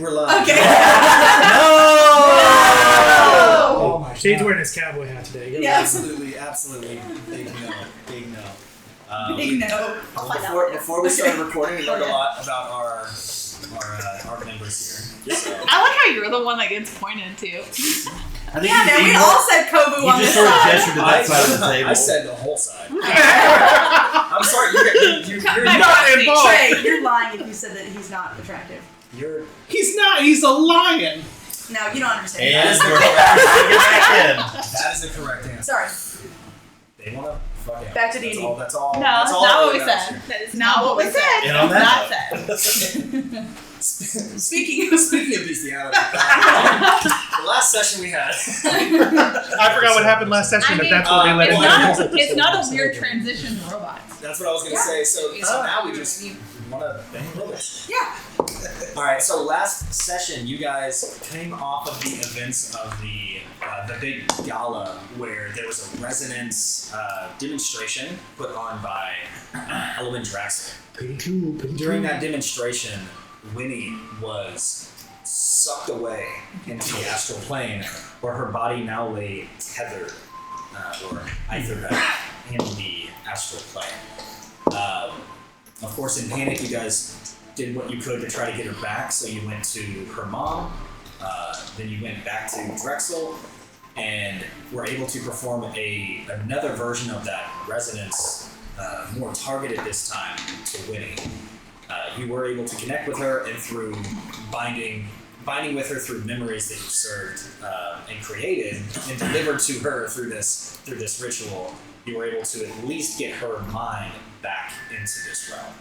we're live. Okay. No! Oh my Shade's wearing his cowboy hat today. Yeah. Absolutely. Big no. Big no. Before we started recording, we learned a lot about our members here. So. I like how you're the one that gets pointed to. Yeah, man, we all said Kovu on You this just sort of side. gestured to that side of the table. I said the whole side. I'm sorry, you're not involved. Trey, you're lying if you said that he's not attractive. He's not. He's a lion. No, you don't understand. And we're back That is the correct answer. Sorry. They want to fuck it. Back to D&D. That's all. No, that's that's all not what we that matters said. That is Not what we said. And on that Not note. said. Speaking of bestiality, the last session we had. I forgot what happened last session, but that's what we let it It's not a weird transition to robots. That's what I was gonna say. So now we just want to bang robots. Yeah. All right. So last session, you guys came off of the events of the big gala where there was a resonance demonstration put on by Element Draxler. During that demonstration, Winnie was sucked away into the astral plane, where her body now lay tethered or either in the astral plane. Of course, in panic, you guys did what you could to try to get her back. So you went to her mom, then you went back to Drexel, and were able to perform another version of that resonance, more targeted this time to Winnie. You were able to connect with her, and through binding with her through memories that you served and created and delivered to her through this ritual, you were able to at least get her mind back into this realm.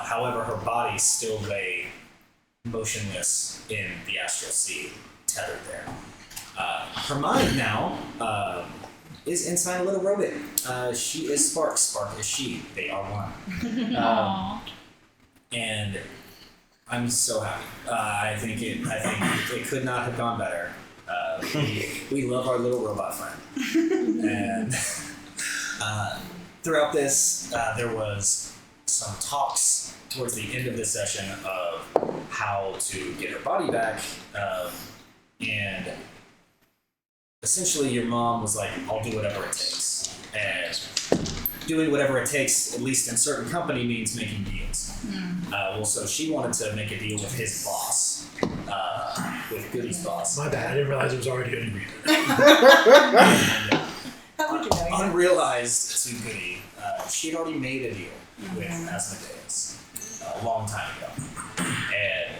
However, her body still lay motionless in the astral sea, tethered there. Her mind now is inside a little robot. She is Spark. Spark is she. They are one. And I'm so happy. I think it could not have gone better. We love our little robot friend. And throughout this, there was some talks towards the end of this session of how to get her body back. And essentially your mom was like, I'll do whatever it takes. And doing whatever it takes, at least in certain company, means making deals. So she wanted to make a deal with his boss, with Goody's boss. My bad, I didn't realize it was already going to be. How would you know? Unrealized to Goody, she had already made a deal with Asmodeus a long time ago. And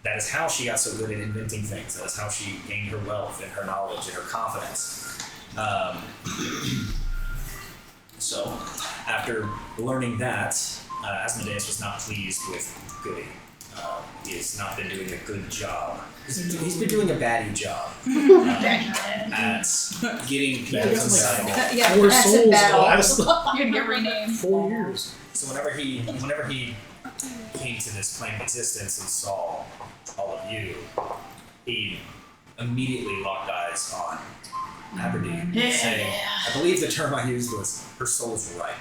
that is how she got so good at inventing things. That is how she gained her wealth and her knowledge and her confidence. So, after learning that, Asmodeus was not pleased with Goody. He has not been doing a good job. He's been doing a baddie job at getting people inside. Yeah, 4 that's souls in battle. lost. You're gonna get renamed. 4 years. So whenever he came to this plane of existence and saw all of you, he immediately locked eyes on Aberdeen, saying, I believe the term I used was, her soul's ripe.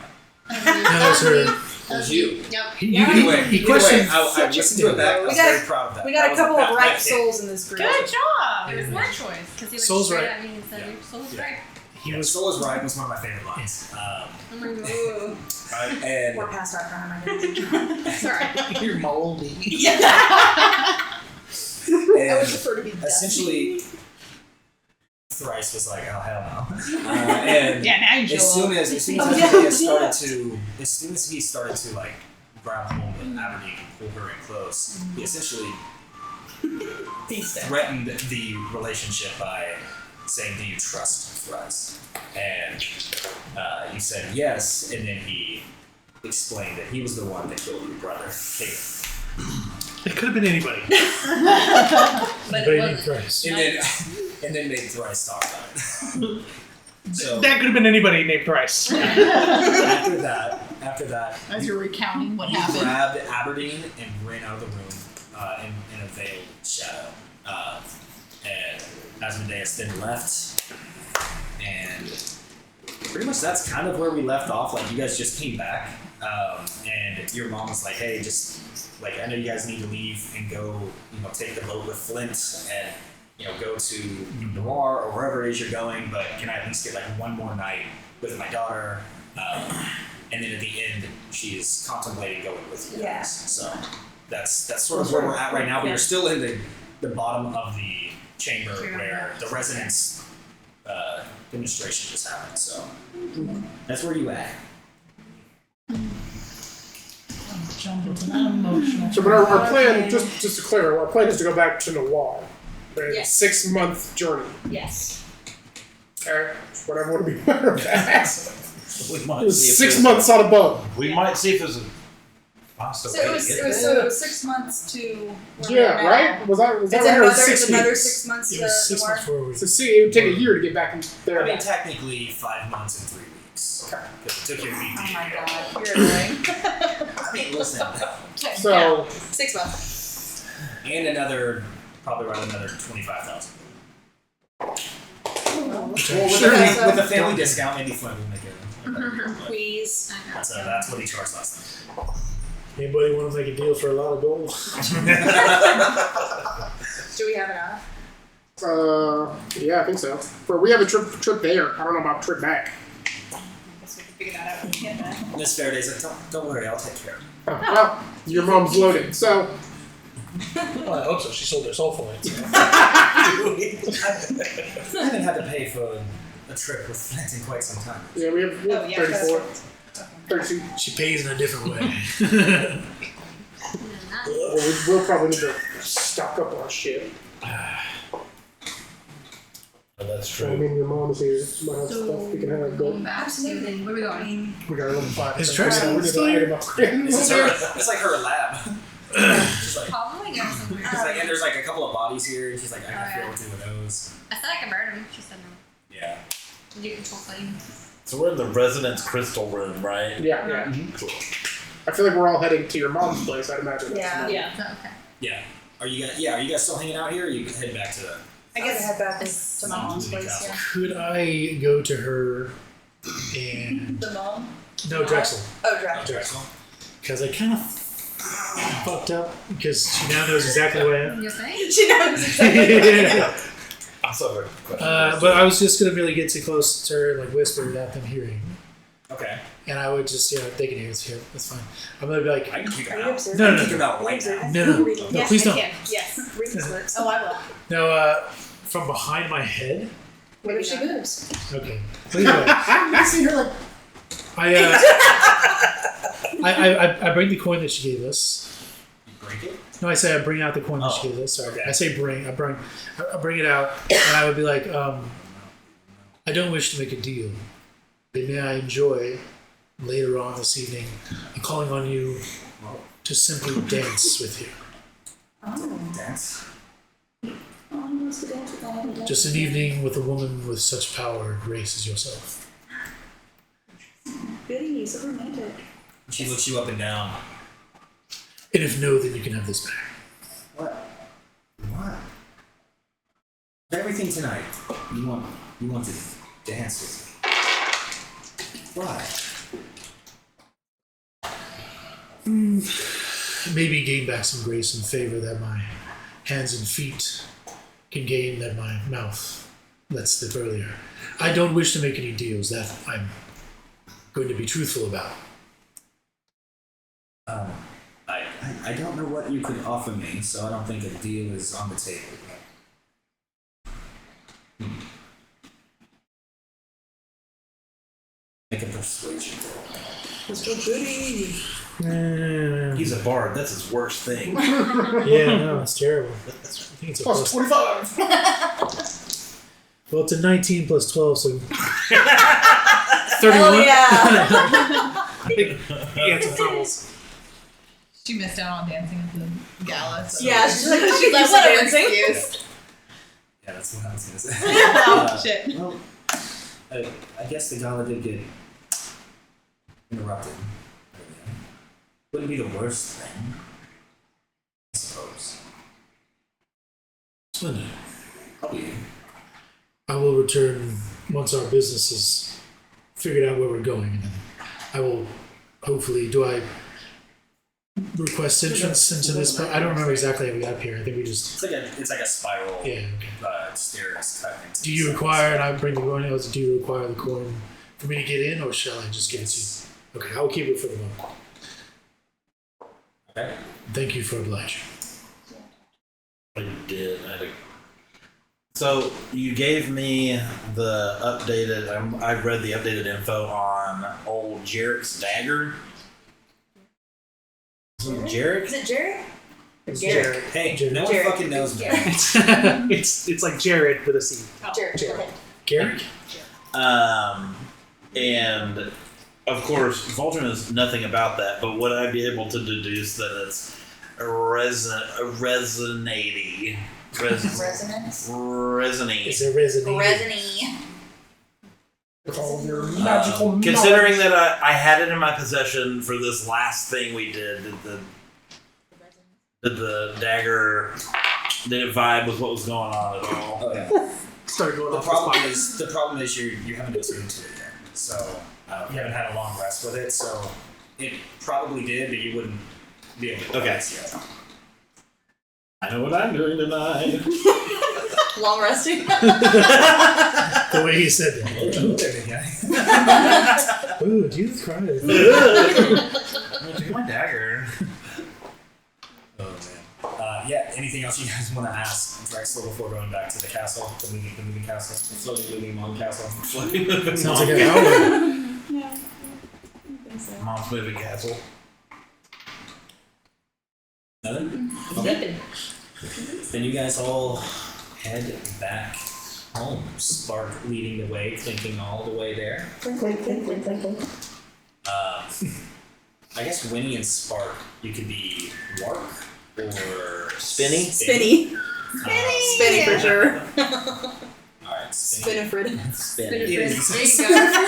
No, that's her. It was you. Yep. He questioned. I listened to it back. I was very proud of that. We got That a couple was of that ripe hit. souls in this group. Good job. It was my choice because he went Soul's straight right. at me and said, "Your soul's right." He Yeah, was. Soul is Ripe was one of my favorite lines. I'm like, ooh. And We're past our prime, I guess. Sorry. You're moldy. I would and prefer to be deaf. essentially, Thrice was like, "Oh hell no!" And Yeah, now you as soon as he started to like grab hold of Aberdeen and pull her in close, he essentially threatened the relationship by saying, "Do you trust Thrice?" And you said yes, and then he explained that he was the one that killed your brother, Caleb. It could have been anybody. But Anybody it named wasn't. Thrice. And then made Thrice talk about it. So That could have been anybody named Thrice. after that, As you're recounting what you happened. grabbed Aberdeen and ran out of the room in a veiled shadow. And Asmodeus then left. And pretty much that's kind of where we left off. Like, you guys just came back. And your mom was like, hey, just like, I know you guys need to leave and go, take the boat with Flint and, go to Noir or wherever it is you're going, but can I at least get like one more night with my daughter? And then at the end, she is contemplating going with you guys. So that's sort of where we're at right now. But you're still in the bottom of the chamber where the resonance demonstration just happened. So that's where you at. So, but our plan, just to clear, our plan is to go back to Noir. Right? Yes. 6-month journey. Yes. Okay, what I want to be aware of that. We might see if 6 there's months on a boat. We might see if there's a faster So way it was, to get it was, there. so it was 6 months to where Yeah, we're at right? now. Was that It's right? Or another, 6 it's another weeks? 6 months It was 6 to months, Noir. 4 weeks. So see, it would take a year to get back there. I mean, technically 5 months and 3 weeks. Okay. Because it took you a week to Oh my get here. god, you're annoying. I mean, listen. So, 6 months. And probably around another 25,000. Oh, Well, Sure. with a family discount, maybe Flint will make it. please. That's what he charged last time. Anybody want to make a deal for a lot of gold? Do we have enough? yeah, I think so. But we have a trip there. I don't know about trip back. I guess we can figure that out when we get back. Miss Faraday's like, don't worry, I'll take care of it. Oh, well, your mom's loaded. So, Well, I hope so. She sold her soul for it. I haven't had to pay for a trip with Flint in quite some time. yeah, we have Oh, yeah, 34, 32. She pays in a different way. Well, we'll probably need to stock up on shit. Oh, that's So, I true. mean, your mom's here. Might have stuff we can have. Go. Absolutely. Where are we going? We got a level 5. Is so Trexel we did still an here? item upgrade. It's like her lab. She's like, Probably go somewhere. she's like, and there's like a couple of bodies here, and she's like, I Oh, gotta figure yeah. out what to do with those. I said I could burn them. She said no. Yeah. You can control flame. So we're in the resonance crystal room, right? Yeah, yeah. Cool. I feel like we're all heading to your mom's place, I'd imagine. Yeah. Yeah. So, okay. Yeah. Are you guys still hanging out here, or you head back to the? I guess head back to my mom's place, yeah. Could I go to her and The mom? no Drexel? Oh, Drexel. Drexel? Because I kind of fucked up because she now knows exactly where I am. You're saying? She knows exactly. I saw her question. But I was just gonna really get too close to her, like whisper without them hearing, Okay. and I would just, they can hear us here. That's fine. I'm gonna be like, I can kick Are her you out. observing? No, no, Kick her out right now. no, Yes, please I don't. can. Yes. Readings works. Oh, I will. No, from behind my head. What if she moves? Okay. So anyway, I see her like. I bring the coin that she gave us. You break it? No, I say I bring out the coin that she gave us. Sorry, okay. I say bring. I bring it out, and I would be like, I don't wish to make a deal, but may I enjoy later on this evening calling on you to simply dance with you. Dance. Oh, he wants to dance with that. Just an evening with a woman with such power and grace as yourself. Goody, so romantic. She looks you up and down. And if no, then you can have this back. What? What? Everything tonight. You want to dance with me. Why? Maybe gain back some grace and favor that my hands and feet can gain that my mouth let slip earlier. I don't wish to make any deals, that I'm going to be truthful about. I don't know what you could offer me, so I don't think a deal is on the table. Make a persuasion roll. Mr. Goody. He's a bard. That's his worst thing. Yeah, no, it's terrible. I think it's a Plus plus. 25. Well, it's a 19 plus 12, so 31. Oh, yeah. Yeah, it's a doubles. She missed out on dancing at the gala. So. Yeah, she's like, She's like, what whatever dancing? excuse. Yeah, that's what I was gonna say. Oh, shit. Well, I guess the gala did get interrupted. Wouldn't be the worst thing, I suppose. Splendid. I'll be here. I will return once our business is figured out where we're going, and then I will hopefully. request entrance into this. But I don't remember exactly how we got up here. I think we just. It's like a spiral. Yeah. Okay. Stairs type thing. Do you require? And I bring the coin. Do you require the coin for me to get in, or shall I just give it to you? Okay, I'll keep it for the moment. Okay. Thank you for obliging. I did. So you gave me the updated. I've read the updated info on old Jarek's dagger. Is it Jarek? Is it Jared? It's Garrett. Hey, Jared. no one Jared. fucking knows me. it's like Jared with a C. Jared. Jared. Garrick? And of course, Voltron knows nothing about that. But would I be able to deduce that it's resonating? Resonance. Resonate. It's a resonating. Resony. With all of your magical Considering knowledge. that I had it in my possession for this last thing we did, did the dagger, did it vibe with what was going on at all? Oh yeah. Started going The off problem is you haven't attuned to it yet. So you haven't had a long rest with it. So it probably did, but you wouldn't be able to. Okay. Yet. I know what I'm doing tonight. Long resting. The way he said that. Ooh, Jesus Christ. Take my dagger. Oh man. Yeah. Anything else you guys want to ask Drexel before going back to the castle, the moving castle, slowly moving mom castle? Sounds like an hour. Mom's moving castle. Nothing. Okay. Then you guys all head back home. Spark leading the way, clinking all the way there. Clink, clink, clink, clink, clink, clink. I guess Winnie and Spark, you could be Wark or Spinny? Spinny. Spinny for sure. Alright, Spinny. Spinnifred. Spinny. It is There you decided. go.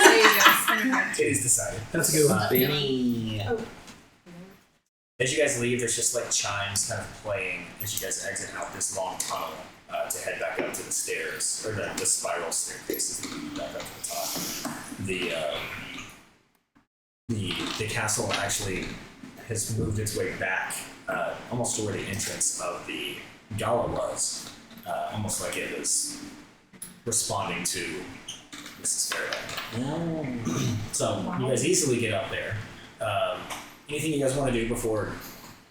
There you go. It is decided. That's a good one. Spinny. As you guys leave, there's just like chimes kind of playing as you guys exit out this long tunnel to head back up to the stairs, or the spiral staircases that lead back up to the top. The castle actually has moved its way back almost to where the entrance of the gala was, almost like it was responding to Mrs. Fairbank. So you guys easily get up there. Anything you guys want to do before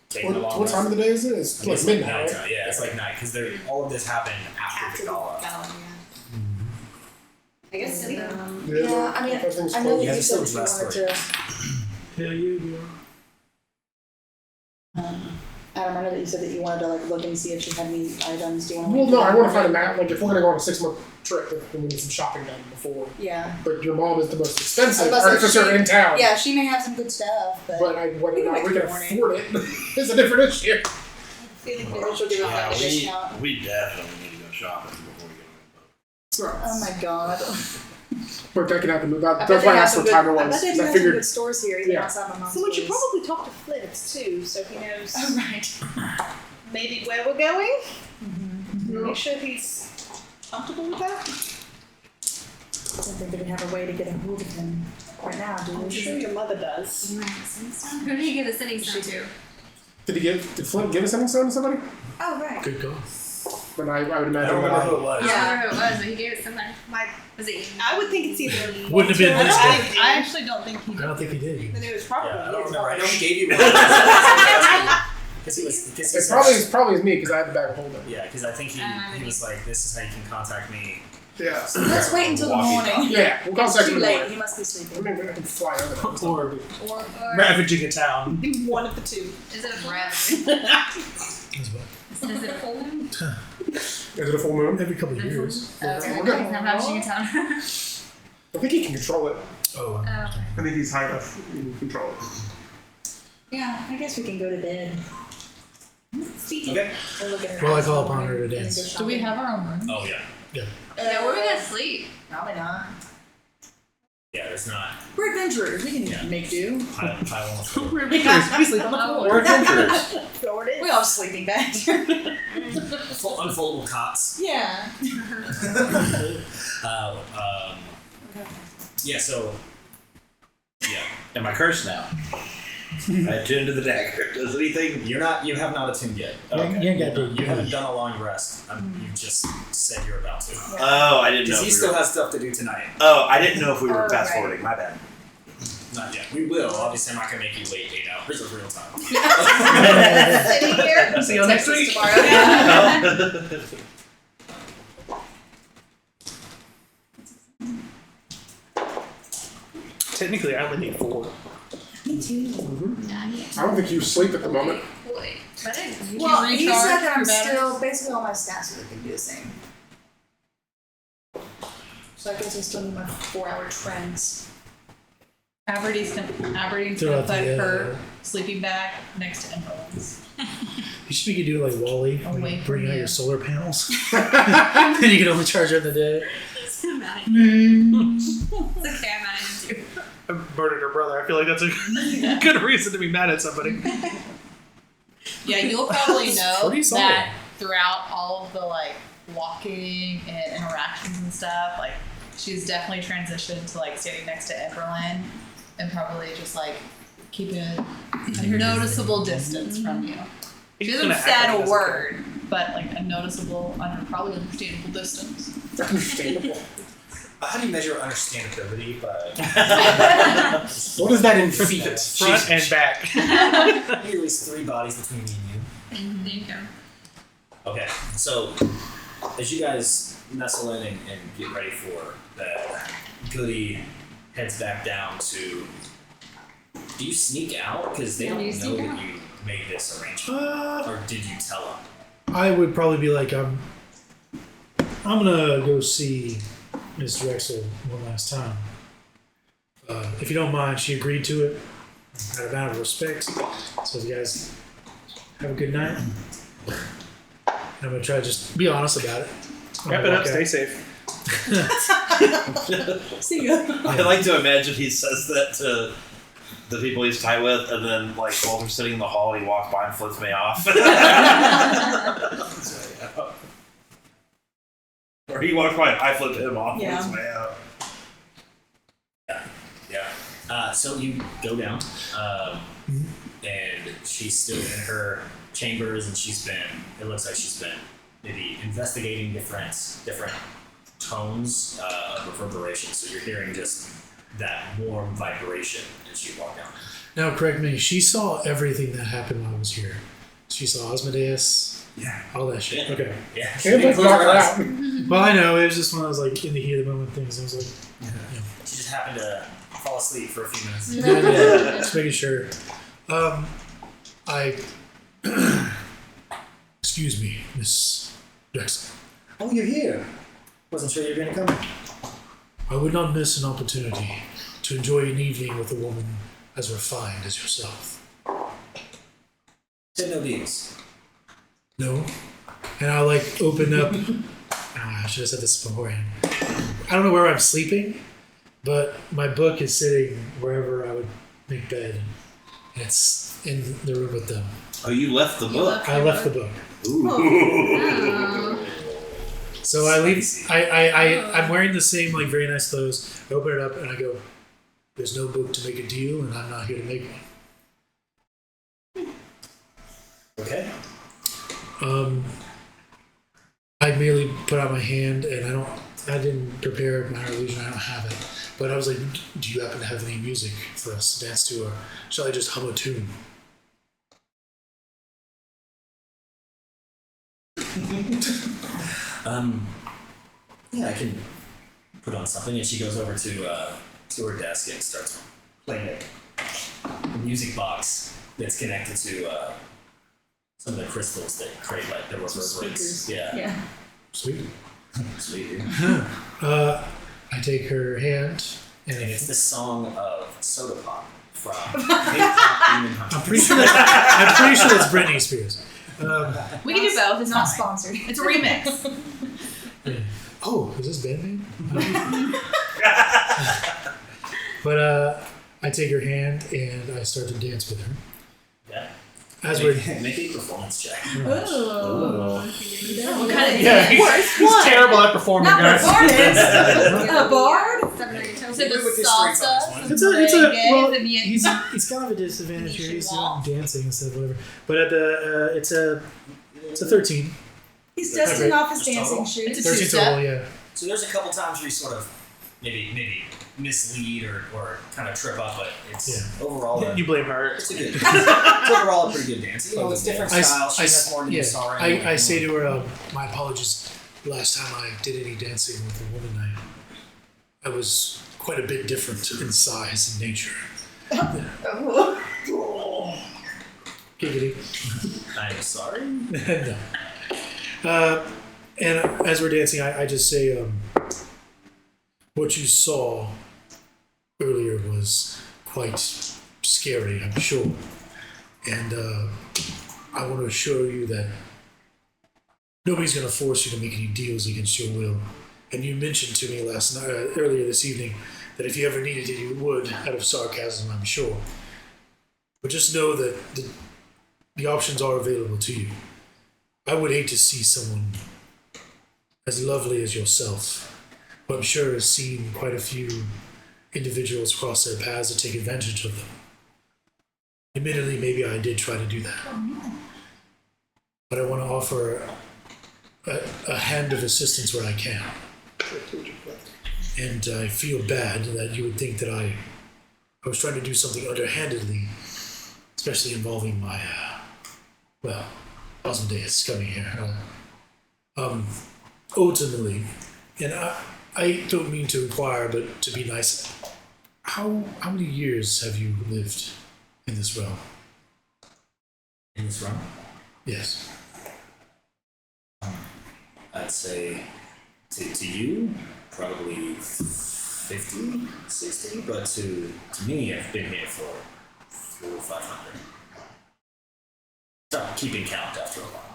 taking a long What time of the day is it? It's like midnight, right? Yeah, it's like night because all of this happened after the gala. I guess so. Yeah, I mean, everything's I know closed. Yeah, that you it's still said that dressed you wanted Hell yeah, bro. to. Adam, I know that you said that you wanted to like look and see if she had any items. Do you want to? Well, no, I want to find a map. Like, if we're gonna go on a 6-month trip, then we need some shopping done before. Yeah. But your mom is the most expensive Unless if artificer she- in town. Yeah, she may have some good stuff, but. But whether We or can not wait we can till morning. afford it is a different issue. Maybe she'll give us like a discount. We definitely need to go shopping before we go. Oh my god. But that can happen. I That's bet why they I have asked some what good. time it I was. bet they 'Cause do I have some figured good stores here, even yeah. outside my mom's Someone should place. probably talk to Flint too, so he knows Oh right. maybe where we're going. Yeah. Make sure he's comfortable with that. I don't think that we have a way to get a hold of him right now, do I'm we? sure your mother does. Who did you give the sitting stone to? Did Flint give us anything to somebody? Oh right. Good call. But I would I imagine. don't remember who it was. I don't remember who it was, but he gave it somebody. Was it you? I would think it's either. Wouldn't have been Walter this or guy. Andy. I actually don't think he I don't think he did. Then it was probably. Yeah, I don't his remember. I know fault. he gave you one. Because It's probably me because I had the bag of holding. Yeah, because I think he was like, this is how you can contact me. Yeah. Let's wait until the morning. Yeah, we'll It's contact too him in the late. morning. He must be I sleeping. mean, I can fly over there. Or Or ravaging a town. One of the two. is it a As well. Is it a full moon? Is it a full moon? Every couple of years. Okay. We're good. He's not ravaging a town. I think he can control it. Oh. I think he's high enough. He can control it. Yeah, I guess we can go to bed. Okay. We'll look at her Well, I house call in the upon her morning to and dance. go Do we shopping. have our own room? Oh, yeah. Yeah, where are we gonna sleep? Probably not. Yeah, there's not. We're adventurers. We can Yeah. make do. Pile on the floor. We sleep on the floor. We're adventurers. Floor it is. We all have sleeping bags. Full unfoldable cots. Yeah. Yeah, so. Yeah. Am I cursed now? I attuned to the dagger. Does anything? You have not attuned yet. You ain't got to. You haven't done a long rest. You just said you're about to. Oh, I didn't know. Because he still has stuff to do tonight. Oh, I didn't know if we were Oh, fast right. forwarding. My bad. Not yet. We will. Obviously, I'm not going to make you wait 8 hours of real time. Sitting here. See you next Text us week. tomorrow. Technically, I only need 4. Me too. I don't think you sleep at the moment. Boy. But You Well, can he recharge said that I'm your batteries. still basically all my stats are going to be the same. So I guess I still need my 4-hour trends. Aberdeen's gonna Throughout put the, her sleeping bag next to Emberlin's. You should be do like Wally. Away Like, from bring out you. your solar panels. And you can only charge it in the day. It's okay, I'm not into it. I murdered her brother. I feel like that's a good reason to be mad at somebody. Yeah, you'll probably know Pretty solid. that throughout all of the like walking and interactions and stuff, like she's definitely transitioned to like standing next to Emberlin and probably just like keeping a noticeable distance from you. She hasn't said a word, but like a noticeable, probably understandable distance. Understandable. How do you measure understandability? But What is that in feet? Front and back. at least 3 bodies between me and you. There you go. Okay, so as you guys nestle in and get ready for that, Goody heads back down to. Do you sneak out? Because they Yeah, don't you know sneak that out. you made this arrangement. Or did you tell them? I would probably be like, I'm gonna go see Miss Drexel one last time. If you don't mind, she agreed to it out of respect. So you guys have a good night. I'm gonna try to just be honest about it. Wrap it up. Stay safe. See ya. I like to imagine he says that to the people he's tight with, and then like while we're sitting in the hall, he walks by and flips me off. Or he walks by and I flip him off. Yeah. Flips me out. Yeah. So you go down, and she's still in her chambers, and it looks like she's been maybe investigating different tones of reverberation. So you're hearing just that warm vibration as you walk down. Now, correct me. She saw everything that happened when I was here. She saw Osmodeus, Yeah. all that shit. Yeah. Okay. Yeah. Can't like knock her out. Well, I know it was just one of those like in the heat of the moment things. I was like, She just happened to fall asleep for a few minutes. just making sure. Excuse me, Miss Drexel. Oh, you're here. Wasn't sure you were going to come. I would not miss an opportunity to enjoy an evening with a woman as refined as yourself. Said no deals. No? And I'll like open up. I should have said this beforehand. I don't know where I'm sleeping, but my book is sitting wherever I would make bed. And it's in the room with them. Oh, you left the book. I left the book. Oh. So I leave. I'm wearing the same like very nice clothes. I open it up and I go. There's no book to make a deal, and I'm not here to make one. Okay. I merely put out my hand, and I didn't prepare my illusion. I don't have it. But I was like, do you happen to have any music for us to dance to, or shall I just hum a tune? Yeah, I can put on something. And she goes over to her desk and starts playing a music box that's connected to some of the crystals that create like the reverberance. Yeah. Yeah. Sweet. Sweet, dude. I take her hand, And and it's the song of Soda Pop from K-pop Demon Hunters. I'm pretty sure that's Britney Spears. We can do both. It's Not not sponsored. It's a remix. Oh, is this Batman? But I take her hand and I start to dance with her. Yeah. As we're Make a performance check. Oh. What kind of Yeah, Worst he's one. terrible at performing, Not guys. performance. A bard? Stepping on your toes. to the with his strengths on salsa. this one. It's a well, Merengue, he's kind of a disadvantage here. He's Wall. doing dancing instead of whatever. But at the it's a 13. He's dusting off his Just dancing total? shoes. It's a 13 two-step. total, yeah. So there's a couple times where you sort of maybe mislead or kind of trip up, but it's overall You blame her. it's a good. It's overall a pretty good dance. You know, it's different styles. She has more than you saw. I say to her, my apologies. Last time I did any dancing with a woman, I was quite a bit different in size and nature. Giggity. I'm sorry. No. And as we're dancing, I just say, what you saw earlier was quite scary, I'm sure. And I want to assure you that nobody's going to force you to make any deals against your will. And you mentioned to me earlier this evening, that if you ever needed it, you would, out of sarcasm, I'm sure. But just know that the options are available to you. I would hate to see someone as lovely as yourself, who I'm sure has seen quite a few individuals cross their paths to take advantage of them. Admittedly, maybe I did try to do that. But I want to offer a hand of assistance where I can. And I feel bad that you would think that I was trying to do something underhandedly, especially involving my, Osmondeus coming here. Ultimately, and I don't mean to inquire, but to be nice, how many years have you lived in this realm? In this room, Yes. I'd say to you probably 50, 60, but to me, I've been here for 400 or 500. Stop keeping count after a while.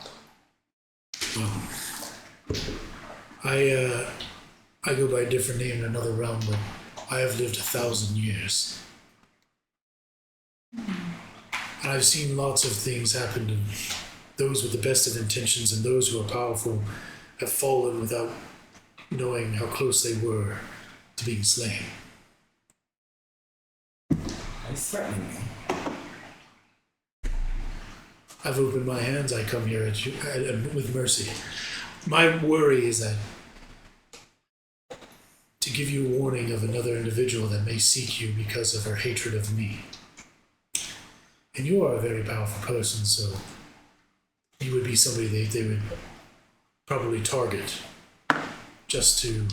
I go by a different name in another realm, but I have lived 1,000 years. And I've seen lots of things happen to those with the best of intentions, and those who are powerful have fallen without knowing how close they were to being slain. Are you threatening me? I've opened my hands, I come here at you, with mercy. My worry is that to give you a warning of another individual that may seek you because of her hatred of me. And you are a very powerful person, so you would be somebody they would probably target just to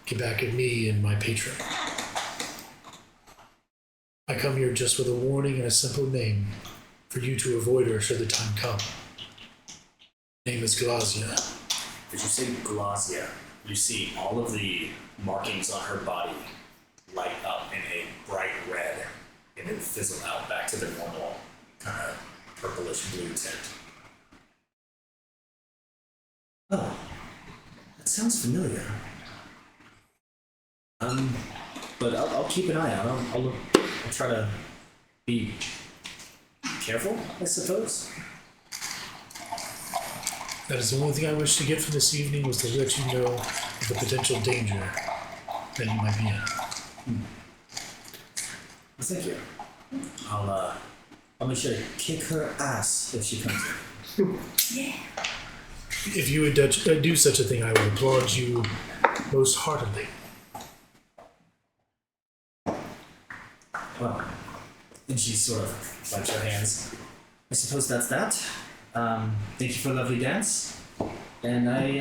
get back at me and my patron. I come here just with a warning and a simple name for you to avoid her should the time come. Name is Glazia. Did you say Glazia? You see all of the markings on her body light up in a bright red and then fizzle out back to the normal kind of purplish blue tint. Oh, that sounds familiar. But I'll keep an eye out. I'll try to be careful, I suppose. That is the only thing I wish to get from this evening, was to let you know of the potential danger that you might be in. Well, thank you. I'll make sure to kick her ass if she comes in. If you would do such a thing, I would applaud you most heartily. Well, and she sort of wipes her hands. I suppose that's that. Thank you for a lovely dance. And I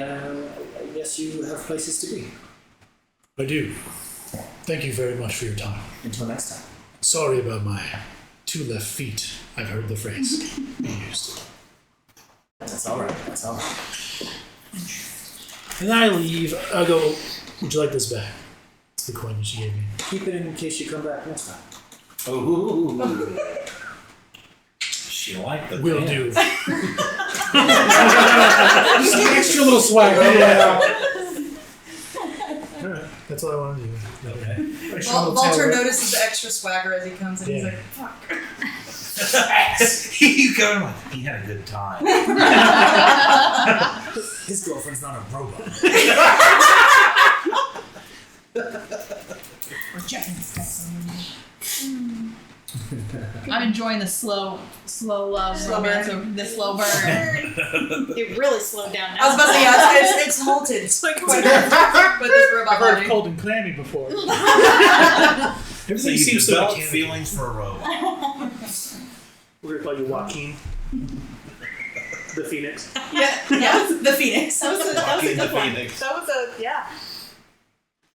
guess you have places to be. I do. Thank you very much for your time. Until next time. Sorry about my 2 left feet. I've heard the phrase used. That's alright. That's alright. And I leave. I go, would you like this back? It's the coin that she gave me. Keep it in case you come back next time. Oh, she liked the Will dance. do. Just an extra little swag. Alright, that's all I want to do. Okay. Vulture notices the extra swagger as he comes in. He's Yeah. like, fuck. You go like, he had a good time. His girlfriend's not a robot. I'm enjoying the slow love Slow romance burn. over the slow burn. It really slowed down now. I was about to say, yeah, it's halted. It's like With this robot I've heard body. of cold and clammy before. So Everything you seems so developed mechanical. feelings for a robot. We're gonna call you Joaquin. The Phoenix. Yeah, the Phoenix. That was a Joaquin good the one. Phoenix. That was a, yeah.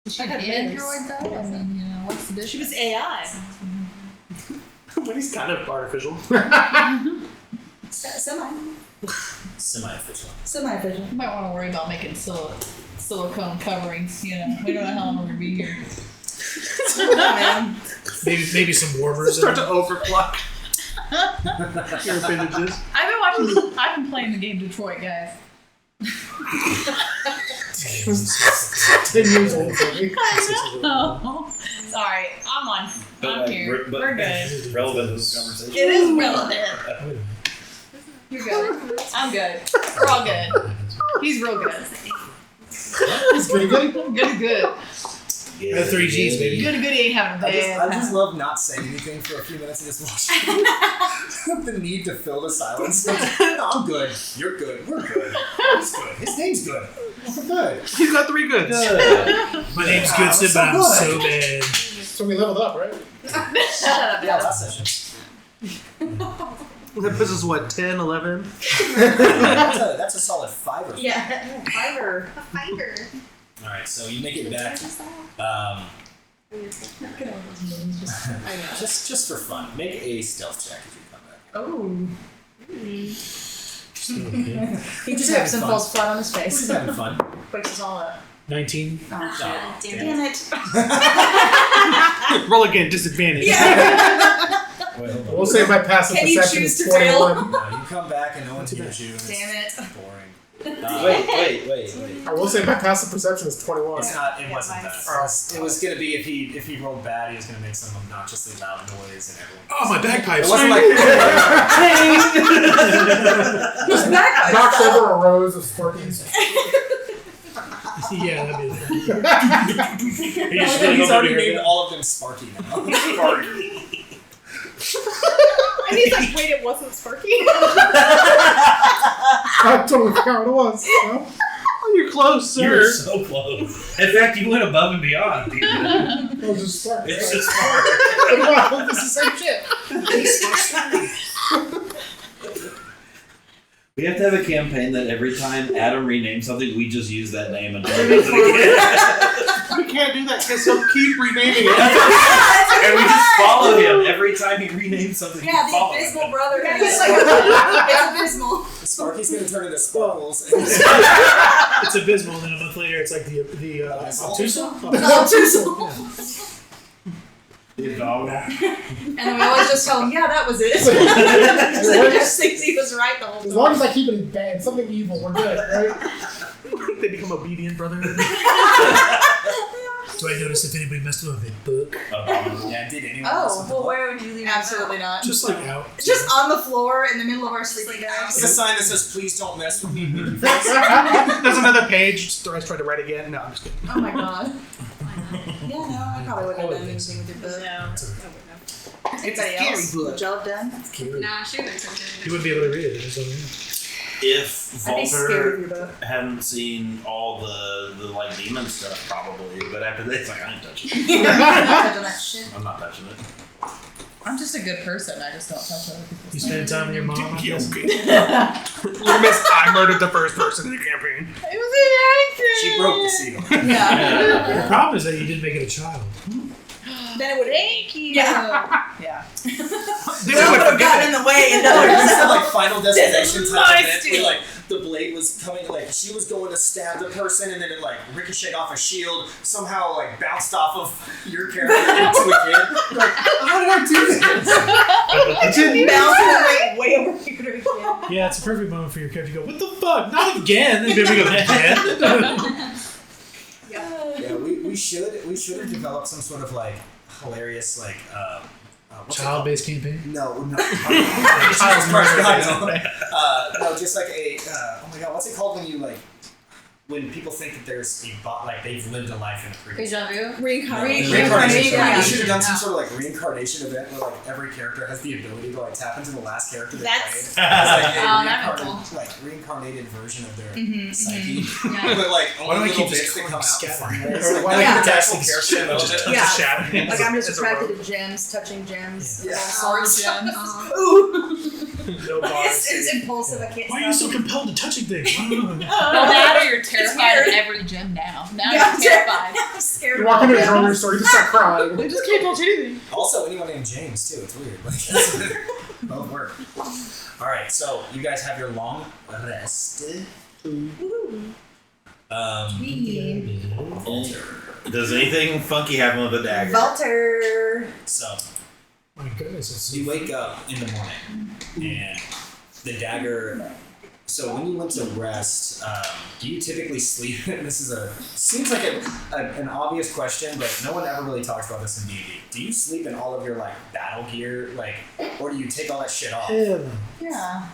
Is she an I got nervous. android though? I mean, you know, what's the difference? She was AI. When he's kind of artificial. Semi-official. Semi-official. You might want to worry about making silicone coverings. You know, we don't know how long we're gonna be here. Man. Maybe some warmers. Start to overclock your appendages. I've been playing the game Detroit, guys. 10 years old for me. Oh, sorry, I'm here. We're good. Relevant to this conversation. It is relevant. You're good. I'm good. We're all good. He's real good. He's pretty good. Good. Yeah, 3 Gs, baby. Good. He ain't having a I bad just time. love not saying anything for a few minutes and just watching. The need to fill the silence. No, I'm good. You're good. We're good. He's good. His name's good. We're good. He's got 3 goods. My name's Goodson, but I'm so bad. So we leveled up, right? Yeah, last session. That puts us what, 10, 11? That's a solid 5 or 4. Yeah. Fiber. A fiber. Alright, so you make it back. Just for fun. Make a stealth check as you come back. Oh. Okay. He just having hips and fun. falls flat on his He's face. having fun. Wakes us all up. 19. Oh, shit. damn it. Roll again, disadvantage. Wait, hold on. We'll say my passive Can you perception choose is to fail? 21. No, you come back and no one hears you. And Damn it's it. boring. Wait. I will say my passive perception is 21. It's not. It wasn't that. mine's- It was gonna be if he rolled bad, he was gonna make some obnoxiously loud noise and everyone. Oh, my bagpipes. It wasn't like. Who's back? Knocks over a rose of Sparkies. Yeah, that'd be He's already named all of them Sparky now. And he's like, wait, it wasn't Sparky? I totally forgot what it was. No? Oh, you're close, You were sir. so close. In fact, you went above and beyond. Dude. It was just Sparky. It's just hard. It's the same shit. We have to have a campaign that every time Adam renames something, we just use that name and never use it again. We can't do that because he'll keep renaming it. And we just follow him every time he renames something. Yeah, we the follow abysmal him. brother. Yeah, It's it's abysmal. Sparky's gonna turn into Sparkles. It's abysmal, and then a month later, it's like the obtusal? Obtusal. The dog. And then we always just tell him, yeah, that was it. So he just thinks he was right the whole time. As long as I keep it in bad, something evil, we're good, right? They become obedient brotherhood. Do I notice if anybody messed with my book? Yeah, did anyone else? Oh, with the well, book? where would you leave it? Absolutely not. Just like out. It's just on the floor in the middle of our sleeping bags. It's a sign that says, "Please don't mess with me." There's another page. I tried to write again. No, I'm just kidding. Oh my god. Yeah, no, I probably wouldn't have done anything with your book. No. Anybody else? book. Job done? Nah, she wouldn't have You wouldn't be able to read it. There's no reason. If I'd be scared of Volter your book. hadn't seen all the like demon stuff, probably, but after this, like I ain't touching it. I'm not touching that shit. I'm not touching it. I'm just a good person. I just don't touch other people's You stuff. spend time with your mom. I guess. Little Miss, I murdered the first person in the campaign. It was an accident. She broke the seal. Yeah. The problem is that you didn't make it a child. Then it would have Thank you. Yeah. Yeah. They That would would have gotten in the way. And This is like Final Destination This is type my event steal. where like the blade was coming, like she was going to stab the person, and then it like ricocheted off a shield, somehow like bounced off of your character into a kid. Like, how did I do this? it didn't bounce away way over here again. Yeah, it's a perfect moment for your character to go, what the fuck? Not again! And baby goes, again? Yeah, we should have developed some sort of like hilarious like what's it called? Child-based campaign? No. Jesus Christ, God, no. No, just like a oh my god, what's it called when you like when people think that there's a bot, like they've lived a life in a previous. Deja vu. Reincarnation. Reincarnation. Yeah. We should have done some sort of like reincarnation event where like every character has the ability to like tap into the last character they That's- played. It's like Oh, that'd be reincarnated, like reincarnated version of their Mhm, psyche. Yeah. But like Why only do I keep little just bits that calling come out scattering? before. Or why Like Yeah. the actual character development. Yeah. shattering. Like I'm just As a attracted rogue. to gems, touching gems. Yeah. All All sorts. gems. No bars. It's impulsive. I can't. Why are you stop. so compelled to touching things? Well, that or you're terrified of weird. every gym now. Now Yeah, you're terrified. I'm scared. You of walk all into a gems. grocery store, you just start crying. They just can't touch anything. Also, anyone named James too. It's weird. Like it's both work. All right, so you guys have your long rest. Walter. Does anything funky happen with the dagger? Walter. So My goodness, it's you wake up in the morning, and the dagger. So when you went to rest, do you typically sleep? This is seems like an obvious question, but no one ever really talks about this in D&D. Do you sleep in all of your like battle gear, like, or do you take all that shit off? Yeah.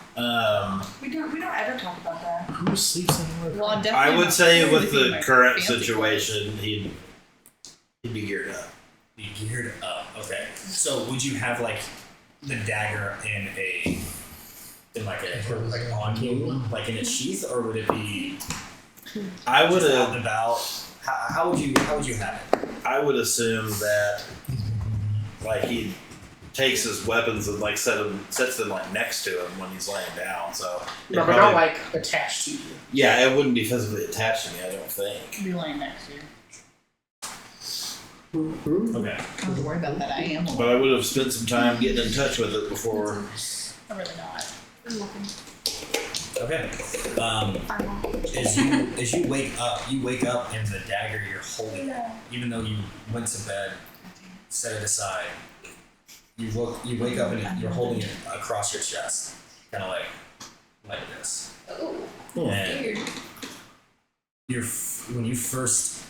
We don't ever talk about that. Who sleeps anywhere? Well, I'm I definitely would not say sure with if you the might current fancy situation, he'd be geared up. Be geared up. Okay. So would you have like the dagger in like on you, like in a sheath, or would it be I would just out have. and about? How would you have it? I would assume that like he takes his weapons and like sets them like next to him when he's laying down. So No, it but probably- not like attached to you. yeah, it wouldn't be physically attached to me. I don't think. Be laying next to you. Okay. I don't worry about that. I am. But I would have spent some time getting in touch with it before. I'm really not. Okay. As you wake up and the dagger you're holding, even though you went to bed, set it aside. You wake up and you're holding it across your chest, kind of like this. And when you first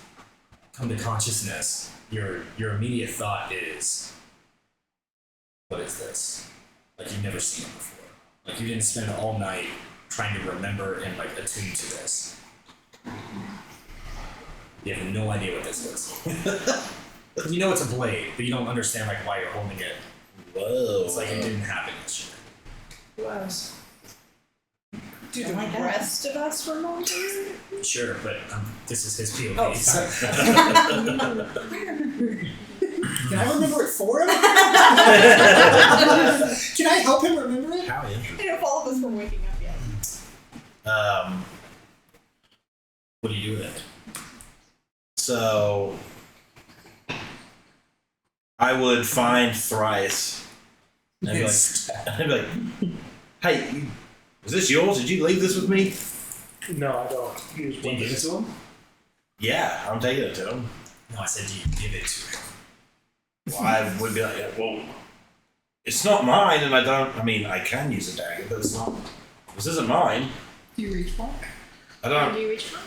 come to consciousness, your immediate thought is, what is this? Like you've never seen it before. Like you didn't spend all night trying to remember and like attune to this. You have no idea what this is. You know it's a blade, but you don't understand like why you're holding it. Whoa. It's like it didn't happen yesterday. Was. Do the like that. rest of us remember? Sure, but this is his POV. Oh, so- sorry. Can I remember it for him? Can I help him remember it? How interesting. I know if all of us were waking up yet. What do you do with it? So I would find Thrice and be like, hey, is this yours? Did you leave this with me? No, I don't use Do you give it to him? Yeah, I'm taking it to him. No, I said, do you give it to him? Well, I would be like, well, it's not mine, and I can use a dagger, but it's not. This isn't mine. Do you reach for? I don't. Do you reach for?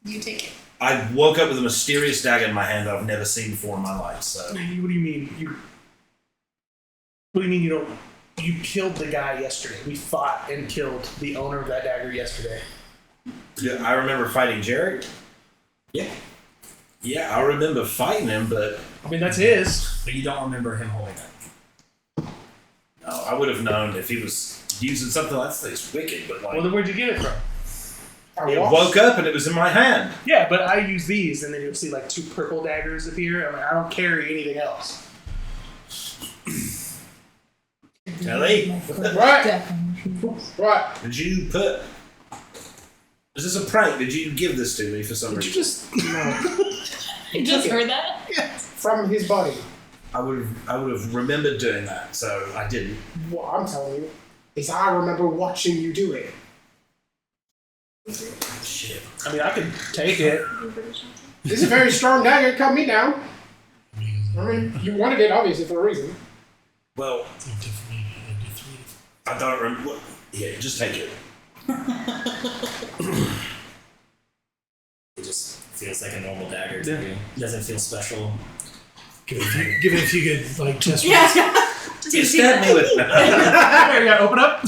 You take it. I woke up with a mysterious dagger in my hand that I've never seen before in my life. So What do you mean? What do you mean you don't? You killed the guy yesterday. We fought and killed the owner of that dagger yesterday. yeah, I remember fighting Jarek. Yeah. Yeah, I remember fighting him, but I mean, that's his. But you don't remember him holding it. no, I would have known if he was using something that's wicked. But like, Well, then where'd you get it from? it woke up and it was in my hand. Yeah, but I use these, and then you'll see like 2 purple daggers appear. I mean, I don't carry anything else. Ellie, Right, Definitely. right. did you put? Is this a prank? Did you give this to me for some Did you reason? just no? You just heard that? From his body. I would have remembered doing that, so I didn't. What I'm telling you is I remember watching you do it. Shit. I mean, I could take it. This is a very strong dagger. Cut me down. I mean, you wanted it obviously for a reason. Well, I don't remember. Yeah, just take it. It just feels like a normal dagger to Yeah. you. It doesn't feel special. Give it a few good like chest Yeah. You stabbed me with. There you go. Open up.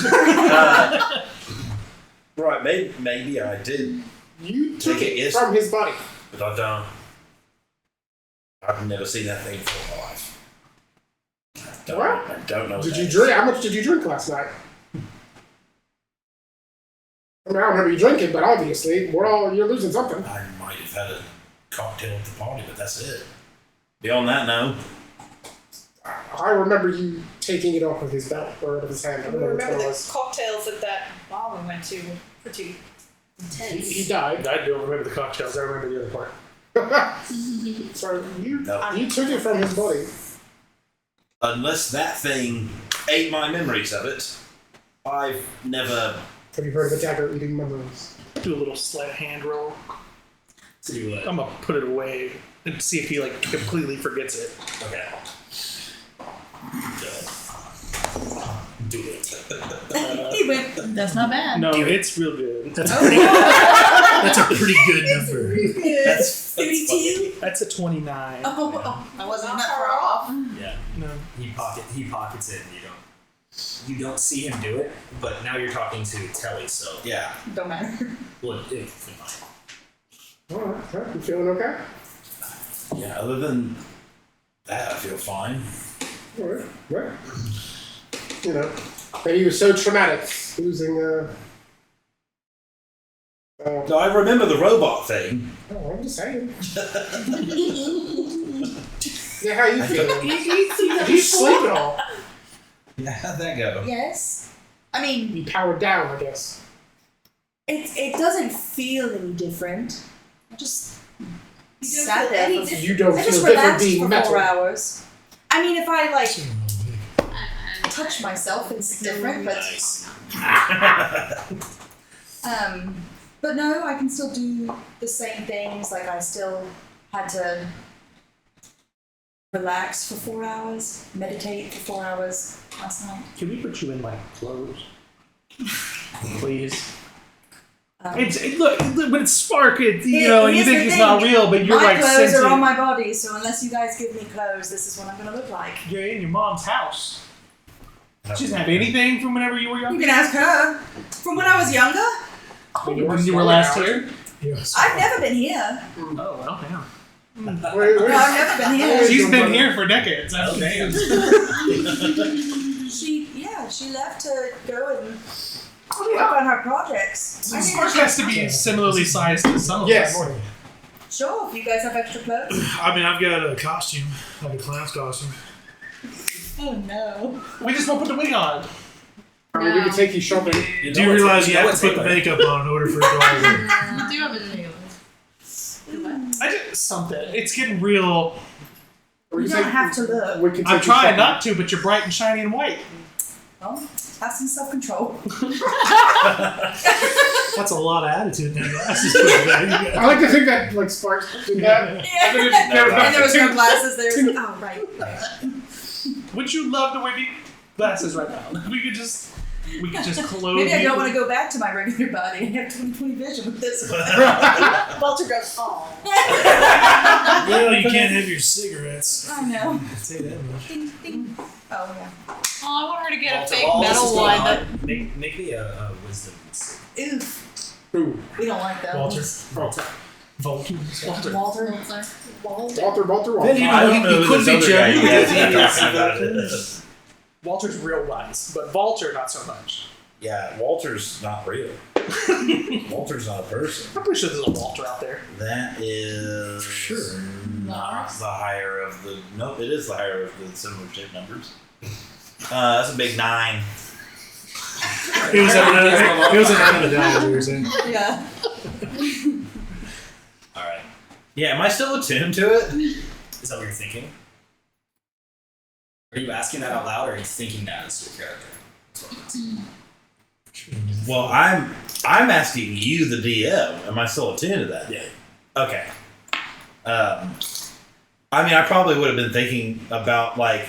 Right, maybe I did You took Think it it is? from his body. But I don't. I've never seen that thing before in my life. I don't know. Did what you that drink? is. How much did you drink last night? I mean, I don't remember you drinking, but obviously, you're losing something. I might have had a cocktail at the party, but that's it. Beyond that, no. I remember you taking it off of his belt or out of his hand. I I don't know which remember one it the was. cocktails at that bar we went to were pretty intense. He died. I don't remember the cocktails. I remember the other part. So you No. you took it from his body. Unless that thing ate my memories of it, I've never. Have you heard of a dagger eating memories? Do a little sleight of hand roll. See what? I'm gonna put it away and see if he like completely forgets it. Okay. Do it. He went. That's not bad. No, it's real good. That's a pretty good number. That's 32. That's a 29. Oh, I wasn't that far off. Yeah. No. He pockets it, and you don't see him do it. But now you're talking to Telly, so Yeah. Don't matter. well, it's fine. Alright, you feeling okay? Yeah, other than that, I feel fine. Alright, right. You know, maybe he was so traumatic losing No, I remember the robot thing. oh, I'm just saying. Yeah, how you feeling? Did you sleep at all? Yeah, how'd that go? Yes. I mean, You powered down, I guess. it doesn't feel any different. I just You don't sat feel there any for different? You don't I feel just different relaxed being for metal. 4 hours. I mean, if I like touch myself, it's different, but Nice. but no, I can still do the same things. Like I still had to relax for 4 hours, meditate for 4 hours last night. Can we put you in like clothes? Please. Um, Look when it's spark, you Here- know, and you here's think the it's not thing. real, but you're my like clothes sentient. are on my body, so unless you guys give me clothes, this is what I'm gonna look like. You're in your mom's house. She doesn't have anything from whenever you were You young. can ask her. From when I was younger, When you were last here. Yes. I've never been here. Oh well, damn. Wait, No, I've never been here. She's been here for decades. Oh, damn. She left to go and work on her projects. I Spark think has to be similarly sized to some of Yes. us. sure, if you guys have extra clothes. I mean, I've got a costume, like a clown's costume. Oh no. We just won't put the wig on. I mean, we could take you shopping. Do you realize you have to put the makeup on in order for it to all work? You do have a tailor. I just something. It's getting real. We You can don't have to look. We can take I'm you trying shopping. not to, but you're bright and shiny and white. Well, have some self-control. That's a lot of attitude in that glasses. I like to think that like Sparks did that. Yeah. And then it never got And there was to- no glasses there. Oh, right. Would you love to wear me glasses right now? We could just clothe Maybe I you. don't want to go back to my regular body. I have 20/20 vision with this one. Walter goes, oh. Well, you can't have your cigarettes. I know. I'll say that much. Ding, ding. Oh, yeah. Oh, I want her to get Walter, a fake while this is metal going one. on, That, Make me a wisdom save. Oof. Who? We don't like that. Walter. Walter. Vulcan. Walter. Walter. Then you I know, don't know you who could this be other guy Johnny. is you're talking about it. Walter's real wise, but Walter not so much. Yeah, Walter's not real. Walter's not a person. I'm pretty sure there's a Walter out there. That is Sure. not the higher of the. No, it is the higher of the similar shaped numbers. That's a big 9. It was an out of the dial, you were saying. Yeah. All right. Yeah, am I still attuned to it? Is that what you're thinking? Are you asking that out loud, or are you thinking that as your character? That's what I'm asking. Well, I'm asking you, the DM. Am I still attuned to that? Yeah. Okay. I mean, I probably would have been thinking about like,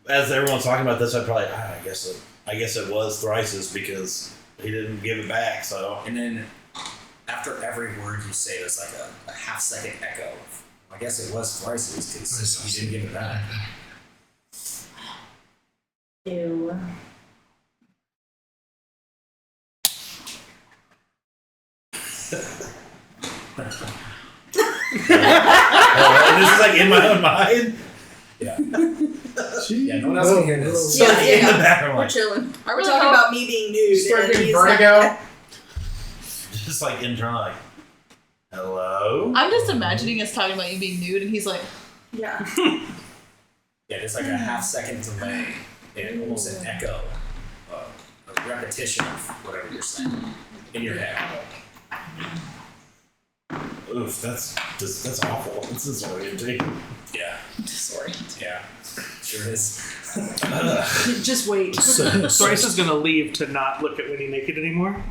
as everyone's talking about this, I'd probably, I guess it was Thrice's because he didn't give it back. So And then after every word you say, there's like a half-second echo. I guess it was Thrice's because you didn't give it back. Ew. This is like in my own mind. Yeah. Yeah, no one else can hear this. So like in the back, I'm We're like, chilling. Are we talking about me being nude? Start and getting he's vertigo. just like internal, like, hello. I'm just imagining us talking about you being nude, and he's like, Yeah. Yeah, there's like a half-second delay and almost an echo, a repetition of whatever you're saying in your head. Oof, that's awful. This is orienting. Yeah, Disorient. yeah, sure is. Just wait. Bryce is gonna leave to not look at Winnie naked anymore.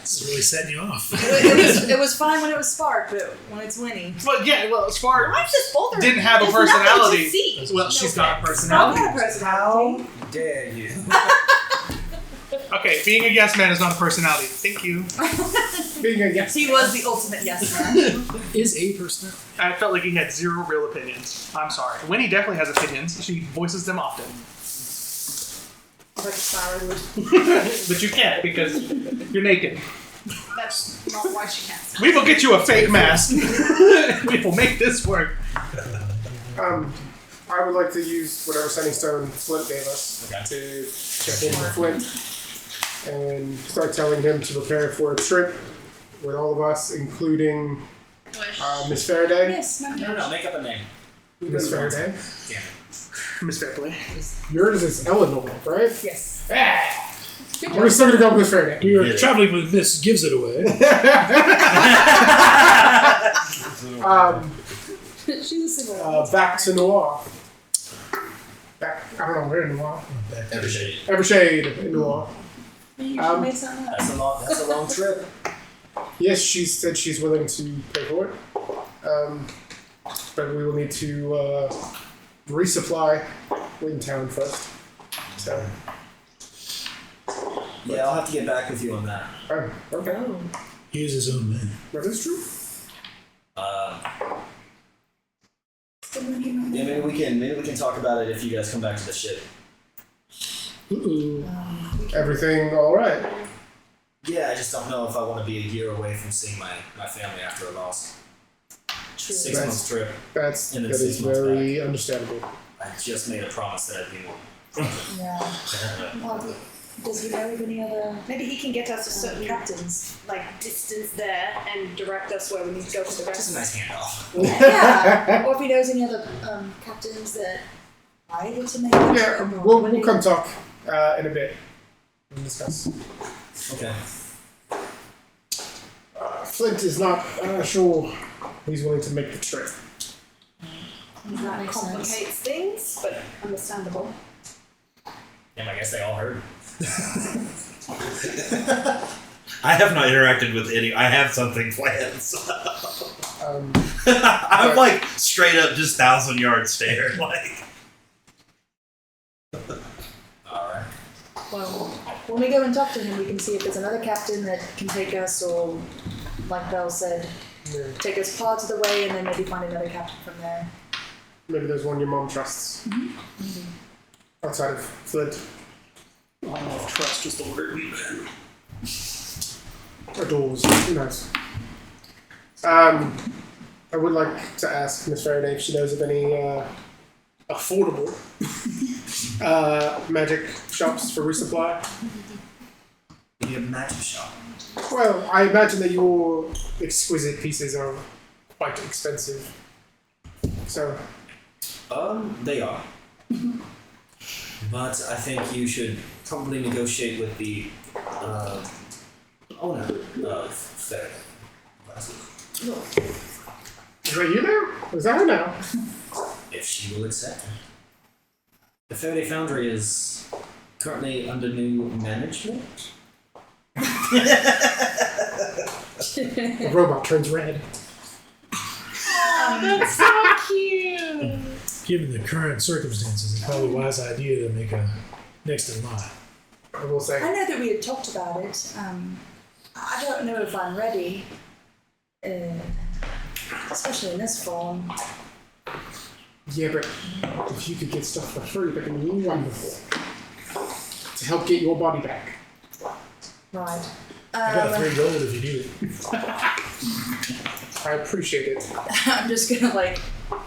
It's really setting you off. It was fine when it was Spark, but when it's Winnie. But yeah, well, Spark Why is this boulder? didn't have a There's nothing personality. to see. Well, she's got a Spark personality. had a personality. Dare you? Okay, being a yes man is not a personality. Thank you. Being a yes. He was the ultimate yes man. Is a personality. I felt like he had zero real opinions. I'm sorry. Winnie definitely has opinions. She voices them often. Like a sour wood. But you can't because you're naked. That's not why she can't. We will get you a fake mask. We will make this work. I would like to use whatever sending stone Flint gave us to check in with Flint and start telling him to prepare for a trip with all of us, including Miss Faraday. Yes, No, make up a name. Miss Faraday. Yeah. Miss Fairplay. Yours is Eleanor, right? Yes. Ah! We're still gonna go with Miss Faraday. We are traveling with Miss Gives It Away. She's a single. Back to Noir. Back, I don't know where in Noir. Evershade in Noir. You made something up. That's a long trip. Yes, she said she's willing to pay for it. But we will need to resupply in town first. So, Yeah, I'll have to get back with you on that. okay. He is his own man. That is true. Yeah, maybe we can talk about it if you guys come back to the ship. Everything all right? Yeah, I just don't know if I want to be a year away from seeing my family after a loss. 6 months trip. That And then is 6 months very understandable. I just made a promise that I'd be more. Yeah. Well, does he know of any other Maybe he can get us a certain captain's distance there and direct us where we need to go for the Just rest. a nice handoff. Yeah. Or if he knows any other captains that are able to make that Yeah, trip, or we'll when come talk in a bit and discuss. Okay. Flint is not sure he's willing to make the trip. That makes sense. Complicates things, but understandable. And I guess they all heard. I have not interacted with any. I have something planned. So. Um, I'm like straight up just 1,000-yard stare. Like. Alright. Well, when we go and talk to him, we can see if there's another captain that can take us, or, like Belle said, take us parts of the way and then maybe find another captain from there. maybe there's one your mom trusts. Outside of Flint. I don't know if trust is the word. Adores. Who knows? I would like to ask Miss Faraday if she knows of any affordable magic shops for resupply. You need a magic shop. Well, I imagine that your exquisite pieces are quite expensive. So, They are. But I think you should probably negotiate with the owner of Faraday. is that you now? Is that her now? If she will accept it. The Faraday Foundry is currently under new management. The robot turns red. that's so cute. Given the current circumstances, it's probably a wise idea to make a next in line. I will say. I know that we had talked about it. I don't know if I'm ready, especially in this form. Yeah, but if you could get stuff for free, that would be wonderful. To help get your body back. Right. I got 3 gold if you need it. I appreciate it. I'm just gonna like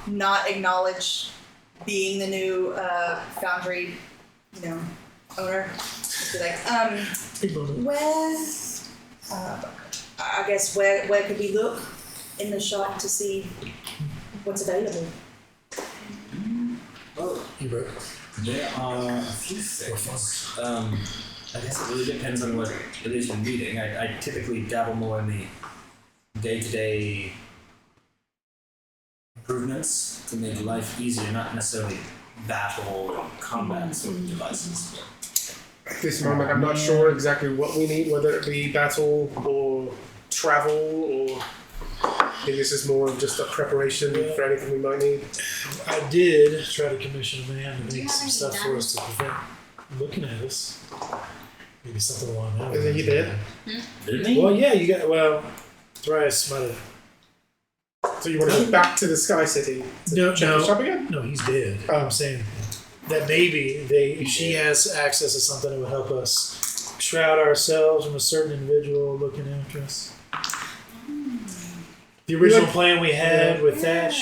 not acknowledge being the new foundry, owner. Just be like, Big bonus. where? I guess where could we look in the shop to see what's available? Well, You broke. there are a few things. I guess it really depends on what it is you're needing. I typically dabble more in the day-to-day improvements to make life easier, not necessarily battle or combat sort of devices. At this moment, I'm not sure exactly what we need, whether it be battle or travel, or maybe this is more of just a preparation for anything we might need. I did try to commission a man to make some stuff for us to prevent looking at us. Maybe something along that. And then you did? Didn't he? Well, yeah, you got. Well, Thrice might have. So you want to go back to the Sky City to No, check the shop again? No, he's dead. Oh. I'm saying that maybe if she has access to something that would help us shroud ourselves from a certain individual looking after us. The original plan we had with Thatch.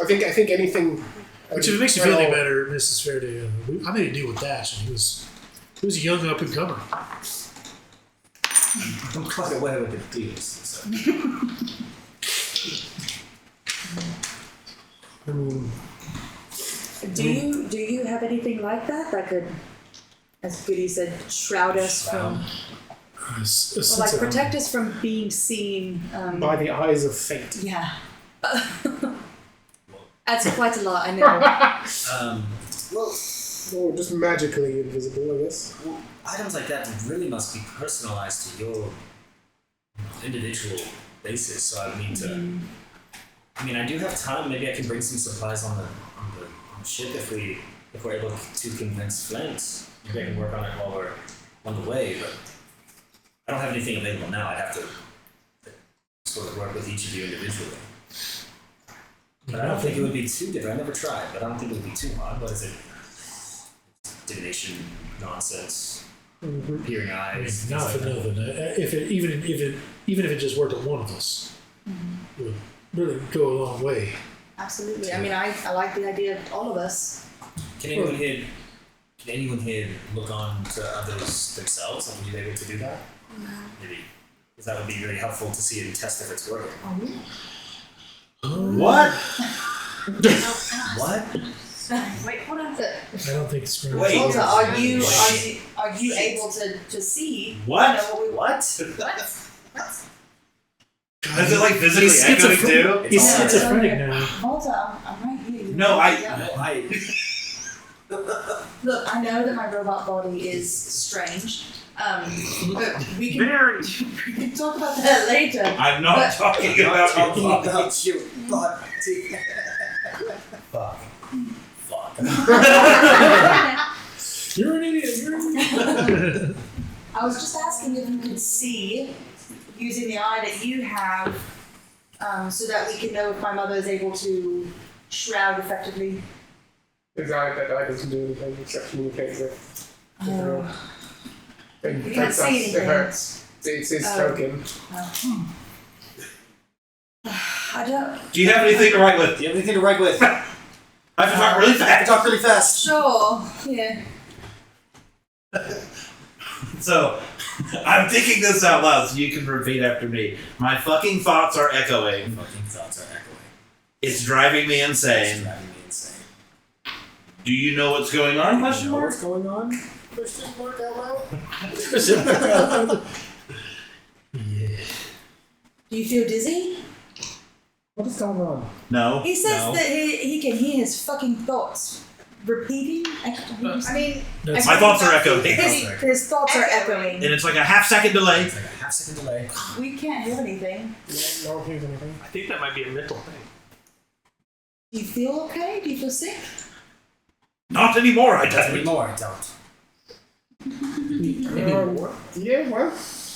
I think anything. Which if it makes you feel any better, Mrs. Fairday, I made a deal with Thatch, and he was a young up and comer. I'm quite aware of the deals. So. I mean, Do you have anything like that could, as Goody said, shroud us from, or like protect us from being seen? by the eyes of fate. Yeah. That's quite a lot, I know. Or just magically invisible, I guess. Well, items like that really must be personalized to your individual basis. So I need to. I mean, I do have time. Maybe I can bring some supplies on the ship if we're able to convince Flint. Maybe I can work on it while we're on the way. But I don't have anything available now. I'd have to sort of work with each of you individually. But I don't think it would be too different. I never tried, but I don't think it would be too hard. What is it? Divination nonsense. Peering eyes. Not for nothing. Even if it just worked on one of us, it would really go a long way. Absolutely. I mean, I like the idea of all of us. Can anyone here look on to others themselves? And would you be able to do that? Maybe. Because that would be really helpful to see and test if it's working. What? What? Wait, hold on. I don't think it's Wait. Walter, are you able to see? What? What? What? Is it like physically echoing too? He's Yeah. schizophrenic now. Walter, I'm right here. No, Look, I know that my robot body is strange. But we can talk about that later. I'm not talking about your body. about your body. Fuck. You're an idiot. I was just asking if you could see using the eye that you have, so that we can know if my mother is able to shroud effectively. That eye doesn't do anything except communicate with. You can't see anything. It hurts. It's his token. I don't. Do you have anything to write with? Do you have anything to write with? I have to talk really I fast. talk really fast. Sure. Yeah. So, I'm thinking this out loud so you can repeat after me. My fucking thoughts are echoing. Fucking thoughts are echoing. It's driving me It's insane. driving me insane. Do you know what's going on? Do you Question know mark? what's going on? Question mark out loud? Yeah. Do you feel dizzy? What is going on? No. He says No. that he can hear his fucking thoughts repeating. I mean, That's My thoughts are echoing. His thoughts are echoing. And it's like a half-second delay. It's like a half-second delay. We can't hear anything. No one hears anything. I think that might be a mental thing. Do you feel okay? Do you feel sick? Not anymore, I Not don't. anymore, I don't. Yeah, well,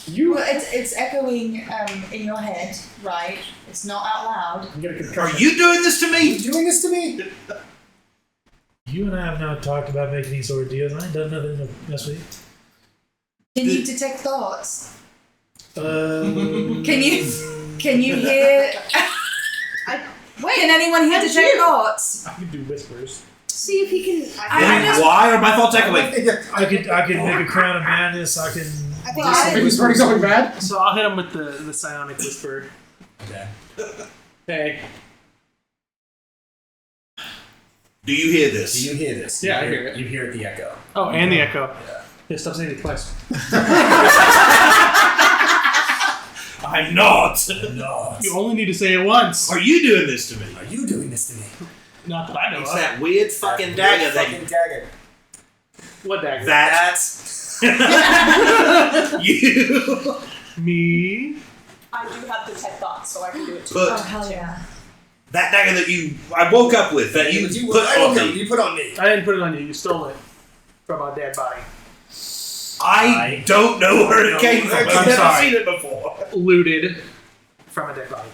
you. Well, it's echoing in your head, right? It's not out loud. You get a Are concussion. you doing this to me? You doing this to me? You and I have not talked about making these sort of deals. I ain't done nothing to mess with you. Can you detect thoughts? Can you hear? Can anyone hear detect thoughts? I can do whispers. See if he can. Why are my thoughts echoing? I could make a crown of madness. I can. I think I think he's already going bad. So I'll hit him with the psionic whisper. Okay. Hey. Do you hear this? Do you hear this? Yeah, You I hear it. You hear the echo. Oh, and the echo. Yeah. Yeah, stop saying it twice. I'm not. No. You only need to say it once. Are you doing this to me? Are you doing this to me? Not that I know It's of. that weird fucking dagger that Fucking dagger. What dagger? That's. you. Me. I do have detect thoughts, so I can do it too. But Hell yeah! that dagger that I woke up with, that you put on me. You put on me. I didn't put it on you. You stole it from a dead body. I don't know where it came from. I'm I've never sorry. seen it before. Looted from a dead body.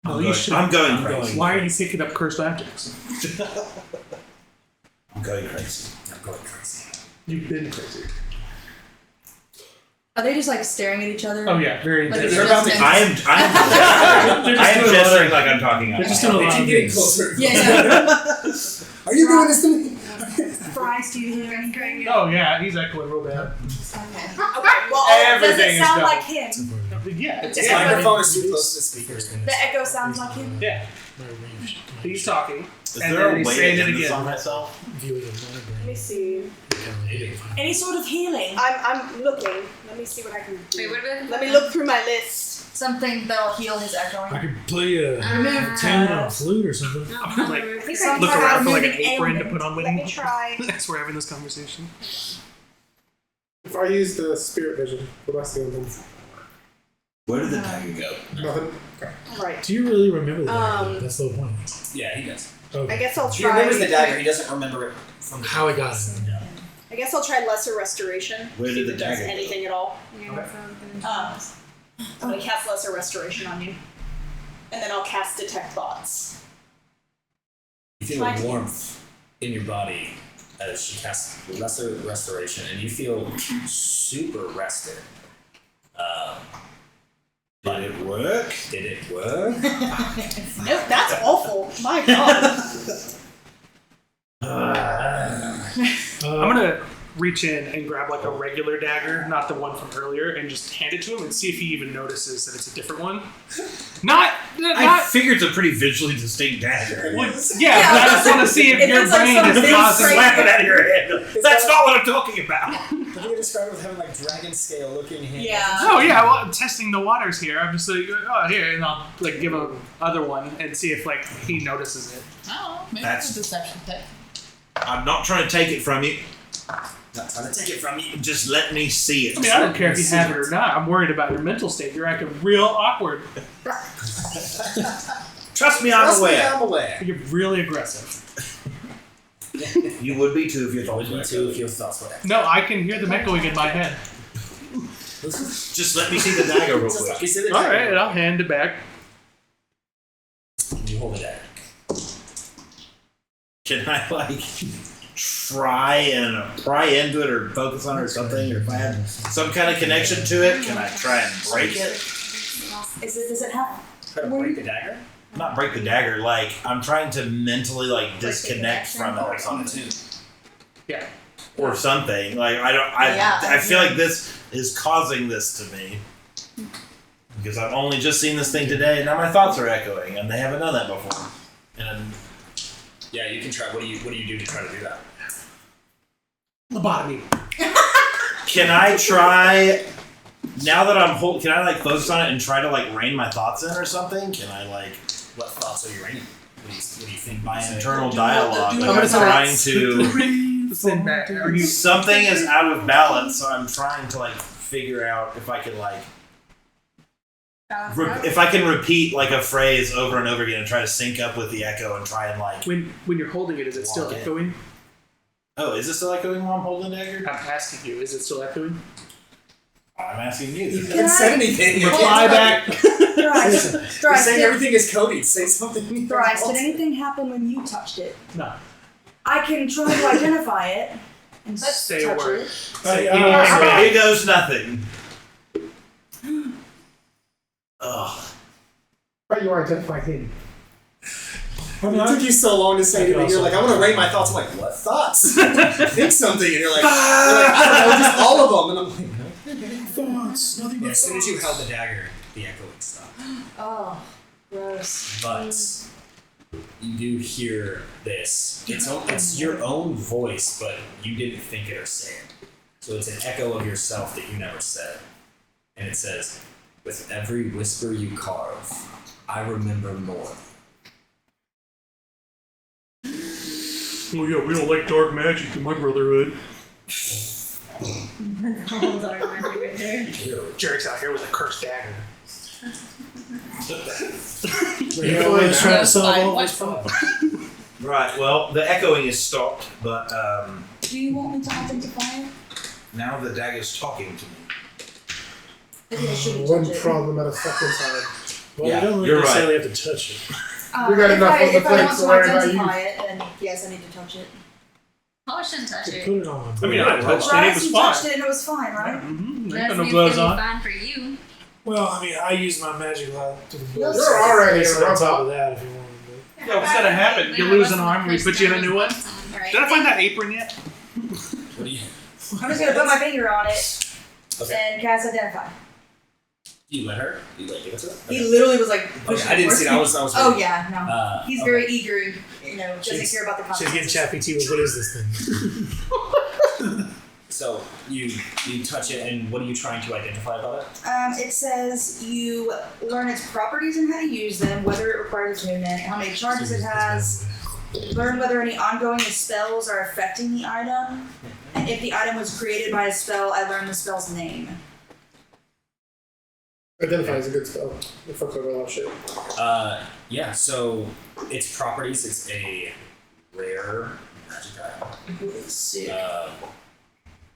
Oh, you should. I'm going crazy. Why are you picking up cursed objects? I'm going crazy. I'm going crazy. You've been crazy. Are they just like staring at each other? Oh yeah, very Like intense. they're about to- I am gesturing like I'm talking They're out just loud. doing a lot of things. closer. Yeah. Are you doing this to me? Bryce, do you hear anything? Oh yeah, he's echoing real bad. Okay, well, does Everything it is sound double. like him? Yeah, His microphone is too close to the speakers. The echo sounds like him? yeah. He's talking. Is And there then a he's way saying to it end this again. on myself? Viewing of my Let brain. me see. Any sort of healing? I'm looking. Let me see what I can do. Wait, what about Let me look through my list. Something that'll heal his echoing. I could play a Remove tune on a flute or something. Like, I think Some I look can around try for like an moving apron to ailment. put on Let me Winnie. try. As we're having this conversation. If I use the spirit vision, will that see anything? Where did the dagger go? Nothing. Right. Do you really remember that? Um, That's the point. Yeah, he does. I Okay. guess I'll He try. remembers the dagger. He doesn't remember it from the How I got it. I guess I'll try lesser restoration. Where see did if the it does dagger go? anything at all. I'm gonna cast lesser restoration on you, and then I'll cast detect thoughts. You feel a warmth in your body as she casts lesser restoration, and you feel super rested. But Did it work? did it work? Nope, that's awful. My God. I'm gonna reach in and grab like a regular dagger, not the one from earlier, and just hand it to him and see if he even notices that it's a different one. Not. I figure it's a pretty visually distinct dagger. Yeah, but I just want to see if It your looks like brain something is causing crazy. Slap it out of your head. That's not what I'm talking about. I think you describe it with having like dragon scale looking hands. Yeah. Oh yeah, well, I'm testing the waters here. I'm just like, oh here, and I'll like give him other one and see if like he notices it. Oh, maybe That's- it's a deception check. I'm not trying to take it from you. Not trying to take it from you. Just let me see it. I mean, I don't care if you have it or not. I'm worried about your mental state. You're acting real awkward. Trust me, I'm Trust me, aware. I'm aware. You're really aggressive. You would be too if your thoughts Me were too if your thoughts were echoing. No, I can hear them echoing in my head. Just let me see the dagger real quick. You see the All dagger? right, I'll hand it back. You hold the dagger. Can I like try and pry into it or focus on it or something? Or if I have some kind of connection to it, can I try and break it? Does it have? Try to break the dagger? Not break the dagger, like I'm trying to mentally like the disconnect from it or Something something. too. Yeah. Or something. Like Yeah. I feel like this is causing this to me. Because I've only just seen this thing today and now my thoughts are echoing and they haven't done that before. And Yeah, you can try. What do you do to try to do that? Lobotomy. can I try now that I'm can I like focus on it and try to like rein my thoughts in or something? Can I like What thoughts are you raining? What do you think? my say? internal dialogue? Like I'm I'm gonna trying to Send back. Are you? something is out of balance, so I'm trying to like figure out if I can like if I can repeat like a phrase over and over again and try to sync up with the echo and try and like When you're holding it, is it still Walk in. echoing? oh, is this still echoing while I'm holding the dagger? I'm asking you, is it still echoing? I'm asking you. You haven't said anything. Reply back. Thrice. You're Thrice. saying Did, everything is coded. Say something. Thrice. Did anything happen when you touched it? No. I can try to identify it. And Say a touch word. it. Here goes nothing. Ugh. How you identify him? It took you so long to say anything. You're like, I want to rate my thoughts. I'm like, what thoughts? Think something. And you're like, I don't know, just all of them. And I'm like, Thoughts, nothing but as soon as you held the dagger, the echoing stopped. Oh, gross. But you do hear this. It's your own voice, but you didn't think it or say it. So it's an echo of yourself that you never said. And it says, with every whisper you carve, I remember more. Oh yeah, we don't like dark magic in my brotherhood. Jerry's out here with a cursed dagger. You're always trying to solve all this problem. Right, well, the echoing is stopped, but Do you want me to identify it? now the dagger's talking to me. Maybe I shouldn't One touch it. problem at a fucking time. Well, Yeah, you don't you're necessarily have to touch it. We got enough on the if I plate want to to worry about identify it, then yes, I need to touch it. Probably shouldn't touch Put it. it on. I mean, I touched it. Right, It was you fine. touched it and it was fine, right? Mm-hmm. Doesn't Got no mean gloves it's gonna on. be fine for you. Well, I mean, I use my magic light to the blood. You're already Sit a on top robot. of that if you want. Yeah, what's gonna happen? You lose an arm, we put you in a new one? Right. Did I find that apron yet? What do you? I'm just gonna put my finger on it Okay. and cast identify. Do you let her? Do you like give it to her? He literally was like, Okay, I didn't see that. I was. oh yeah, no. He's okay. very eager, you know, doesn't She's- care about the She's getting consequences. chappy too. What is this thing? So you touch it, and what are you trying to identify about it? It says you learn its properties and how to use them, whether it requires attunement, how many charges it has, learn whether any ongoing spells are affecting the item, and if the item was created by a spell, I learn the spell's name. Identify is a good spell. It fucks over a lot of shit. Yeah. So its properties. It's a rare magic item. Sick.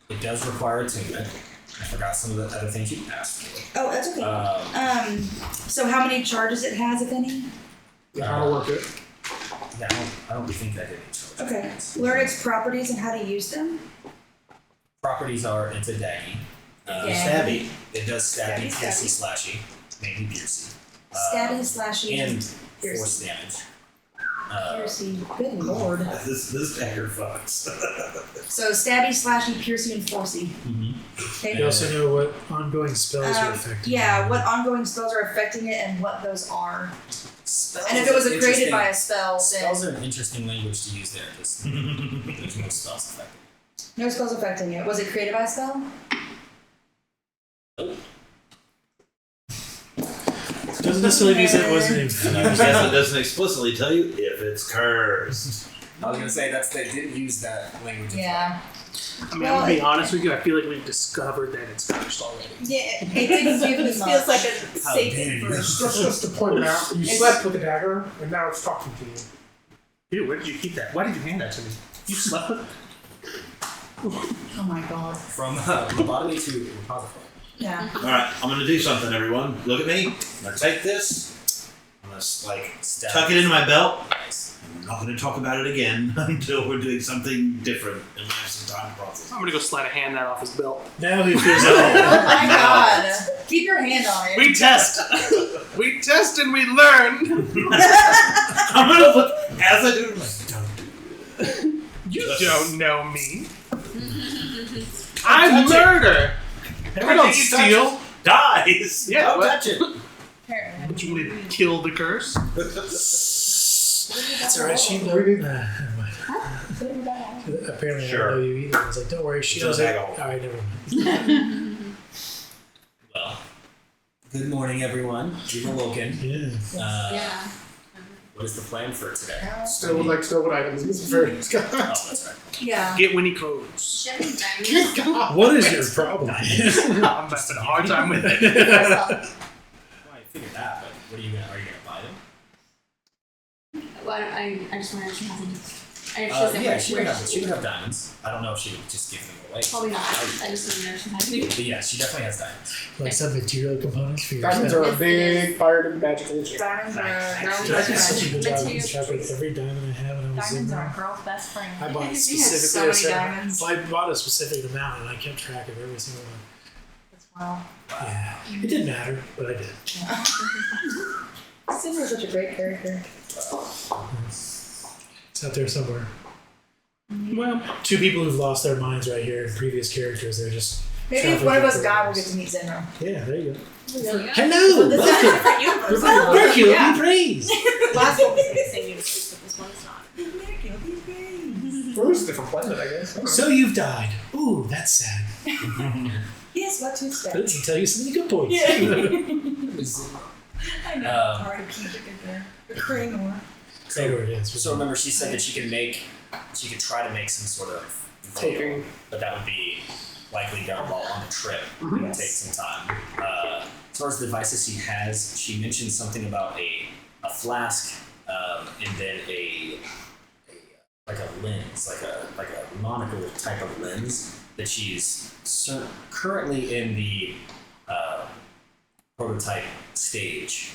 It does require attunement. I forgot some of the other things you asked for. Oh, that's okay. So how many charges it has, if any? How to work it. Yeah, I don't think that did it. Okay. Learn its properties and how to use them. Properties are it's a daggy. Yeah. Stabby. It does stabby, Stabby, piercy, slashy, mainly piercy. Stabby, slashy, And piercy. force damage. Piercy. Good lord. This dagger fucks. So stabby, slashy, piercy, and forcey. Okay. You also know what ongoing spells are affecting. Yeah, what ongoing spells are affecting it and what those are. Spells And if it was is created by interesting. a spell, Spells then are an interesting language to use there because there's no spells affected. no spells affecting it. Was it created by a spell? Doesn't necessarily mean that it wasn't infused. I guess it doesn't explicitly tell you if it's cursed. I was gonna say they didn't use that language. Yeah. I mean, Well, I'm gonna be it- honest with you, I feel like we've discovered that it's cursed already. Yeah, it didn't give me This feels like a How safe dare you. Just to point it out, you slept with the dagger, and now it's talking to you. Dude, where did you keep that? Why did you hand that to me? You slept with it? Oh my god. From lobotomy to repository. Yeah. Alright, I'm gonna do something, everyone. Look at me. I'm gonna take this. I'm gonna Stab. tuck it in my belt. Nice. And we're not gonna talk about it again until we're doing something different and we have some time to process. I'm gonna go slide a hand that off his belt. Now he feels Oh like my god. Keep your hand on it. We test! We test and we learn! I'm gonna look as I do it. I'm like, don't do it. You don't know me. I murder! I don't steal. Dies. Yeah, Don't what? touch it. Apparently. But you want to kill the curse? that's alright. She knows. Never mind. Apparently, Sure. I don't know you either. I was like, don't worry, she knows it. Alright, Alright, never mind. Well, good morning, everyone. You've awoken. Yeah. Yeah. What is the plan for today? Still would like to know what items Mr. Fairy's got. Oh, that's right. Yeah. Get Winnie clothes. Should have been diamonds. What is your problem? I'm having a hard time with it. Well, I figured that, but are you gonna buy them? Well, I just wanted to know. If she doesn't Yeah, wear she would have. shoes. She would have diamonds. I don't know if she would just give them away. Probably not. I just didn't know she had any. But yeah, she definitely has diamonds. Like some material components for your Diamonds stuff. are a big part of magic nature. Diamonds are Dude, I did such a good job Material keeping track of every diamond I have when I was Diamonds in are a there. girl's best friend. I bought She specifically has so a many certain- diamonds. well, I bought a specific amount and I kept track of every single one. That's wild. Yeah, it didn't matter, but I did. Silver's such a great character. It's out there somewhere. Well, Two people who've lost their minds right here in previous characters. They're just Maybe if one of us die, we'll get to meet Zenro. yeah. There you go. Yeah. Hello, This is a welcome. different universe. Well, Mercure, be praised. Last one was in the same universe, but this one's not. Or at least a different planet, I guess. I don't know. So you've died. Ooh, that's sad. Yes, what to But expect. it can tell you so many good points. I know. Um, Alright, keep it there. Kraynor. Kraynor, yes. So remember, she said that she could try to make some sort of veil, Cloaking. but that would be likely done while on the trip. It would take some time. As far as the devices she has, she mentioned something about a flask, and then a lens, like a monocle type of lens that she's currently in the prototype stage.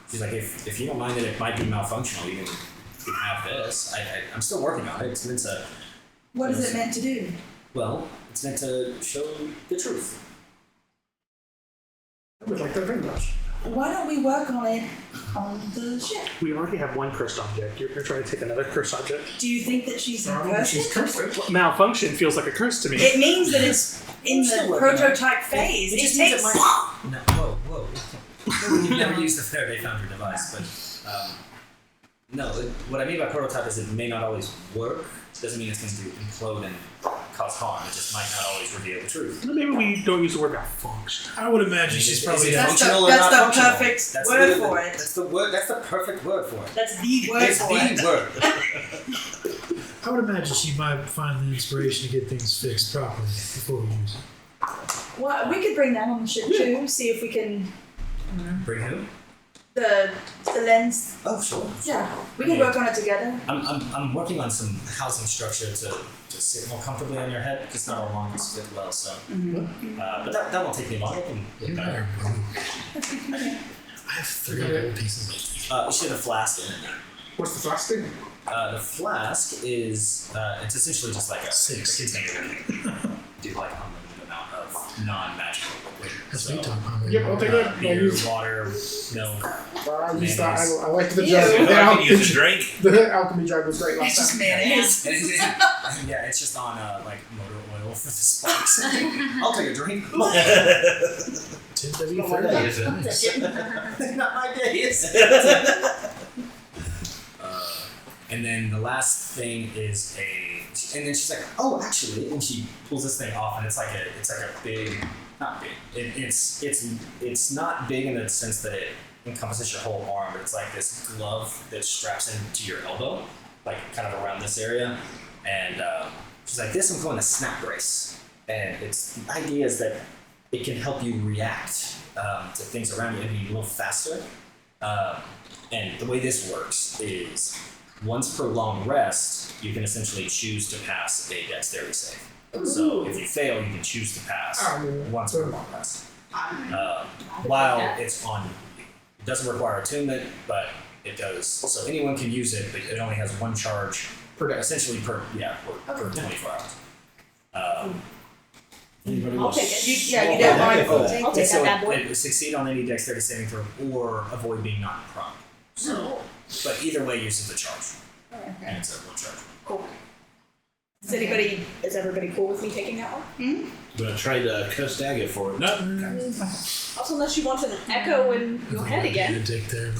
She's like, if you don't mind that it might be malfunctional, you can have this. I'm still working on it. It's meant to. What is it meant to do? Well, it's meant to show the truth. I would like that very much. Why don't we work on it on the ship? we already have one cursed object. You're trying to take another cursed object. Do you think that she's She's cursed? cursed. Malfunction feels like a curse to me. It means that it's in I'm still the working on it. prototype phase. It It just means takes. it might. No, whoa. You've never used the Faraday Foundry device, but no. What I mean by prototype is it may not always work. Doesn't mean it's going to implode and cause harm. It just might not always reveal the truth. Maybe we don't use the word malfunction. I would imagine she's Is probably it That's the- functional or that's not the functional? perfect That's word the- for it. That's the word. That's the perfect word for it. That's the word It's for it. the word. I would imagine she might find the inspiration to get things fixed properly before we use it. Well, we could bring that on the ship too. See if we can Bring who? the lens. Oh, sure. Yeah, we can work on it together. I'm working on some housing structure to sit more comfortably on your head because not all lungs fit well. So, but that won't take me long. I can get You better. I have 3 gold pieces. You should have a flask in it. What's the flask thing? The flask is it's essentially just like a 6. container. Do like unlimited amount of non-magical liquid. That's So, what you talk about. Yep, I'll take it. beer, water, milk. I used that. I liked the Ew. jug. You The, I can use a drink. the alchemy jug was great It's last just time. mayonnaise. And yeah, it's just on like motor oil for the spikes. I'll take a drink. 10 Not my day, is it? Not my day. It's and then the last thing is and then she's like, oh, actually, and she pulls this thing off, and it's like a big, not big. It's not big in the sense that it encompasses your whole arm, but it's like this glove that straps into your elbow, like kind of around this area, and she's like, this I'm calling a snap brace, and the idea is that it can help you react to things around you and be a little faster. And the way this works is once per long rest, you can essentially choose to pass a dexterity save. So if you fail, you can choose to pass once per long rest. While it's on you. It doesn't require attunement, but it does. So anyone can use it, but it only has one charge Per day. essentially per 24 hours. Anybody I'll else? take it. You don't mind. Oh, Take I'll it. take so that bad boy. it would succeed on any dexterity saving throw or avoid being knocked prone. So, but either way uses the charge. And it's a low charge. Cool. Is everybody cool with me taking that one? I'm gonna trade Cursed Agate for it. No. Also, unless you want an echo in your head again. A dick there.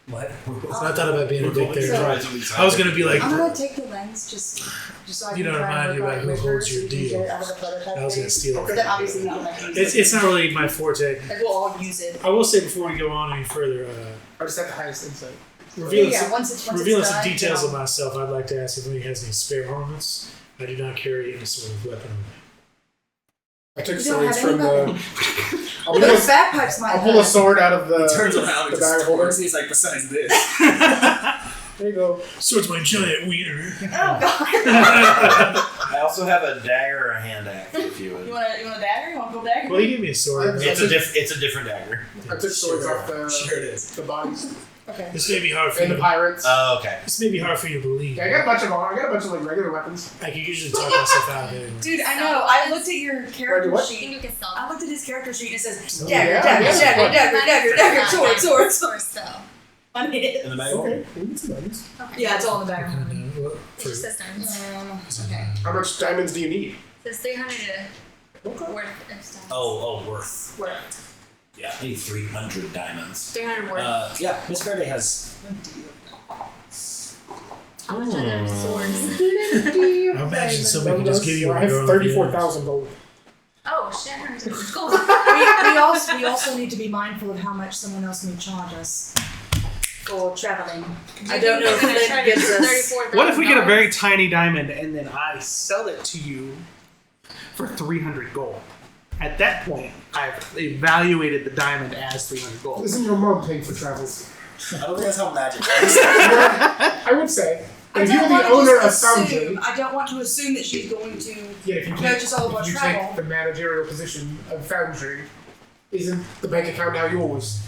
What? I thought about being a dick there. So- I was gonna be like, I'm gonna take the lens just so I You can don't try remind and me work about on who it holds so your you can deal. get it out of the prototype I was gonna phase. steal it. But then obviously we can like use it's not really my forte. Like we'll all use it. I will say before we go on any further, I just have the highest insight. revealing, Yeah, some, once it's revealing done, some details then of myself, I'd like to ask if anybody has any spare armaments. I do not carry any sort of weapon. I took You don't swords have from any the. I'll pull, Those a, bagpipes might I'll pull a have. sword out of He turns the around and bag just holder. and he's like, besides this. There you go. So it's my giant wiener. Oh God. I also have a dagger or a hand axe if you would. You want a dagger? You want to go dagger? Well, he gave me a sword. It's a different dagger. I took swords off Sure it is. the bodies Okay. This may be hard for and you. the pirates. Oh, okay. This may be hard for you to believe. Yeah, I got a bunch of like regular weapons. I can usually talk myself out of it. Dude, I know. I looked at your character what? I think sheet. you can sell I looked at his character sheet and it says Oh, dagger, yeah, dagger, yeah. dagger, sword. still. On it. In the manual? Okay, we need some diamonds. Okay. Yeah, it's all in the I back. kind of know what It for. just says diamonds. Okay. How much diamonds do you need? It says 300 Okay. worth of stuff. Oh, worth. Worth. Yeah. I need 300 diamonds. 300 worth. Yeah, Miss Verde has. How much are their swords? I imagine somebody could just give you I one. have 34,000 gold. Oh shit, 100 gold. We also need to be mindful of how much someone else may charge us for traveling. I don't know if Flint gives us. What if we get a very tiny diamond and then I sell it to you for 300 gold? At that point, I've evaluated the diamond as 300 gold. Isn't your mom paying for travels? I don't think that's how magic works. I would say. I If you're don't the want to owner of just Foundry, assume. I don't want to assume that she's going to. yeah, if you purchase all of our if you travel. take the managerial position of Foundry, isn't the bank account now yours?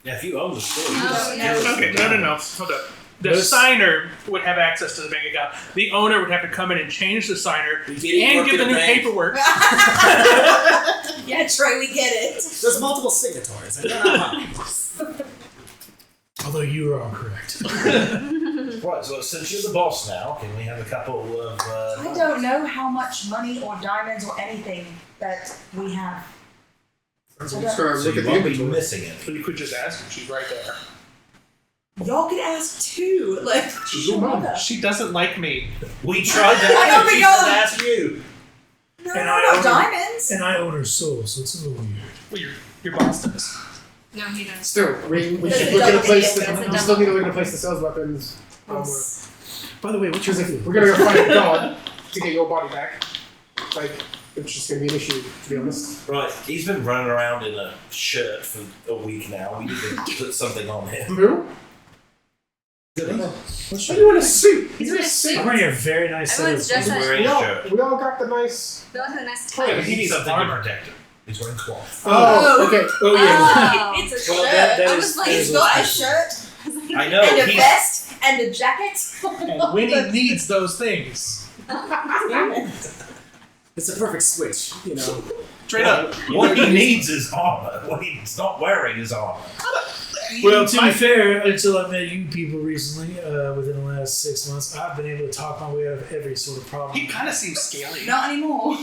Yeah, if you own the store. Oh, you no. just- Okay, no. Hold up. The This- signer would have access to the bank account. The owner would have to come in and change the signer We get it, and work give in the the new bank. paperwork. Yeah, Trey, we get it. There's multiple signatories. And they're not mine. Although you are all correct. Right, so since you're the boss now, can we have a couple of. I don't know how much money or diamonds or anything that we have. So I'm just gonna So look you at the won't be inventory. missing it. So you could just ask her. She's right there. Y'all could ask too. Like, she's your mother. She doesn't like me. We tried to I don't think ask, y'all- ask you. No, And no, I no, own- diamonds. And I own her soul, so it's a little weird. Well, your boss does. No, he does. Still, we That's should a look at a double place. idiot, that's a We still need to look at a place that sells weapons. By the way, what's your Because if name? we're gonna go fight God to get your body back, like it's just gonna be an issue, to be honest. Right, he's been running around in a shirt for a week now. We need to put something on him. Who? What's are you in a suit? He's in a suit. I'm wearing a very nice set Everyone's of. dressed He's like. wearing We a all, shirt. we all got the nice. They look nice Yeah, tie. but he needs something to armor. protect him. He's wearing cloth. Oh, okay. Oh yeah. Oh. It's a Well, shirt. that I is. was like, that He's is got a what's- shirt I know. and a He's, vest and a jacket. And Winnie needs those things. It's a perfect switch, you know. Straight up. what he needs is armor. What he's not wearing is armor. Well, to be fair, until I met you people recently, within the last 6 months, I've been able to talk my way out of every sort of problem. He kind of seems scaly. Not anymore.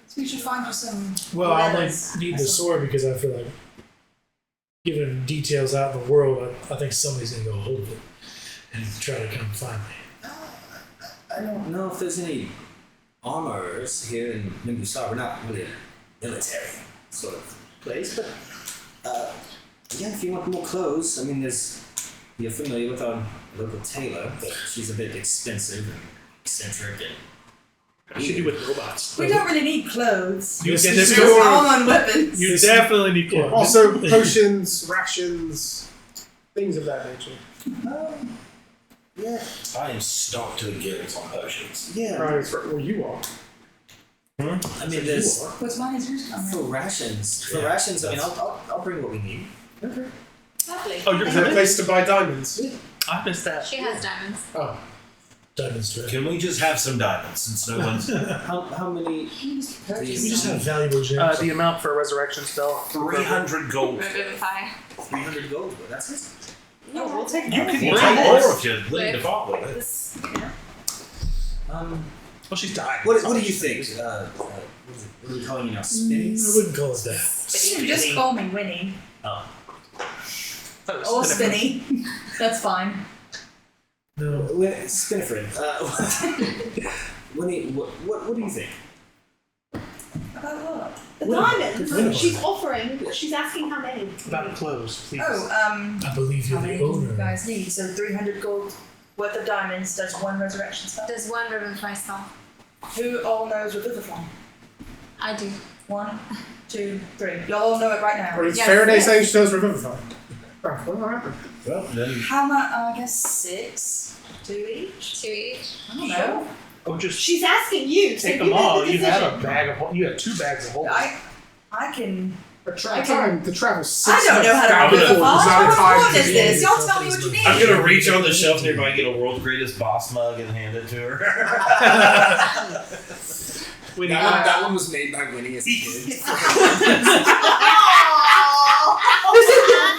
So we should find you some. Well, I only leathers. need the sword because I feel like, given details out in the world, I think somebody's gonna go hold of it and try to come find me. I don't know if there's any armorers here in Nimbusar. We're not really a military sort of place, but yeah, if you want more clothes, I mean, you're familiar with our local tailor, but she's a bit expensive and eccentric and. What should you do with robots? We don't really need clothes. You Yes, can yes, just yes. go Armor and weapons. You definitely need clothes. Also, potions, rations, things of that nature. Yeah, I am stocked to the gills on potions. yeah. Right, well, you are. I mean, there's What's mine is yours. for rations. For Yeah, rations, I mean, that's- I'll bring what we need. Lovely. Oh, you're Is there a good. place to buy diamonds? I missed that. She has diamonds. Oh, Diamonds to it. Can we just have some diamonds since no one's. How many? We just have valuable gems. The amount for a resurrection spell. 300 gold. Revivify. 300 gold. That's it. No, we'll take You more. can We'll bring take more. more if you're willing to part with it. Well, she's dying. What do you think? What are we calling you now? I Spinnies? wouldn't call it that. You just call me Winnie Oh. or Spinny. That's fine. No. Spinnifred. What do you think? About what? The What? diamonds. What? She's offering. She's asking how many. About clothes, please. Oh, I believe how you're many the do you owner. guys need? So 300 gold worth of diamonds does one resurrection spell. Does one revivify spell? Who all knows Revivify? I do. 1, 2, 3. Y'all all know it right now. or is Yes, Faraday yes. saying she knows Revivify? What happened? Well, then How much? I guess 6. 2 each. 2 each. I don't know. Oh, just She's asking you. so take you them make all. the You have decision. a bag of. You have 2 bags of holders. I can. I time to travel 6 I don't know how to I'm do gonna- the boss. design What time fun to is be- this? Y'all tell me what you need. I'm gonna reach on the shelf nearby, get a world's greatest boss mug, and hand it to her. We need That one was made by Winnie as a kid.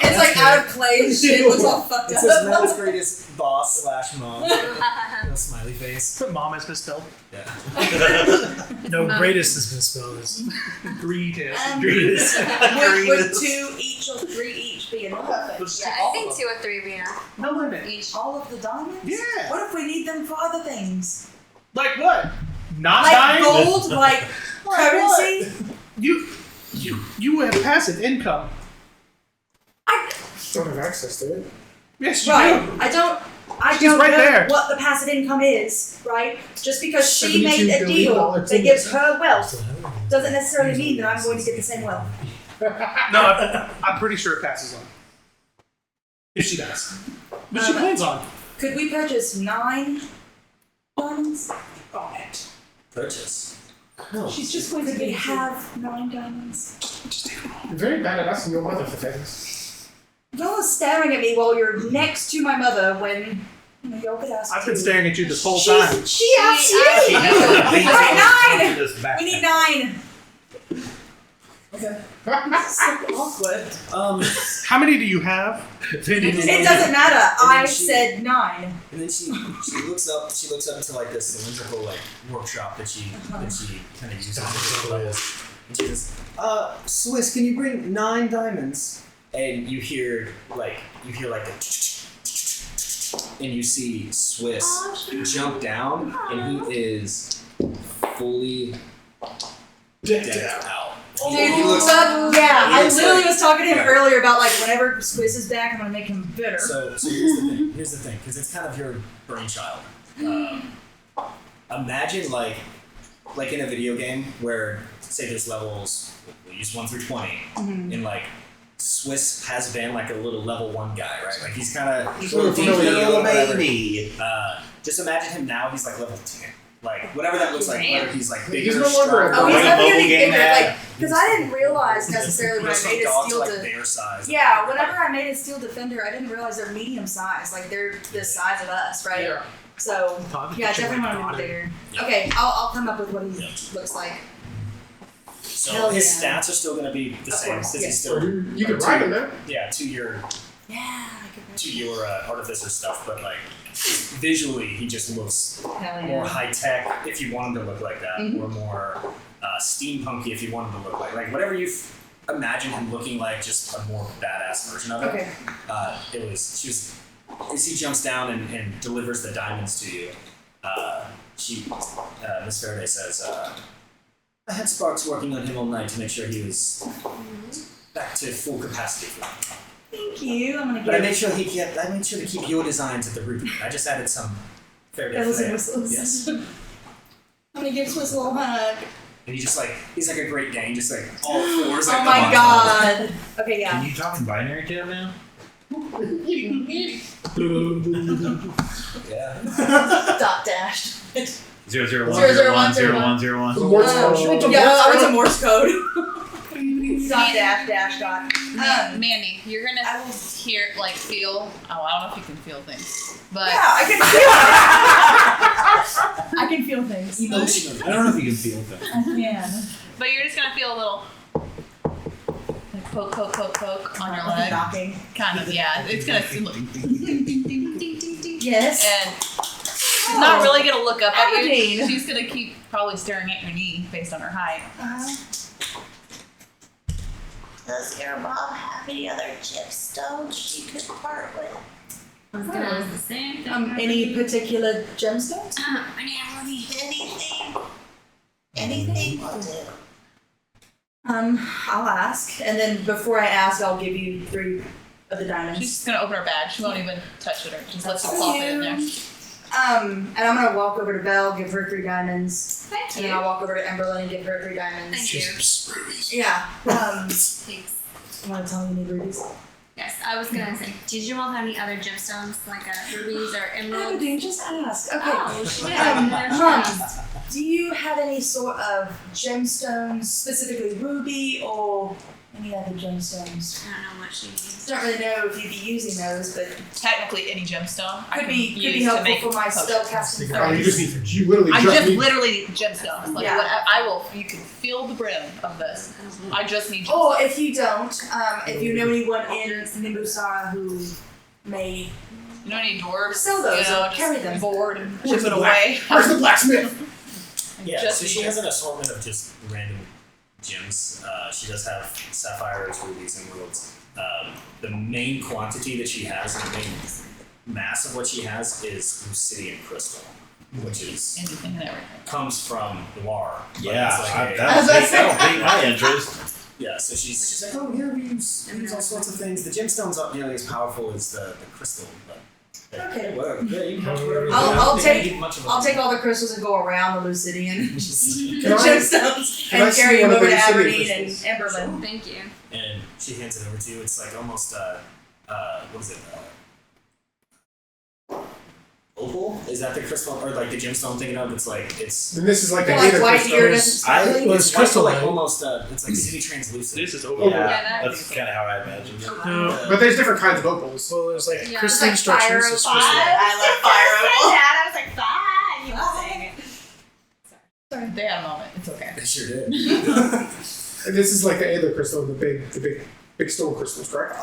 It's like out of clay and shit. Looks all fucked It says up. world's greatest boss / mom. Little smiley face. Mom is misspelled. Yeah. No, greatest is misspelled. It's Greatest. greatest. Would 2 each or 3 each be enough? Yeah, I think 2 or 3 would be enough. No limit. Each. All of the diamonds? Yeah. What if we need them for other things? Like what? Not Like dying? gold? Like currency? You have passive income. Don't have access to it. Yes, you Right. do. I don't She's know right there. what the passive income is, right? Just because she made $72 a deal billion that gives her wealth doesn't necessarily mean that I'm going to get the same wealth. No, I'm pretty sure it passes on. If she does. But she plans on. Could we purchase 9 diamonds? Purchase. She's just going to Could we get have 9 diamonds? You're very bad at asking your mother for things. Y'all are staring at me while you're next to my mother when y'all could ask I've been too. staring at you this whole time. She asked you! She has a piece Alright, 9! of this backpack. We need 9! Okay. Awkward. How many do you have? It doesn't matter. And then I she- said 9. And then she looks up. She looks up into like this cylindrical like workshop that she kind of uses at different levels. And she says, Swiss, can you bring 9 diamonds?" And you hear like a and you see Swiss jump down, and he is fully decked out. Dude, He looks- yeah, he I looks literally like- was talking to him earlier about like whenever Swiss is back, I'm gonna make him bitter. So here's the thing, because it's kind of your brainchild. Imagine like in a video game where say there's levels, we'll use 1 through 20, and like Swiss has been like a little level 1 guy, right? Like he's kind of little baby. Just imagine him now. He's like level 10, like whatever that looks like. Whether he's like bigger, He's no longer stronger, Oh, he's Like a never mobile gonna game get ad. like because I didn't realize necessarily when I made a dogs steel like to. their size. Yeah, whenever I made a steel defender, I didn't realize they're medium size. Like they're the size of us, right? Yeah. So yeah, definitely want to be bigger. Okay, I'll come up with what he looks like. So Hell his yeah. stats are still going to be the same course, because he's Or still you could ride him there. to your Yeah, I could. artificer stuff, but like visually he just looks Hell more yeah. high tech if you want him to look like that, or more steampunky if you want him to look like whatever you imagine him looking like, just a more badass version of it. Okay. As he jumps down and delivers the diamonds to you, Miss Faraday says, I had Sparks working on him all night to make sure he was back to full capacity for me. Thank you. I'm gonna But I give. made sure to keep your designs at the root. I just added some Faraday Bells and flair. whistles. Yes. I'm gonna give Swiss a little hug. And he's like a Great Dane, just like all fours. Oh like, my come on. god. Okay, yeah. Can you talk in binary to him now? Yeah. Dot dashed. 001 001 0101. The Morse code. Yeah, I went to Morse code. Dot dash dot. Mandy, you're gonna hear, like, feel. Oh, I don't know if you can feel things, but Yeah, I can feel. I can feel things. Emotionally. I don't know if you can feel things. I can. but you're just gonna feel a little, like, poke on your Like leg. knocking. Kind of, yeah. It's gonna seem like, Yes. and she's not really gonna look up at you. Aberdeen. She's gonna keep probably staring at your knee based on her height. Does your mom have any other gemstones she could part with? I was gonna ask the same thing. Any particular gemstones? Anything will do. I'll ask, and then before I ask, I'll give you 3 of the diamonds. She's just gonna open her bag. She won't even touch it or just lets you plop it in there. And I'm gonna walk over to Belle, give her 3 diamonds, Thank and then I'll walk over to Emberlyn and give her 3 diamonds. Thank you. Yeah. Thanks. You wanna tell me you need rubies? Yes, I was gonna say, did you all have any other gemstones like rubies or emeralds? Aberdeen, just ask. Okay. Oh, shit. Do you have any sort of gemstones, specifically ruby or any other gemstones? I don't know what she means. Don't really know if you'd be using those, but Technically, any gemstone I could can be use to helpful make for my potions. spell casting. Oh, you just need. You literally I just just need. literally need gemstones. Like Yeah. what I will. You can feel the brim of this. I just need. Or if you don't, if you know anyone in Nimbusara who may You know any dwarves? Sell those You know, or just carry them. bored and Where's ship the it away. Where's the blacksmith? Yeah, Just so need she has gems. an assortment of just random gems. She does have sapphires, rubies, and emeralds. The main quantity that she has, and the main mass of what she has, is Lucidian crystal, which is Anything and everything. comes from Noir. But Yeah, it's like that'll pique my interest. yeah. So she's like, oh yeah, we use all sorts of things. The gemstones aren't nearly as powerful as the crystal, but Okay. they work. Yeah, you can have whatever you I'll want. They don't take- need much of a- I'll take all the crystals and go around the Lucidian Can I- gemstones can I and see carry one them of over the to Lucidian Aberdeen and crystals? Emberlyn. Thank you. and she hands it over to you. It's like almost what is it? Opal? Is that the crystal or like the gemstone I'm thinking of? It's like it's And this is like the Like Aether white crystal. iridescent sparkly. Well, it's it's crystal like light. almost it's like semi-translucent. This is over. Oh, Yeah, that- that's kind of how I imagined it. No. But there's different kinds of opals. Well, there's like Yeah. crystalline It's like structures. fire It's opal. crystal. I love fire opal. I was like, fine. You were saying it. They had a moment. It's okay. They sure did. And this is like the Aether crystal, the big stone crystals, correct?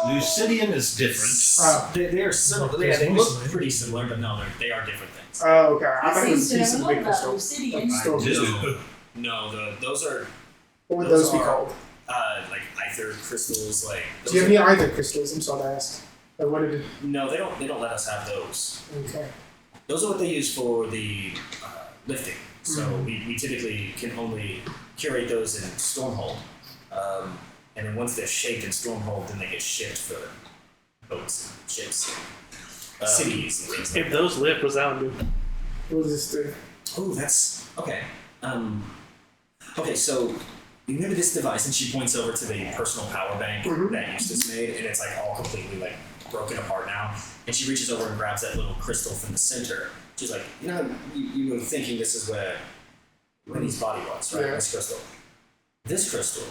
Lucidian is different. They are similar. There's They one look similar. pretty similar, but no, they are different things. Oh, okay. I thought it was Seems a piece to of know the big about crystal. Lucidian. Like stone crystal. No, those are What would Those those be are- called? like ether crystals. Like Do you have any either crystals? I'm sorry to ask. I wanted to. no, they don't let us have those. Okay. Those are what they use for the lifting. So Mhm. we typically can only curate those in Stormhold. And then once they're shaped in Stormhold, then they get shipped for boats, ships, cities, and things like If that. those lift, what's that one do? What does this do? Oh, that's okay. Okay, so you remember this device, and she points over to the personal power bank Mhm. that Eustace made, and it's like all completely like broken apart now. And she reaches over and grabs that little crystal from the center. She's like, you know, you were thinking this is where Winnie's body was, right? Yeah. This crystal. This crystal,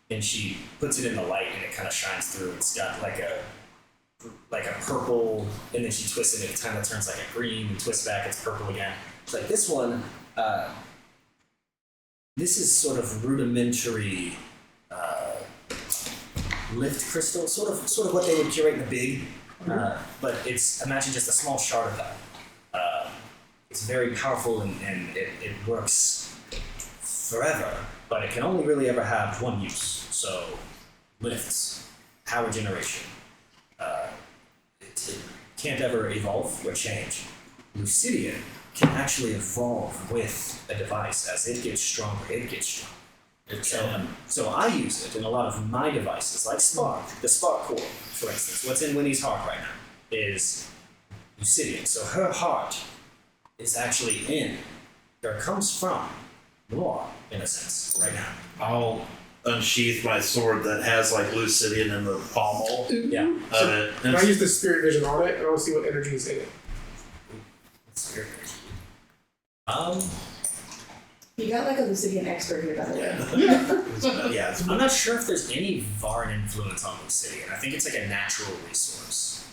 and she puts it in the light, and it kind of shines through. It's got like a purple, and then she twists it, and it kind of turns like a green, and twists back, it's purple again. It's like this one. This is sort of rudimentary lift crystal, sort of what they would curate in a big, but it's imagine just a small shard of that. It's very powerful and it works forever, but it can only really ever have one use. So lifts, power generation. It can't ever evolve or change. Lucidian can actually evolve with a device. As it gets stronger, it gets stronger. So I use it in a lot of my devices, like Spark, the Spark Core, for instance. What's in Winnie's heart right now is Lucidian. So her heart is actually in, or comes from, Noir, in a sense, right now. I'll unsheath my sword that has like Lucidian in the pommel Yeah. of it. Can I use the spirit vision on it and I'll see what energy is in it? It's very You got like a Lucidian expert here, by the way. Yeah, it's I'm not sure if there's any Varan influence on Lucidian. I think it's like a natural resource.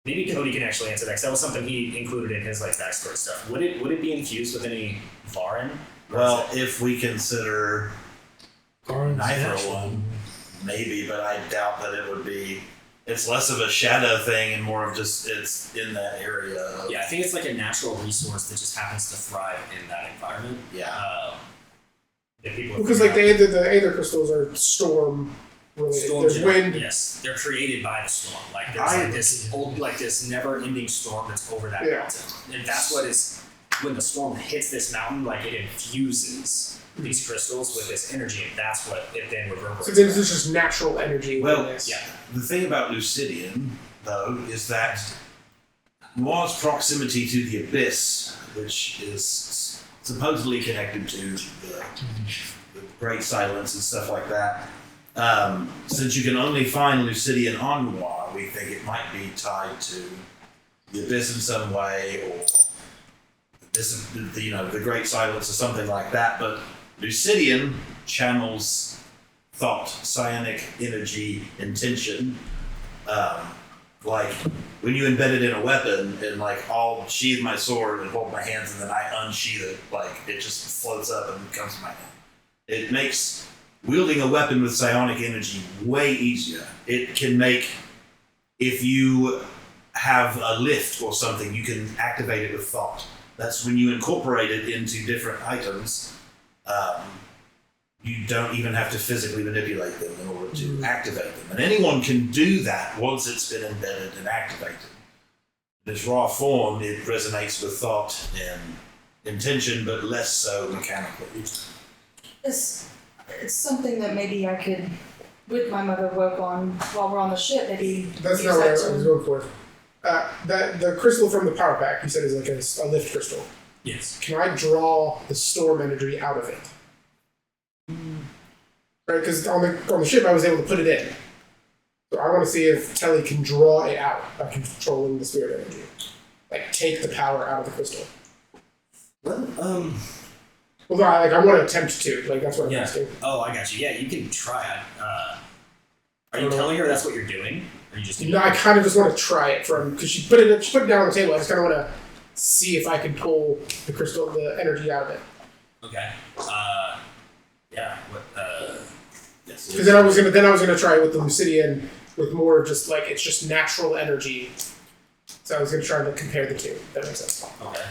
Maybe Cody can actually answer that, because that was something he included in his like backstory stuff. Would it be infused with any Varan? Or well, is it- if we consider Orange Nitro natural. one, maybe, but I doubt that it would be. It's less of a shadow thing and more of just it's in that area. yeah, I think it's like a natural resource that just happens to thrive in that environment. Yeah. That people Because like the Aether crystals are storm related. storm There's generated. wind. Yes, they're created by the storm. Like there's like this old, like this never-ending storm that's over that Yeah. mountain, and that's what is when the storm hits this mountain. Like it infuses these crystals with this energy, and that's what it then reverberates. So then it's just natural energy. Well, in this. yeah. The thing about Lucidian, though, is that Noir's proximity to the abyss, which is supposedly connected to the great silence and stuff like that, Since you can only find Lucidian Envoy, we think it might be tied to the Abyss in some way, or this, the Great Silence or something like that. But Lucidian channels thought, psionic energy, intention. Like when you embed it in a weapon and like I'll sheathe my sword and hold my hands and then I unsheath it, like it just floats up and becomes my hand. It makes wielding a weapon with psionic energy way easier. It can make, if you have a lift or something, you can activate it with thought. That's when you incorporate it into different items. You don't even have to physically manipulate them in order to activate them. And anyone can do that once it's been embedded and activated. In its raw form, it resonates with thought and intention, but less so mechanically. It's something that maybe I could, with my mother, work on while we're on the ship. Maybe That's use not what I that was to. going for. The crystal from the power pack, you said, is like a lift crystal. Yes. Can I draw the storm energy out of it? Right, because on the ship I was able to put it in. So I want to see if Telly can draw it out by controlling the spirit energy. Like take the power out of the crystal. Well, Well, I want to attempt to. Like that's what I'm yeah. asking. Oh, I got you. Yeah, you can try it. Are you telling her that's what you're doing? Or are you just? No, I kind of just want to try it because she put it down on the table. I just kind of want to see if I can pull the energy out of it. Okay. Yeah. What? Yes. Because then I was gonna try it with the Lucidian with more of just like it's just natural energy. So I was gonna try to compare the two. If that makes sense. Okay.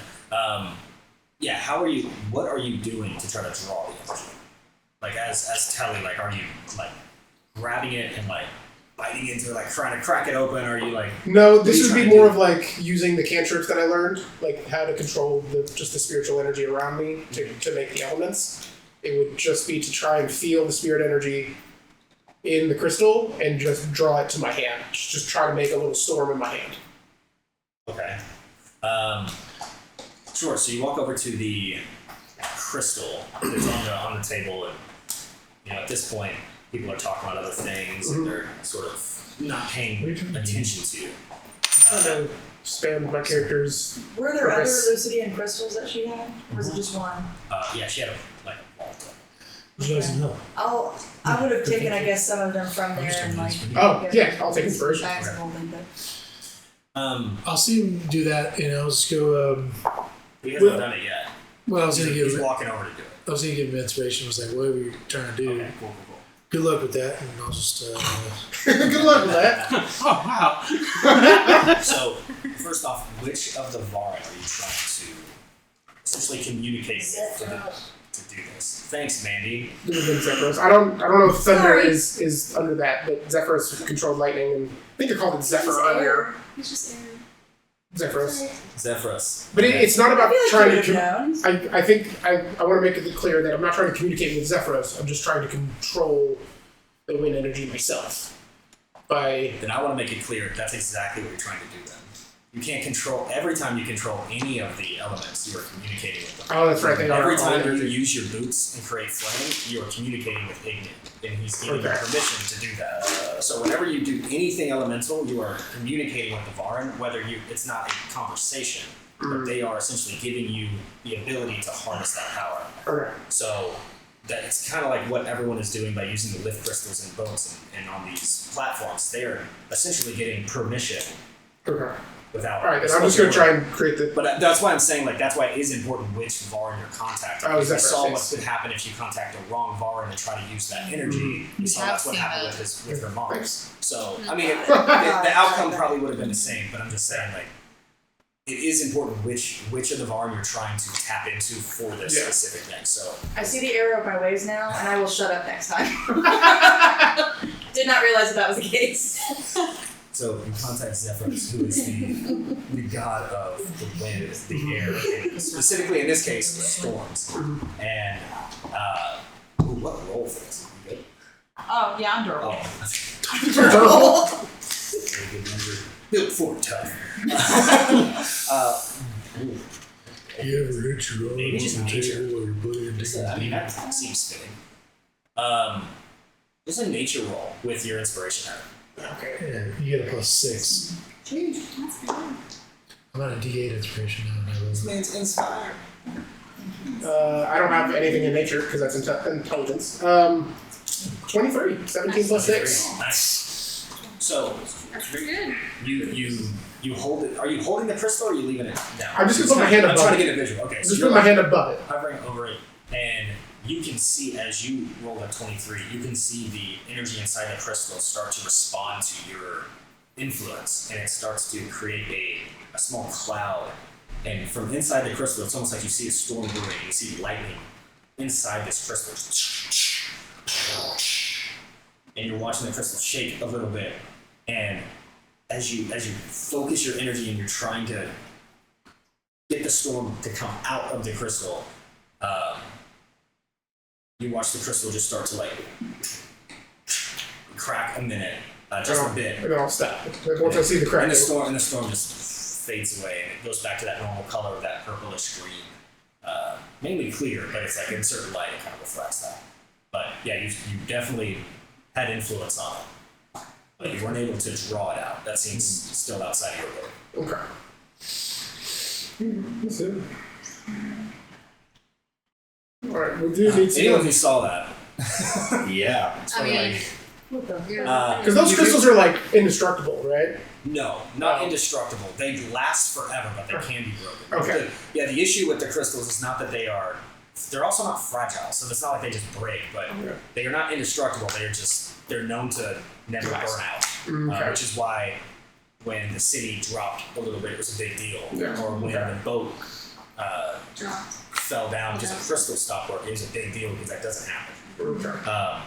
Yeah. What are you doing to try to draw the energy? Like as Telly, like are you like grabbing it and like biting into it, like trying to crack it open? Or are you like? No, this would be more do? of like using the cantrips that I learned, like how to control the spiritual energy around me to make the elements. It would just be to try and feel the spirit energy in the crystal and just draw it to my hand. Just try to make a little storm in my hand. Okay. Sure. So you walk over to the crystal that's on the table, and at this point, people are talking about other things, and they're sort of not paying attention to you. I don't spam my characters. Were there other purpose. Lucidian crystals that she had? Or was it just one? Yeah, she had a vault. Would you like some help? I would have taken, I guess, some of them from there and like. Oh, get yeah, I'll take inspiration. bags of holding, but I'll see him do that, and I'll just go. He hasn't done it yet. Well, I was gonna He's give. walking over to do it. I was gonna give him inspiration. I was like, "What are we trying to do? Okay, cool. Good luck with that." And I'll just. Good luck with that. Oh wow. So, first off, which of the Varan are you trying to essentially communicate with to do this? Thanks, Mandy. It would have been Zephyros. I don't know if Thunder Sorry. is under that, but Zephyros controlled lightning, and I think they called it Zephyr earlier. He's just air. Zephyros. Zephyrus. But it's not I about feel like trying you to. would have known. I think I want to make it clear that I'm not trying to communicate with Zephyros. I'm just trying to control the wind energy myself. Then I want to make it clear that's exactly what you're trying to do then. You can't control, every time you control any of the elements, you are communicating with them. Oh, that's right. They are Every all time you energy. use your boots and create flame, you are communicating with Ignite, and he's giving you Okay. permission to do that. So whenever you do anything elemental, you are communicating with the Varan, whether it's not a conversation, but they are essentially giving you the ability to harness that power. Okay. So that it's kind of like what everyone is doing by using the lift crystals in boats and on these platforms. They are essentially getting permission Okay. without. All right. Then I'm just gonna try and create the. But that's why I'm saying, like, that's why it is important which Varan you're contacting. Oh, Because we Zephyr, saw what yes. could happen if you contact a wrong Varan and try to use that energy. We saw have that's what seen happened that. with her mom. Thanks. So, I mean, the outcome probably would have been the same, but I'm just saying, like, it is important which of the Varan you're trying to tap into for this Yeah. specific thing. So, I see the error of my ways now, and I will shut up next time. Did not realize that was the case. So you contact Zephyrus, who is the god of the wind, the air, and specifically in this case, the storms. And what roll for this? You good? Oh yeah, I'm durable. Oh, very good number. Built for tough. You ever hit your own Maybe just on the nature. table or your buddy in I mean, that seems fitting. Just a nature roll with your inspiration item. Okay. Yeah, you get a +6. That's good. I'm on a D8 inspiration now. This man's inspired. I don't have anything in nature because that's intelligence. 23. 17 plus 6. Nice. So That's pretty good. you hold it. Are you holding the crystal or are you leaving it down? I'm just gonna put my hand I'm above trying to it. get a visual. Okay, Just you're put my hand above it. hovering over it, and you can see as you roll a 23, you can see the energy inside the crystal start to respond to your influence, and it starts to create a small cloud. And from inside the crystal, it's almost like you see a storm brewing. You see lightning inside this crystal, and you're watching the crystal shake a little bit. And as you focus your energy and you're trying to get the storm to come out of the crystal, you watch the crystal just start to like crack a minute, just a bit. And then I'll stop. Once I see the crack. And the storm just fades away, and it goes back to that normal color of that purplish green. Mainly clear, but it's like in certain light it kind of reflects that. But yeah, you definitely had influence on it, but you weren't able to draw it out. That seems still outside of your ability. Okay. That's it. Alright, we do need to. Anyone who saw that, Yeah. I mean, Because those crystals are like indestructible, right? no, not indestructible. They last forever, but they can be broken. Okay. The issue with the crystals is not that they're also not fragile, so it's not like they just break, but they are not indestructible. They're known to never burn out, Okay. which is why when the city dropped a little bit, it was a big deal. Yeah. Or when the boat fell down because the crystal stopped working, it was a big deal because that doesn't happen. Okay.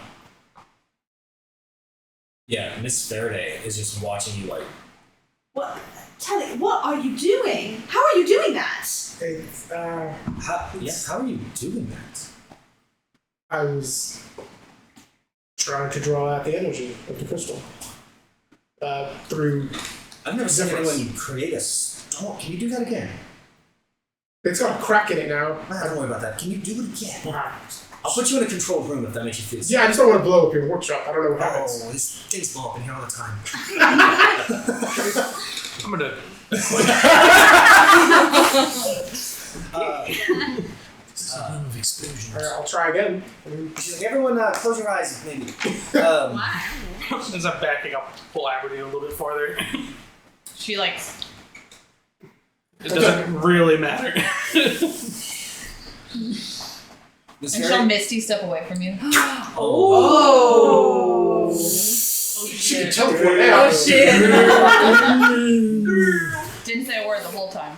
Yeah, Miss Faraday is just watching you like. What? Telly, what are you doing? How are you doing that? It's, How are you doing that? I was trying to draw out the energy of the crystal. Through. I've never seen Difference. anyone create a storm. Can you do that again? It's got a crack in it now. Don't worry about that. Can you do it again? I'll put you in a controlled room if that makes you feel safe. Yeah, I just don't want to blow up your workshop. I don't know what happens. Oh, these things blow up in here all the time. I'm gonna. Zone of explosions. Alright, I'll try again. She's like, everyone close your eyes, maybe. Why? As I'm backing up, pull Aberdeen a little bit farther. She like It doesn't really matter. Miss and Faraday? she'll misty step away from you. Oh. She can teleport now. Oh shit. Didn't say a word the whole time.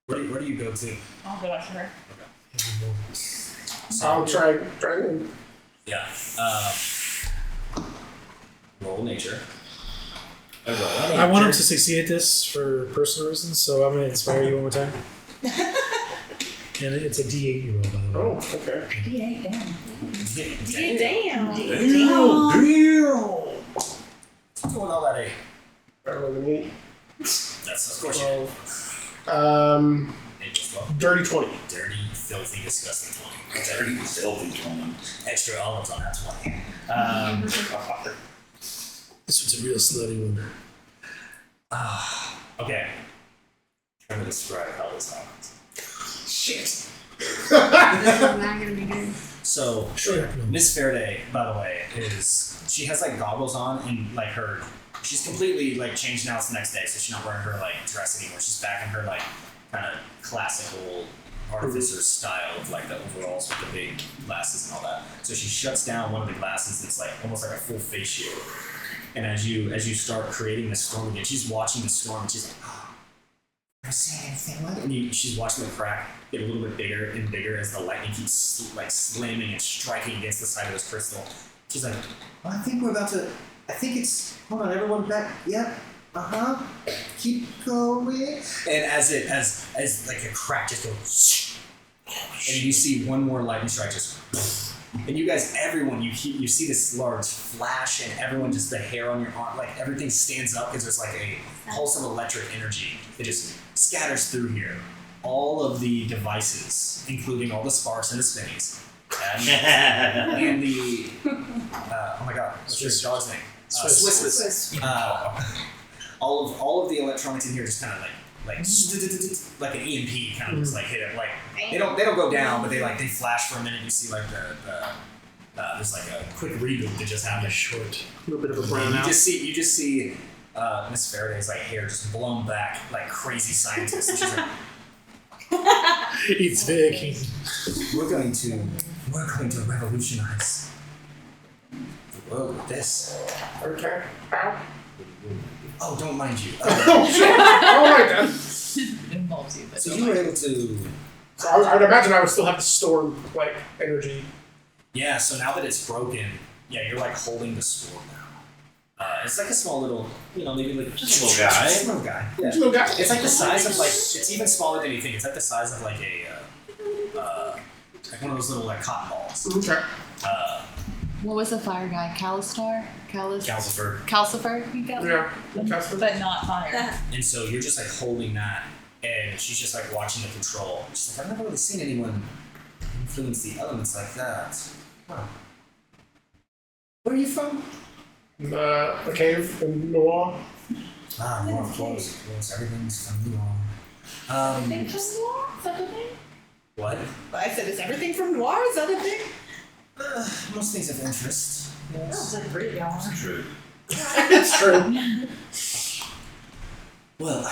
Where do you go to? I'll go after her. I'll try again. Yeah. Roll nature. I want him to succeed at this for personal reasons, so I'm going to inspire you one more time. And it's a D8 you roll, by the way. Oh, okay. D8 down. Damn. What's going on that 8? Better than me. That's of course you. 12. 8 plus 12. Dirty 20. Dirty, filthy, disgusting 20. Dirty, filthy 20. Extra olives on that 20. This one's a real slutty one. Okay. Trying to describe how this happens. Shit. This is not gonna be good. So, Sure. Miss Faraday, by the way, she has like goggles on and like she's completely like changed now. It's the next day, so she's not wearing her like dress anymore. She's back in her like kind of classical artificer style of like the overalls with the big glasses and all that. So she shuts down one of the glasses. It's like almost like a full face shield. And as you start creating the storm again, she's watching the storm and she's like, oh, am I saying anything like? And she's watching the crack get a little bit bigger and bigger as the lightning keeps like slamming and striking against the side of this crystal. She's like, well, I think it's, hold on, everyone back, yep, keep going. And as like a crack just goes, and you see one more lightning strike just, and you guys, everyone, you see this large flash, and everyone just, the hair on your arm, like everything stands up because there's like a pulse of electric energy that just scatters through here. All of the devices, including all the sparks and the spinnies, and the oh my god, what's your dog's name? Swiss. All of the electronics in here just kind of like an EMP kind of just like hit it. Like they don't go down, but they flash for a minute. You see like there's like a quick reboot that just happened. Short. A little bit of a brown You out. just see Miss Faraday's like hair just blown back like crazy scientist. And she's like, It's Vic. we're going to revolutionize the world with this. Okay. Ow. Oh, don't mind you. Alright then. Involves you, but So you were able to. So I'd imagine I would still have to store, like, energy. Yeah. So now that it's broken, yeah, you're like holding the sword now. It's like a small little, maybe like Just a little guy. Just a little guy. Yeah. Little guy. It's like the size of it's even smaller than you think. It's like the size of like like one of those little like cotton balls. Okay. what was the fire guy? Callister? Calcifer. Calcifer? You got Yeah. Casper. But not fire. And so you're just like holding that, and she's just like watching the control. She's like, I've never really seen anyone influence the elements like that. Huh. Where are you from? A cave in Noir. More of course. Everything's from New Orleans. Is that a thing? What? I said, is everything from Noir? Is that a thing? Most things of interest. Yes. That's pretty yarn. True. It's true. Well,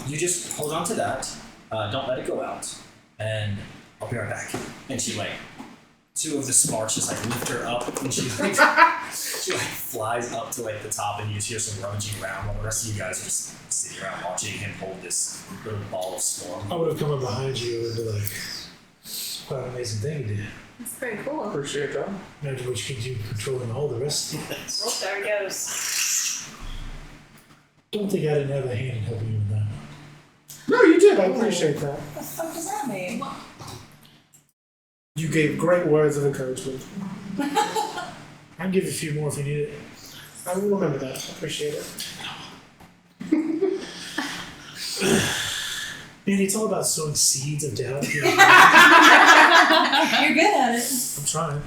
you just hold on to that. Don't let it go out, and I'll be right back. And she two of the sparks just lift her up, and she flies up to the top, and you just hear some rummaging around while the rest of you guys are just sitting around watching him hold this little ball of storm. I would have come up behind you and be like, what an amazing thing you did. That's pretty cool. Appreciate that. Imagine which gives you control and all the rest of it. Well, there it goes. Don't think I didn't have a hand in helping you with that. No, you did. I appreciate that. What the fuck does that mean? You gave great words of encouragement. I'll give you a few more if you need it. I will remember that. I appreciate it. Man, it's all about sowing seeds of doubt. You're good at it. I'm trying.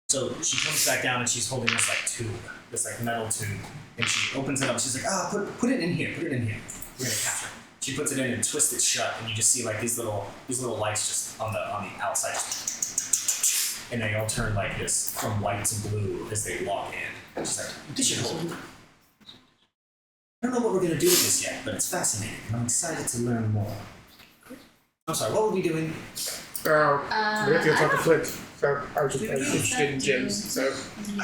So she comes back down, and she's holding this tube, this metal tube, and she opens it up. She's like, put it in here. Put it in here. We're gonna capture it. She puts it in and twists it shut, and you just see these little lights just on the outside, and they all turn like this from white to blue as they walk in. And she's like, "This should hold." I don't know what we're gonna do with this yet, but it's fascinating, and I'm excited to learn more. I'm sorry, what were we doing? We have to go talk to Flint. So I was interested in gyms. So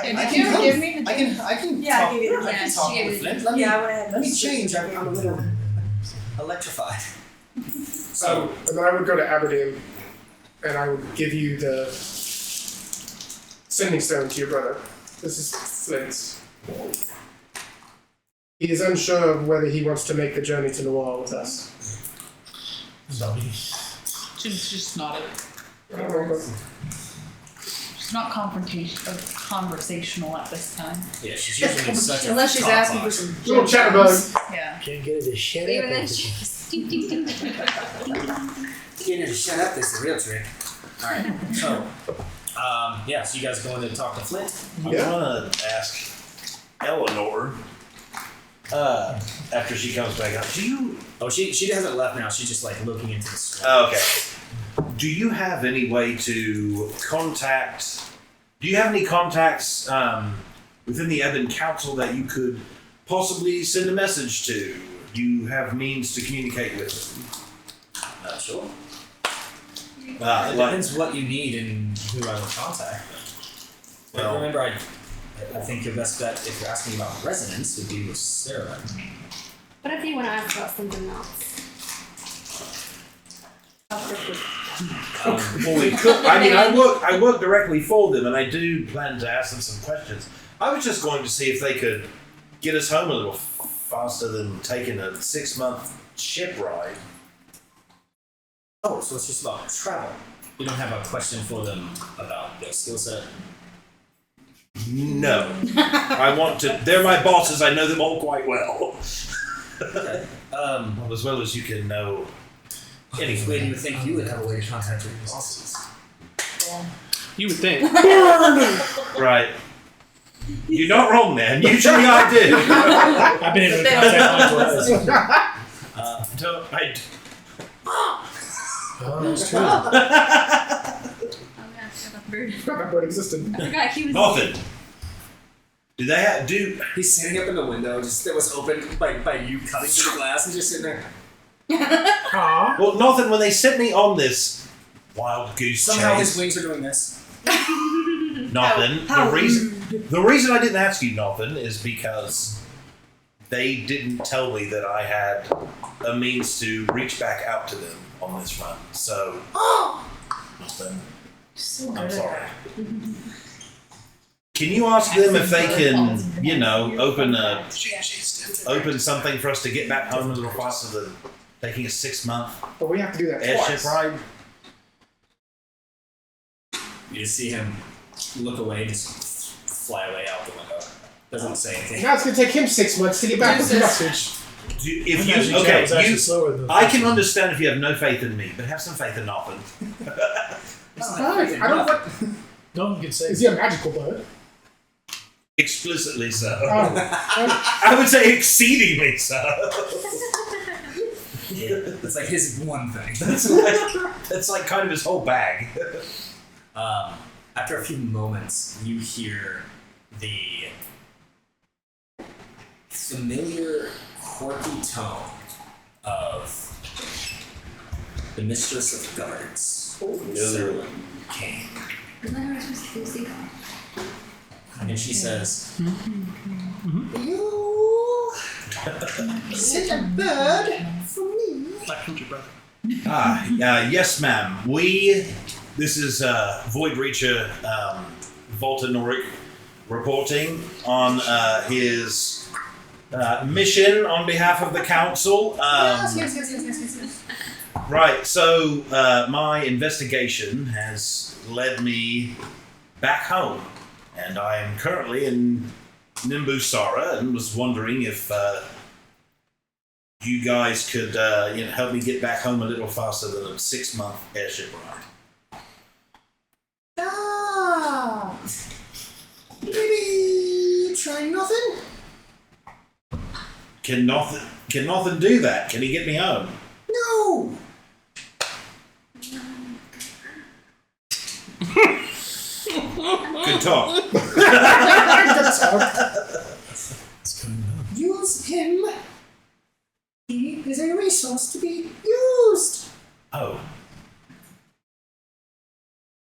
Did you give me the I can Yeah, I talk, gave you the- I can yeah, talk she gave with you- Flint. Yeah, I went ahead. Let me change. I'm a little electrified. and then I would go to Aberdeen, and I would give you the sending stone to your brother. This is Flint's. He is unsure of whether he wants to make the journey to Noir with us. She's just not She's not conversational at this time. Yeah, she's usually such a Unless she's asking for talkbox. some Little chatterbug. Yeah. Can't get it to shut Even up. then, Getting her to shut up is the real trick. Alright, so, so you guys going to talk to Flint? Yeah. I want to ask Eleanor, after she comes back up, do you... Oh, she hasn't left now. She's just looking into the store. Okay. Do you have any way to contact... Do you have any contacts within the Ebon Council that you could possibly send a message to? Do you have means to communicate with them? Sure. It Like, depends what you need and who I would contact. Well, remember, I think your best bet, if you're asking about residence, would be with Sarah. what if you want to ask about something else? well, we could. I mean, I work directly for them, and I do plan to ask them some questions. I was just going to see if they could get us home a little faster than taking a 6-month ship ride. Oh, so it's just about travel. You don't have a question for them about their skill set? No, I want to. They're my bosses. I know them all quite well. Okay. Well, as well as you can know. Where do you think you would have a way to contact your bosses? You would think. Right. You're not wrong, man. Usually I do. I've been able to contact mine twice. Oh, that's true. Oh yeah, I forgot about the bird. Forgot that bird existed. I forgot he was. Nothing. Do they have, do, He's standing up in the window, just that was open by you cutting through the glass, and just sitting there. Aw. well, nothing, when they sent me on this wild goose Somehow his chase, wings are doing this. nothing. How The reason I didn't ask you nothing is because they didn't tell me that I had a means to reach back out to them on this run. So, nothing. So good I'm at sorry. that. Can you ask them if they can, you know, open something for us to get back home a little faster than taking a 6-month But we have to do that airship twice. ride? You just see him look away, just fly away out the window. Doesn't say anything. Now it's going to take him 6 months to get back with the message. If Imagine you, Jack okay, was actually you, slower than I can understand if you have no faith in me, but have some faith in nothing. It's fine. I don't know. no one can say. Is he a magical bird? Explicitly so. Oh. I would say exceedingly so. Yeah, that's like his one thing. That's like kind of his whole bag. After a few moments, you hear the familiar, quirky tone of the mistress of guards, Serlin Kane. Isn't that how we're supposed to do see? And she says, You sent a bird for me. Black country brother. Yes, ma'am. This is Void Reacher Volta Norik reporting on his mission on behalf of the council. Yes. Right, so my investigation has led me back home, and I am currently in Nimbusara, and was wondering if you guys could help me get back home a little faster than a 6-month airship ride. Maybe try nothing? Can nothing do that? Can he get me home? No. Good talk. What's going on? Use him. He is a resource to be used. Oh.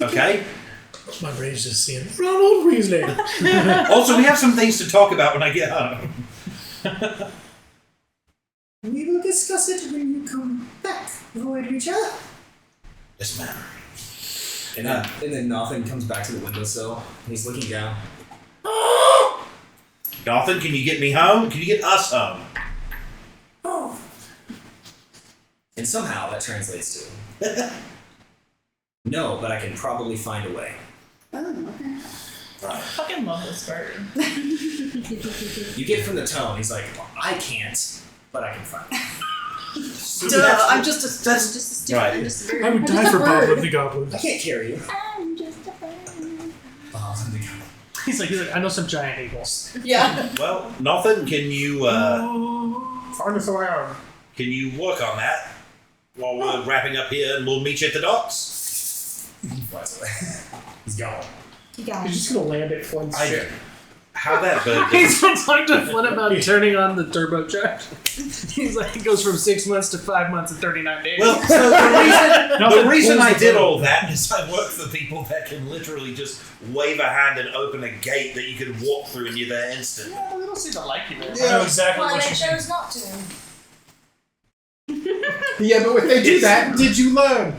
Okay. My brain's just seeing Ronald Weasley. Also, we have some things to talk about when I get home. We will discuss it when you come back, Void Reacher. Yes, ma'am. and then Nathan comes back to the windowsill, and he's looking down. Nathan, can you get me home? Can you get us home? Oh, And somehow that translates to, no, but I can probably find a way. I fucking love this bird. You get from the tone, he's like, well, I can't, but I can find a way. Duh, I'm just a stupid. Right. I'm just a bird. I would I'm die just for a Bob bird. of the Goblin. I can't carry you. I'm just a bird. He's like, I know some giant eagles. Yeah. Well, Nathan, can you Find us a way home. work on that while we're wrapping up here, and we'll meet you at the docks? He flies away. He's gone. You got He's it. just going to land at Flint's ship. How that bird? He's been talking to Flynn about turning on the turbocharge. He's like, it goes from 6 months to 5 months and 39 days. Well, so the reason pulls I the did boat. all that is I work for people that can literally just wave a hand and open a gate that you can walk through and you're there instantly. yeah, they don't seem to like you, man. I know exactly Well, what they you mean. chose not to. Yeah, but if they do that, did you learn?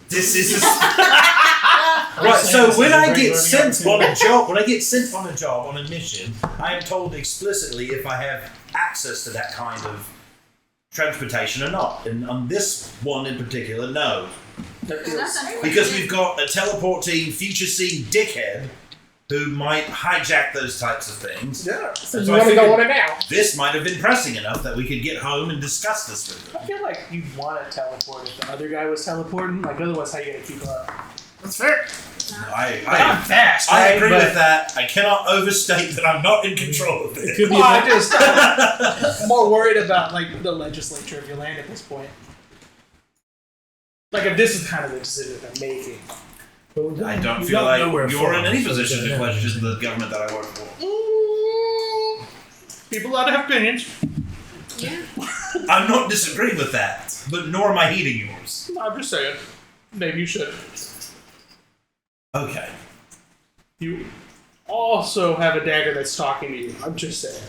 This is right. So when I get sent on a job, on a mission, I am told explicitly if I have access to that kind of transportation or not. And on this one in particular, no, because we've got a teleporting, future-seeing dickhead who might hijack those types of things. Yeah. So And you I want to go figured on it now? this might have been pressing enough that we could get home and discuss this with them. I feel like you'd want to teleport if the other guy was teleporting. Like, otherwise, how you gonna keep up? That's fair. I'm fast. I right? agree But with that. I cannot overstate that I'm not in control of It it. could be. Well, I just I'm more worried about like the legislature of your land at this point. Like if this is kind of the decision they're making. I don't We feel know like where you're far, in any so position to yeah. question the government that I work for. People allowed to have opinions. I'm not disagreeing with that, but nor am I heeding yours. I'm just saying. Maybe you should. Okay. You also have a dagger that's talking to you. I'm just saying.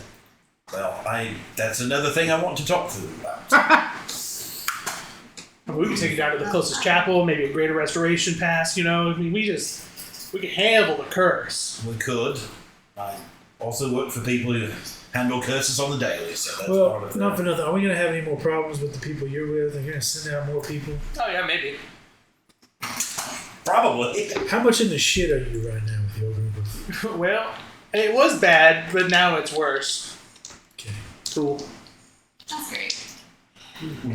Well, that's another thing I want to talk to them about. We can take it down to the closest chapel, maybe a greater restoration pass, you know? I mean, we can handle the curse. We could. I also work for people who handle curses on the daily, so that's part Well, of not for that. nothing. Are we gonna have any more problems with the people you're with? Are you gonna send out more people? Oh, yeah, maybe. Probably. How much in the shit are you right now with your group of? Well, it was bad, but now it's worse. Okay. Cool. That's great.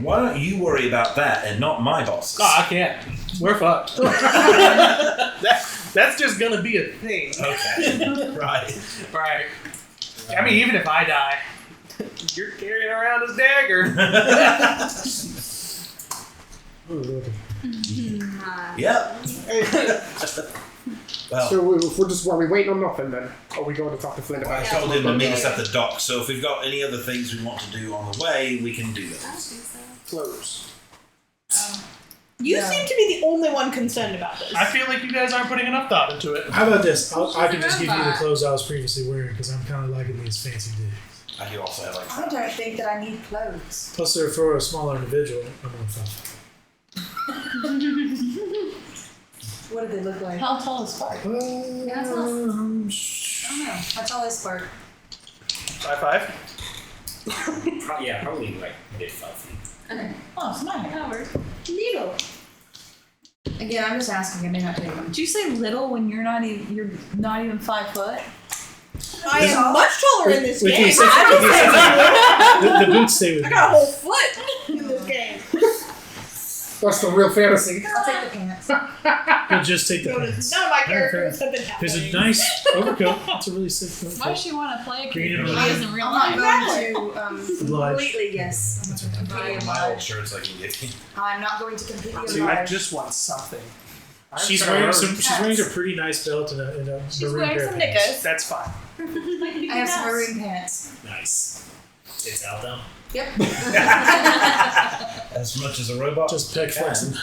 Why don't you worry about that and not my bosses? Oh, I can't. We're fucked. That's just gonna be a thing. Okay. Right. Right. I mean, even if I die, you're carrying around this dagger. Oh, Lord. Yep. Well, So are we waiting on nothing then? Or are we going to talk to Flint I about it? told him to meet us at the dock, so if we've got any other things we want to do on the way, we can do those. Close. You seem to be the only one concerned about this. I feel like you guys aren't putting enough thought into it. How about this? I can just give you the clothes I was previously wearing because I'm kind of liking these fancy digs. I do also have like. I don't think that I need clothes. Plus, they're for a smaller individual. I'm on 5. What do they look like? How tall is Spark? I don't know. How tall is Spark? 5'5"? Probably like mid 5 feet. Okay. Oh, it's not Howard. Needle. Again, I'm just asking. I may not take them. Did you say little when you're not even 5 foot? I am much taller in this With game. the exception- the boots stay with I me. got a whole foot in this game. That's the real fantasy. I'll take the pants. You'll just take the Notice pants. none of my Fair. characters have been There's a happening. nice overcoat. It's a really sick Why overcoat. does she want to play a Green character and she is in real I'm life? not going to Oblige. completely guess. Completely My old oblige. shirts I can get. I'm not going to completely Dude, I oblige. just want something. She's wearing a pretty nice belt and a She's maroon wearing pair some of pants. knickers. That's fine. I have some maroon pants. Nice. It's out though. Yep. As much as a robot. Just peg flexing.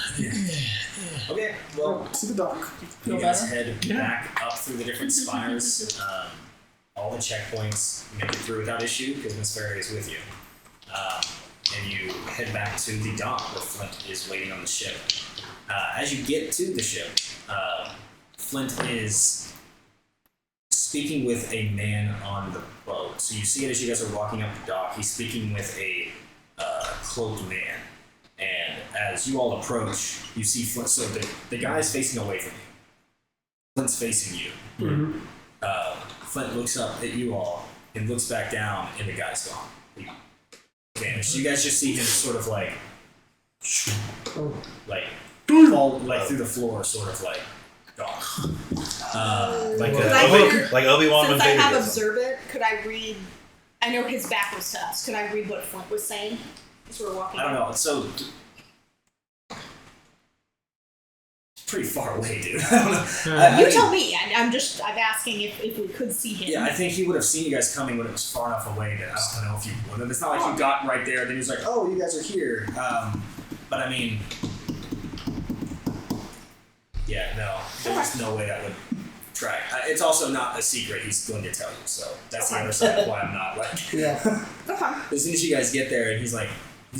Okay, well, To the dock. you guys head back up through the different spires. All the checkpoints you make it through without issue because Miss Ferry is with you. And you head back to the dock where Flint is waiting on the ship. As you get to the ship, Flint is speaking with a man on the boat. So you see it as you guys are walking up the dock. He's speaking with a cloaked man. And as you all approach, you see Flint. So the guy's facing away from you. Flint's facing you. Mm-hmm. Flint looks up at you all and looks back down, and the guy's gone. He vanished. You guys just see him sort of like fall like through the floor, sort of like gone. Like Could I hear- like Obi-Wan when Since I Vader have gets him. observant, could I read? I know his back was to us. Could I read what Flint was saying as we were walking? I don't know. So it's pretty far away, dude. I don't know. You tell me. I'm asking if we could see him. Yeah, I think he would have seen you guys coming when it was far enough away that I don't know if you would have. It's not like you got right there, then he was like, "Oh, you guys are here." But I mean, yeah, no, there's no way that would track. It's also not a secret. He's going to tell you, so that's the other side of why I'm not like. Yeah. As soon as you guys get there, and he's gonna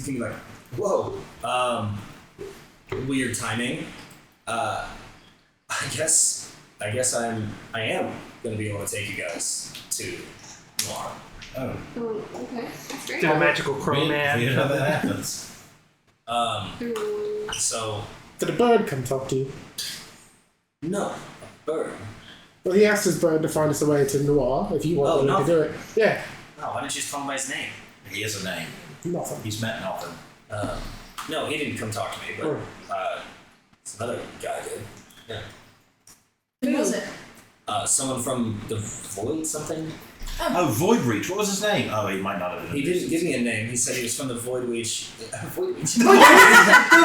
be like, "Whoa, weird timing." I guess I am gonna be able to take you guys to Noir. Oh, Okay, that's great. Did a magical crow man. you know that happens. So Did a bird come talk to you? no, a bird. Well, he asked his bird to find us a way to Noir if you want Oh, to do it. Yeah. No, why didn't you just call him by his name? He has a name. Nothing. He's met nothing. No, he didn't come talk to me, but it's another guy did. Who was it? Someone from the Void something? Oh, Void Reach. What was his name? Oh, he might not have been. He didn't give me a name. He said he was from the Void Reach. Void Reach. The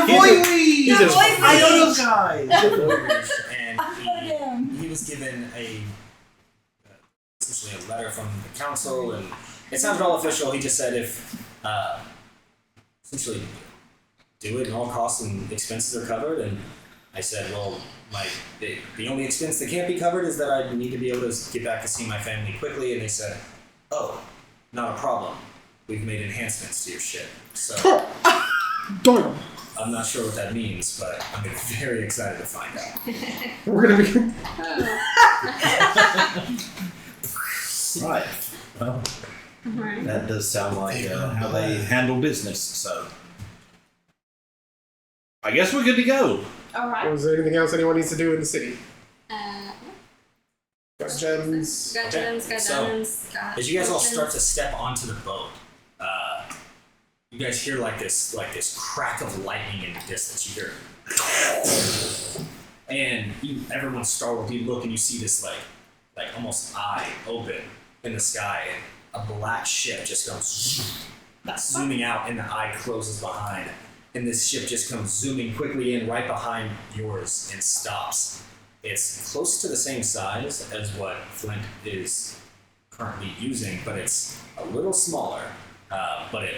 Void Reach! The Void I know Reach! those guys! The Void Reach. And he was given essentially a letter from the council, and it sounded all official. He just said if essentially do it and all costs and expenses are covered, and I said, well, the only expense that can't be covered is that I need to be able to get back to see my family quickly, and they said, oh, not a problem. We've made enhancements to your ship. So Done. I'm not sure what that means, but I'm very excited to find out. We're gonna be. Right. Well, that does sound like how they handle business, so. I guess we're good to go. Alright. Was there anything else anyone needs to do in the city? Got gems. Got Okay, gems, got so, diamonds, got As you guys all potions. start to step onto the boat, you guys hear like this crack of lightning in the distance. You hear, and everyone's startled. You look and you see this like almost eye open in the sky, and a black ship just goes zooming out, and the eye closes behind, and this ship just comes zooming quickly in right behind yours and stops. It's close to the same size as what Flint is currently using, but it's a little smaller. But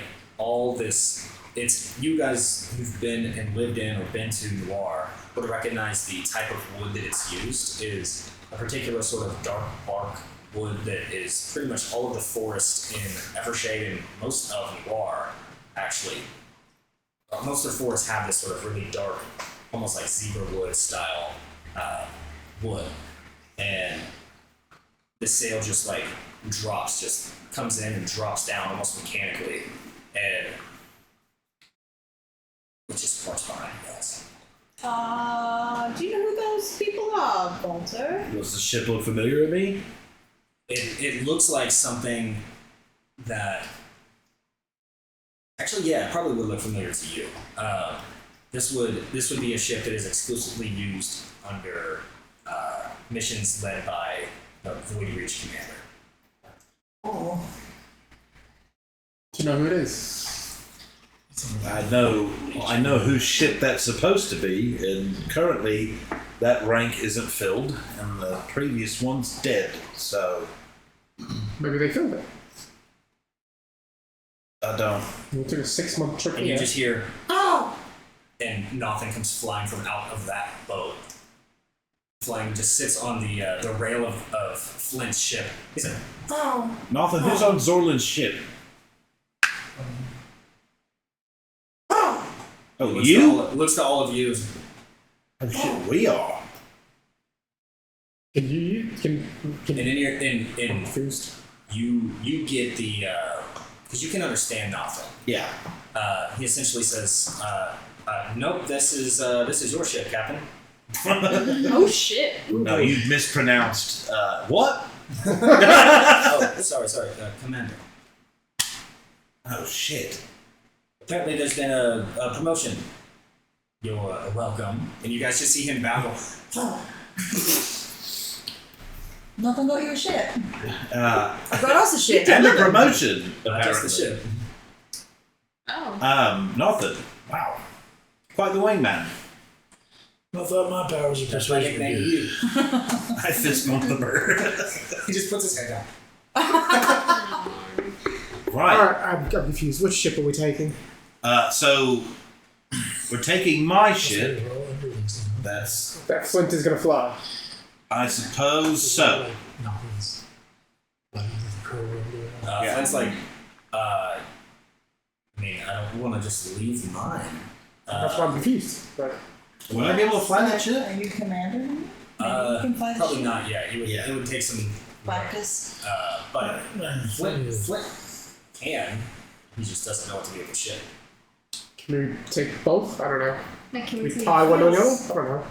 it's you guys who've been and lived in or been to Noir would recognize the type of wood that it's used is a particular sort of dark bark wood that is pretty much all of the forest in Evershade and most of Noir, actually. Most of the forests have this sort of really dark, almost like zebra wood style wood, and the sail just like drops, just comes in and drops down almost mechanically, and it just parts behind you guys. Do you know who those people are, Walter? Does the ship look familiar to me? It looks like something that actually, yeah, it probably would look familiar to you. This would be a ship that is exclusively used under missions led by the Void Reach commander. Oh. Do you know who it is? I know whose ship that's supposed to be, and currently that rank isn't filled, and the previous one's dead, so Maybe they filled it. I don't. We took a 6-month trip. And you here. just hear, oh! And nothing comes flying from out of that boat. Flying just sits on the rail of Flint's ship. He said, oh! Nathan, who's on Zorlin's ship? Oh, Looks to all of you. Oh shit, we are. Can you And in your I'm in confused. you get the because you can understand Nathan. Yeah. He essentially says, nope, this is your ship, Captain. Oh shit. No, you mispronounced. What? Oh, sorry, Commander. Oh shit. Apparently there's been a promotion. You're welcome. And you guys just see him bow. Nothing got you a ship. Uh, I got us a ship. and a promotion. Just the Apparently. ship. Oh. Nathan. Wow. Quite the wingman. I thought my powers of That's my persuasion were nickname to good. you. I fist bump the bird. He just puts his head down. Right. Alright, I'm confused. Which ship are we taking? So we're taking my ship. That's, That Flint is gonna fly. I suppose so. Yeah. Flint's like, I mean, I don't want to just leave mine. That's why I'm confused. But Will I be able to fly that ship? Are you commander? Maybe you can fly the Probably ship. not yet. Yeah. It would take some Practice. but Flint can. He just doesn't know what to do with the ship. can we take both? I don't know. Like, can We see tie one on the other? this? I don't know.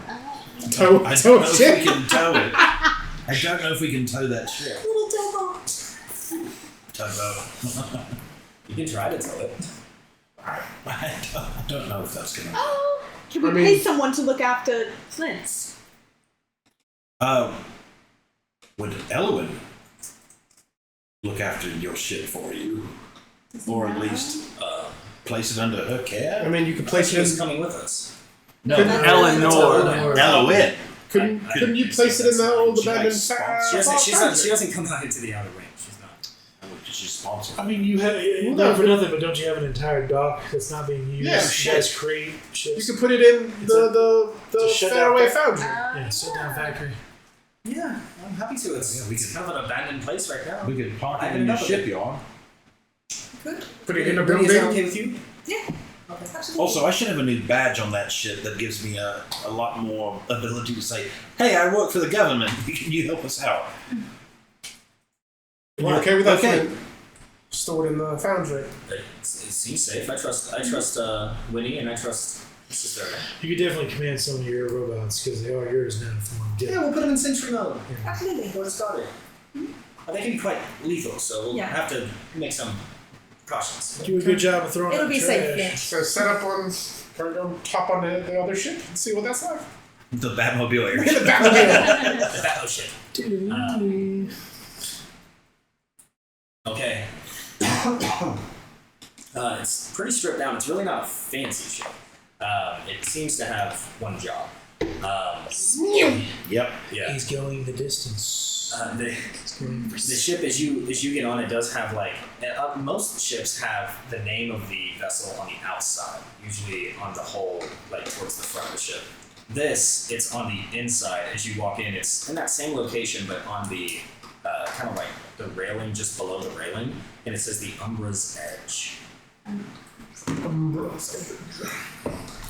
I Tow don't know if we ship. can tow it. I don't know if we can tow that ship. Little towboat. Towboat. You can try to tell it. I don't know if that's gonna. Oh, can we I mean- pay someone to look after Flint's? Would Elwyn look after your ship for you? Or at least place it under her care? I mean, you could place She it was in. coming with us. No, Eleanor. Elwyn. Couldn't you place it in the old abandoned She doesn't come out into the outer ring. She's not. She's sponsored. I mean, you have not for nothing, but don't you have an entire dock that's not being used? Yeah, you guys create ships. You could put it in the shutdown Fairway factory. Foundry. Yeah, shutdown factory. Yeah, I'm happy to. It's kind of an abandoned place right now. We could park I it haven't in your enough of it. shipyard. Put it in a Brittany, is that building. okay with you? Yeah. Absolutely. Also, I should have a new badge on that ship that gives me a lot more ability to say, "Hey, I work for the government. Can you help us out?" You okay with that? Okay. Flint? Store it in the foundry. It seems safe. I trust Winnie, and I trust Sister. You could definitely command some of your robots because they are yours now. If you want to get Yeah, we'll put them in sentry mode. Absolutely. We'll just start it. They can be quite lethal, so we'll Yeah. have to make some precautions. do a good job of throwing It'll out be trash. safe, Finch. So set up on, top on the other ship and see what that's like. The Batmobile area. The Batmobile. The battleship. Okay. It's pretty stripped down. It's really not a fancy ship. It seems to have one job. Yep. Yeah. He's going the distance. The ship, as you get on, it does have most ships have the name of the vessel on the outside, usually on the hull, towards the front of the ship. This, it's on the inside. As you walk in, it's in that same location, but on the kind of like the railing, just below the railing, and it says the Umbra's Edge.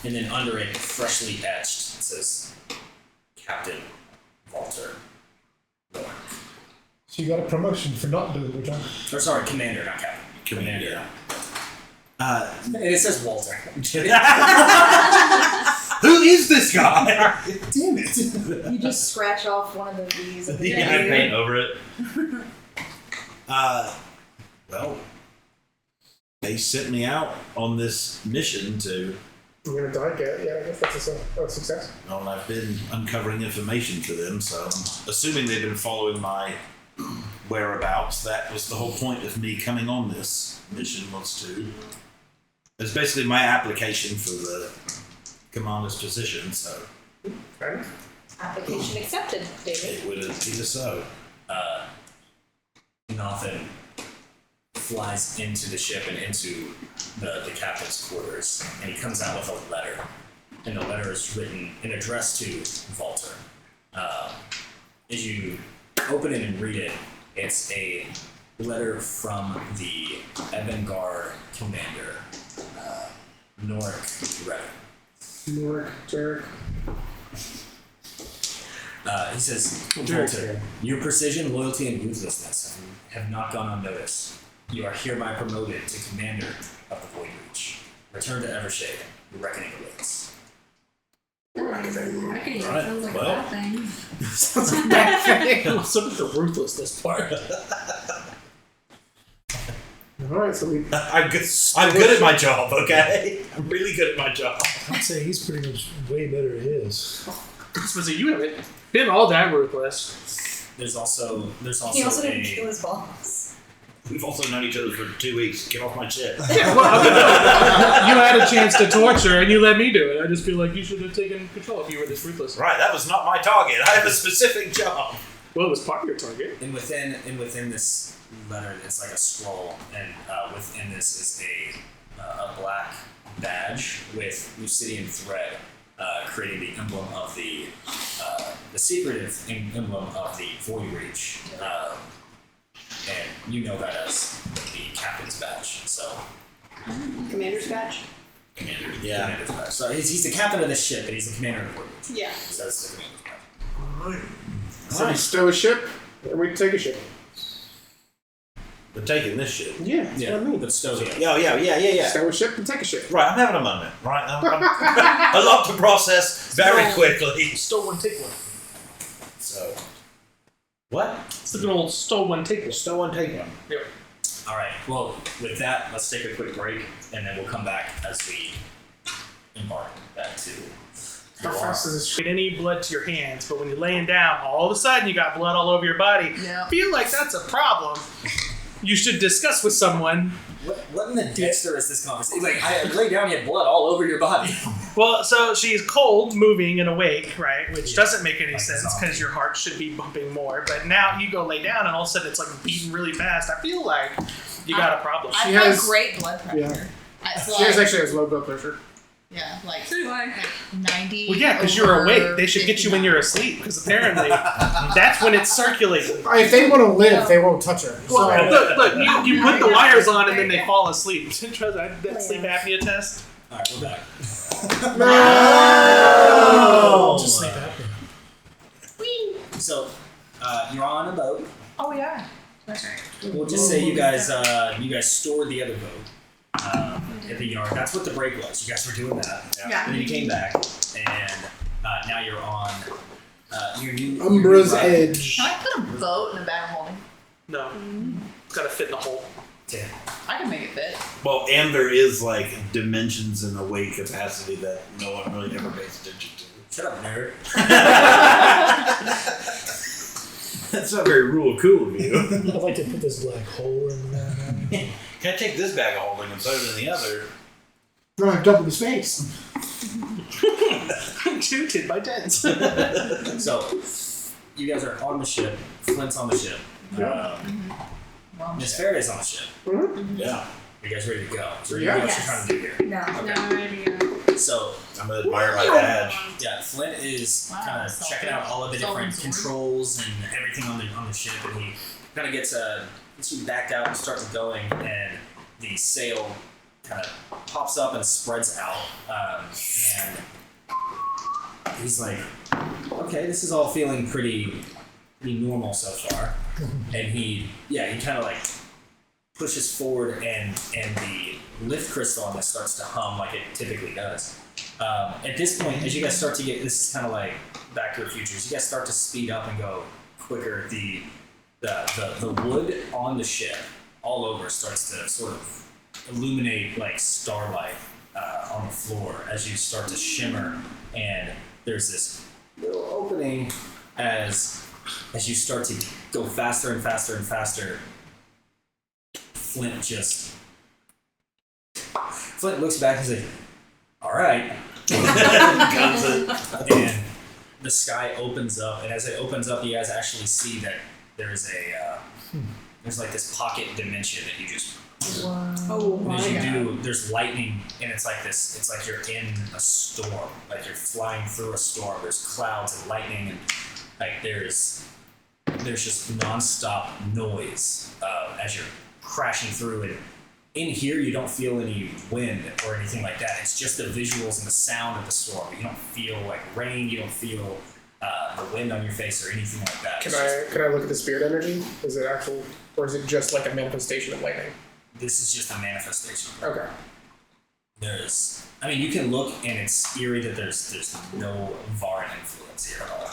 And then under it, freshly etched, it says Captain Walter. So you got a promotion for not doing your job. Or sorry, Commander, not Captain. Commander. And it says Walter. Who is this guy? Damn it. You just scratch off one of the V's. At the Yeah, end. paint over it. Well, they sent me out on this mission to. You're gonna die, yeah, I guess that's a success. Well, I've been uncovering information for them, so I'm assuming they've been following my whereabouts. That was the whole point of me coming on this mission it's basically my application for the commander's position, so Right? Application accepted, David. it would appear so. Nathan flies into the ship and into the captain's quarters, and he comes out with a letter. And the letter is written and addressed to Walter. As you open it and read it, it's a letter from the Evangard commander, Norik Redding. Newark, Jarek. He says, Walter, your precision, loyalty, and ruthlessness have not gone unnoticed. You are hereby promoted to commander of the Void Reach. Return to Evershade. Your reckoning awaits. Okay, Right, sounds like well. a bad thing. Sounds like a bad thing. Some of the ruthlessness part. Alright, so we I'm good at my job, okay? I'm really good at my job. I'd say he's pretty much way better at his. So you haven't been all that ruthless. There's also He also didn't a kill his boss. We've also known each other for 2 weeks. Get off my ship. Yeah, well, you had a chance to torture and you let me do it. I just feel like you should have taken control if you were this ruthless. Right, that was not my target. I have a specific job. Well, it was part of your target. and within this letter, it's like a scroll, and within this is a black badge with Lucidian thread, creating the emblem of the secretive emblem of the Void Reach. And you know that as the captain's badge. So, Commander's badge? commander. Yeah. Commander's badge. So he's the captain of the ship, but he's the commander of the Void Reach. Yeah. So that's the commander's badge. So we stow a ship and we take a ship. We're taking this shit. Yeah, that's what I mean. But still, Yeah. Stow a ship and take a ship. Right, I'm having a moment. Right, I'm a lot to process very quickly. Stow one, take one. So, what? It's like an old stow one, take one. Stow one, take one. Yep. All right. Well, with that, let's take a quick break, and then we'll come back as we embark back to How fast is this? Get any blood to your hands, but when you're laying down, all of a sudden you got blood all over your body. Yeah. I feel like that's a problem. You should discuss with someone. What in the Dexter is this conversation? Like, I lay down, you had blood all over your body. Well, so she's cold, moving, and awake, right? Which doesn't make any Like a sense zombie. because your heart should be bumping more. But now you go lay down, and all of a sudden it's like beating really fast. I feel like you got a problem. I She have has- great blood pressure. Yeah. It's She like, actually has low blood pressure. yeah, like 90. Well, yeah, because you're over awake. They should get you when 59. you're asleep, because apparently that's when it's circulating. If they want to live, they won't touch her. Well, So, look, you put the wires on and then they fall asleep. Trust that sleep apnea test. Alright, we're back. no! Just sleep apnea. So, you're on a boat. Oh, yeah. We'll just say you guys stored the other boat at the yard. That's what the break was. You guys were doing that. Yeah. And then you came back, and now you're on your new Umbra's your new ride. Edge. Can I put a boat in a bag of holding? No, it's gotta fit in the hole. Yeah. I can make it fit. Well, and there is like dimensions in the weight capacity that no one really ever pays attention to. Shut up, nerd. That's not very rule cool of you. I'd like to put this black hole in that. Can I take this bag of holding and put it in the other? No, I've doubled the space. 2 10 by 10s. So, you guys are on the ship. Flint's on the ship. Miss Faraday's on the ship. Yeah. Are you guys ready to go? So Yeah. what you're Yes. trying to do here? No. So, I'm gonna admire my badge. yeah, Flint is Wow, kind of so checking out all of the different self-absorbed. controls and everything on the ship, and he kind of gets you backed out and starts going, and the sail kind of pops up and spreads out, and he's like, okay, this is all feeling pretty normal so far, and he kind of like pushes forward, and the lift crystal on this starts to hum like it typically does. At this point, as you guys start to get, this is kind of like Back to the Future, as you guys start to speed up and go quicker, the wood on the ship all over starts to sort of illuminate like starlight on the floor as you start to shimmer, and there's this little opening as you start to go faster and faster and faster. Flint looks back and says, all right. And the sky opens up, and as it opens up, you guys actually see that there's there's like this pocket dimension that you just, Oh and as my you god. do, there's lightning, and it's like you're in a storm, like you're flying through a storm. There's clouds and lightning, and like there's just nonstop noise as you're crashing through, and in here you don't feel any wind or anything like that. It's just the visuals and the sound of the storm. You don't feel like rain. You don't feel the wind on your face or anything like that. Can I look at the spirit energy? Is it actual, or is it just like a manifestation of lightning? This is just a manifestation. Okay. You can look, and it's eerie that there's no Varan influence here at all.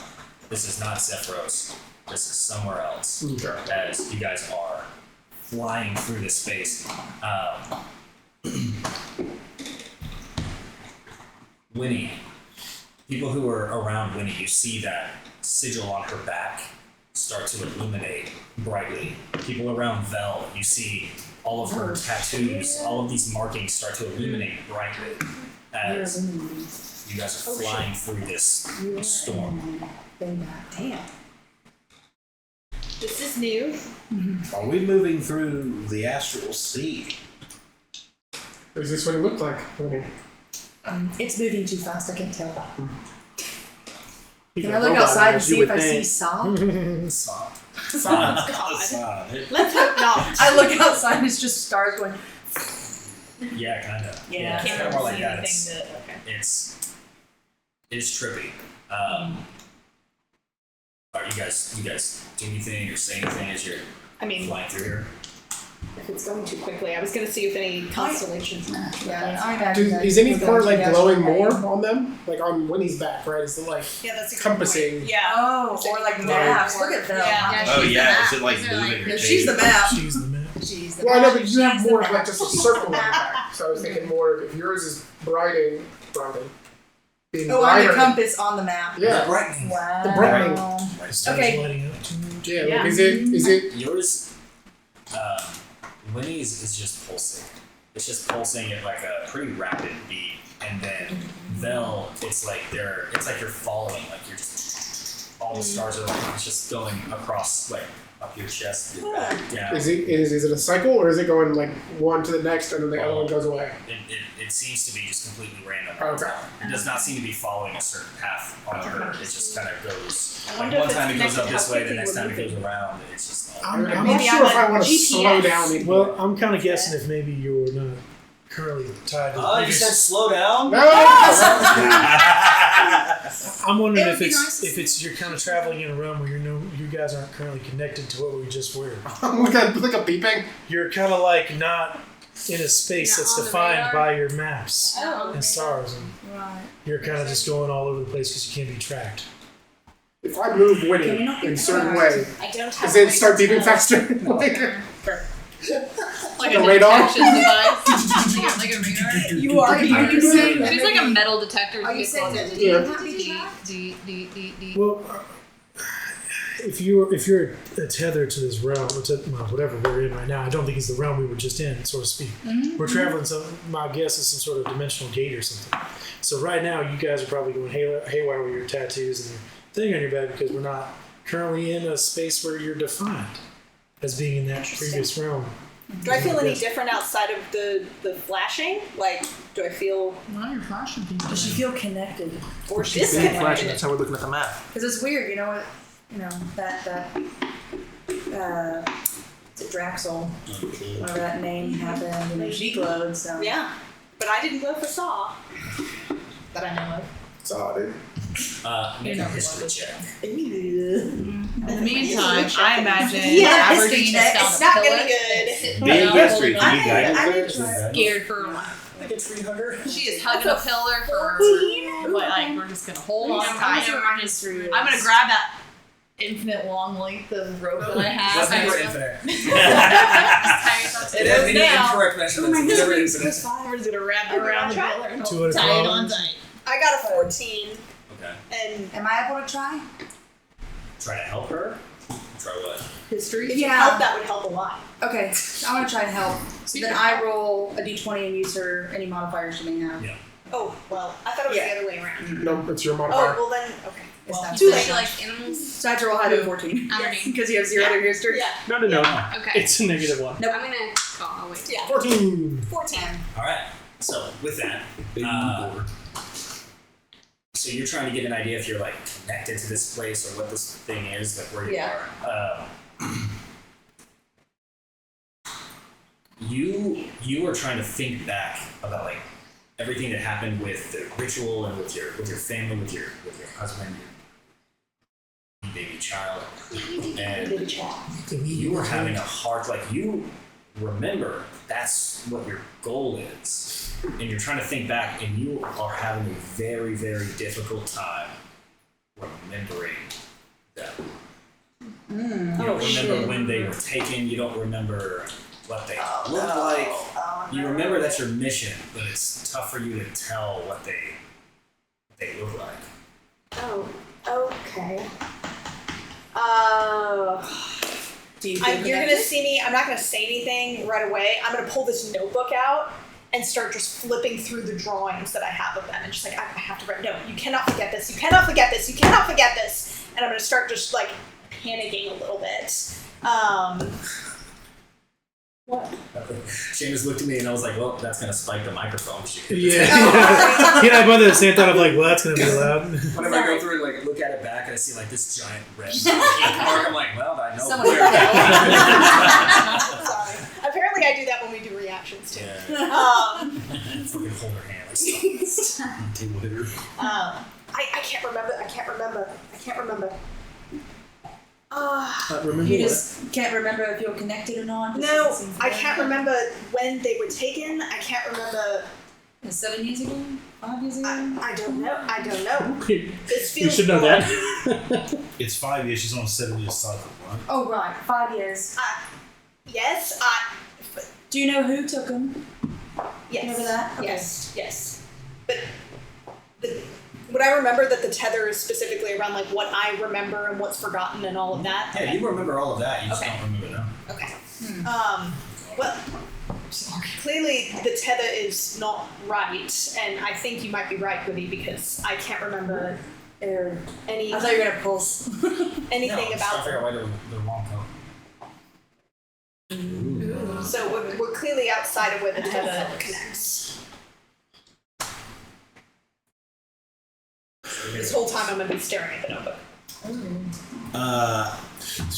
This is not Zephyros. This is somewhere else. Okay. As you guys are flying through this space. Winnie, people who are around Winnie, you see that sigil on her back start to illuminate brightly. People around Vel, you see all of her tattoos, all of these markings start to illuminate brightly as you guys are flying through this storm. Damn. This is new. Are we moving through the astral sea? Is this what it looked like? When It's moving too fast. I can't tell. You Can can I look robot outside it, and you see would if I see think. Saw? Stop. Let's hope not. I look outside and it's just stars going. Yeah, kind of. Yeah. it's Can't kind of more like see that. anything that. Okay. It is trippy. Are you guys do anything or say anything as you're I mean, flying through here? if it's going too quickly, I was going to see if any constellations match. Yeah, I imagine that is any we're part going like to glowing actually- more on them? Like on Winnie's back, right? Is it like Yeah, that's a good compassing? point. Yeah. Oh, or like maps. Look at them. Yeah. Oh she's the yeah, map. is it like These are moving? like- or She's the changing? map. She's the man. She's the Well, I know, but you have She's the more of map. like just a circle on your back. So I was thinking more of if yours is brighting, being Oh, on the brighter. compass on the map. Yeah. Brightening. Wow. The brightening. My star's Okay. lighting up too much. Yeah, Yeah. like is it Yours, Winnie's is just pulsing. It's just pulsing at like a pretty rapid beat, and then it's like you're falling, like you're just all the stars are like it's just going across like up your chest, your back, down. is it a cycle or is it going like one to the next and then the other one goes away? It seems to be just completely random. Okay. It does not seem to be following a certain path on Earth. It just kind of goes. I Like wonder one if time it it's goes up connected this how way, the quickly next we're time it goes moving. around. It's just. I'm not Maybe sure if on I want to GPS. slow down into Well, I'm kind of guessing if maybe you're not currently tied to the Oh, you previous- said slow down. No! I'm wondering It would if be it's nice to if it's you're kind of traveling in a realm where you guys aren't currently connected to what we just were. Look at beeping. You're kind of like not in a space Not that's on the defined radar? by your maps Oh, and stars, and Right. you're kind of just going all over the place because you can't be tracked. If I move Can you Winnie not in a get certain that? way, I don't have does it a start way to beeping tell. faster? Like The a radar? detection device. like a radar. You are you saying that She's like a maybe- metal detector. Are you saying that Yeah. D. Well, if you're tethered to this realm, whatever we're in right now, I don't think it's the realm we were just in, so to speak. We're traveling my guess is some sort of dimensional gate or something. So right now, you guys are probably going haywire with your tattoos and your thing on your back because we're not currently in a space where you're defined as being in that previous realm. Do I feel any Yes. different outside of the flashing? Like, do I feel No, you're flashing. Does she feel connected? or Flashing, disconnected? that's how we're looking at the map. Because it's weird, you know what? You know that it's a Draxel. Whenever that name happened, you know, she glowed. So Yeah, but I didn't go for Saw. That I know of. Saw, dude. Make a history check. In the meantime, I imagine Yeah, Aberdeen history is check. down It's a not pillar gonna be good. and sitting Being down history, holding can you on, guide I us did there? try. scared for a while. I get 300. She is hugging a pillar for like we're just gonna hold on tight. I'm gonna grab that infinite long length of rope that I have. That's never infinite. It It has is many now. incorrect measurements. It's never infinite. I'm just gonna wrap it around the pillar and hold 200 tight on kilometers. tight. I got a 14, Okay. and am I able to try? Try to help her. Try what? History. if you help, that would help a lot. Okay, I want to try and help. So then I roll a d20 and use her any modifiers she may have. Yeah. Oh well, I thought it was Yeah. the other way around. No, it's your Oh modifier. well then, okay. It's Well, not too So late. you like animals? So I have to roll higher than 14. Aberdeen. Because you have zero other history. Yeah, No. Okay. It's a -1. I'm gonna. Oh, I'll wait. yeah. 14. 14. All right. So with that, so you're trying to get an idea if you're like connected to this place or what this thing is, like where you Yeah. are. You are trying to think back about like everything that happened with the ritual and with your family, with your husband, your baby child, and you were having a hard you remember that's what your goal is, and you're trying to think back, and you are having a very, very difficult time remembering them. You don't remember when they were taken. You don't remember what they looked like. You remember that's your mission, but it's tough for you to tell what they look like. Oh, okay. Do you feel You're gonna connected? see me. I'm not gonna say anything right away. I'm gonna pull this notebook out and start just flipping through the drawings that I have of them, and just like I have to write. No, you cannot forget this. You cannot forget this. You cannot forget this. And I'm gonna start just like panicking a little bit. What? Seamus looked at me and I was like, well, that's gonna spike the microphone. Yeah. Yeah, by the same thought, I'm like, well, that's gonna be loud. Whenever I go through and like look at it back and I see like this giant red mark, I'm like, well, I know Someone where. Sorry. Apparently, I do that when we do reactions too. Yeah. Fucking hold her hand. Like, stop. Deal with her. I can't remember. I can't remember. Remember You what? just can't remember if you're connected or not? Just No, seems I like- can't remember when they were taken. I can't remember. 7 years ago? 5 years ago? I don't know. This You feels should know wrong. that. It's 5 years. She's on a 7-year cycle, right? Oh, right. 5 years. Yes, Do you know who took them? yes. Remember that? Okay. Yes. But Would I remember that the tether is specifically around like what I remember and what's forgotten and all of that? Yeah, you remember all of that. You just Okay. don't remember them. Okay. Well, clearly the tether is not right, and I think you might be right, Goody, because I can't remember any I thought you were gonna pulse. anything No, I'm just trying to about figure out why they're wrong color. So we're clearly outside of where the tether connects. This whole time I'm going to be staring at the notebook.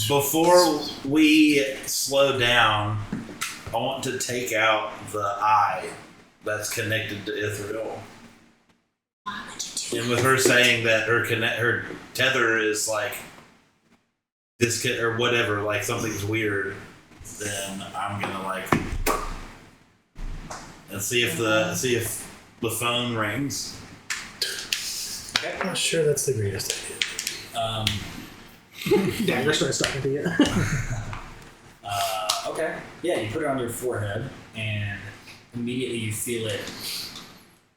Before we slow down, I want to take out the eye that's connected to Ithriel. And with her saying that her tether is like or whatever, like something's weird, then I'm gonna like and see if the phone rings. Okay. I'm not sure that's the greatest idea. Dagger starts talking to you. Okay. Yeah, you put it on your forehead, and immediately you feel it.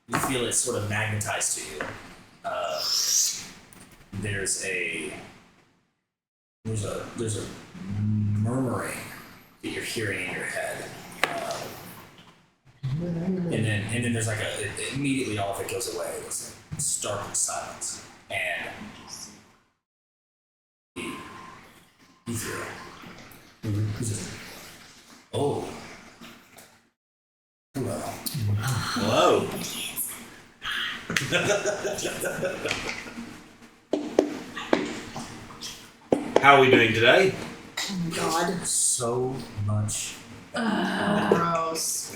You feel it sort of magnetized to you. There's a murmuring that you're hearing in your head, and then there's like immediately all of it goes away. It's like stark silence, and you feel it. It's just, oh, hello. Hello. How are we doing today? God. So much. Gross.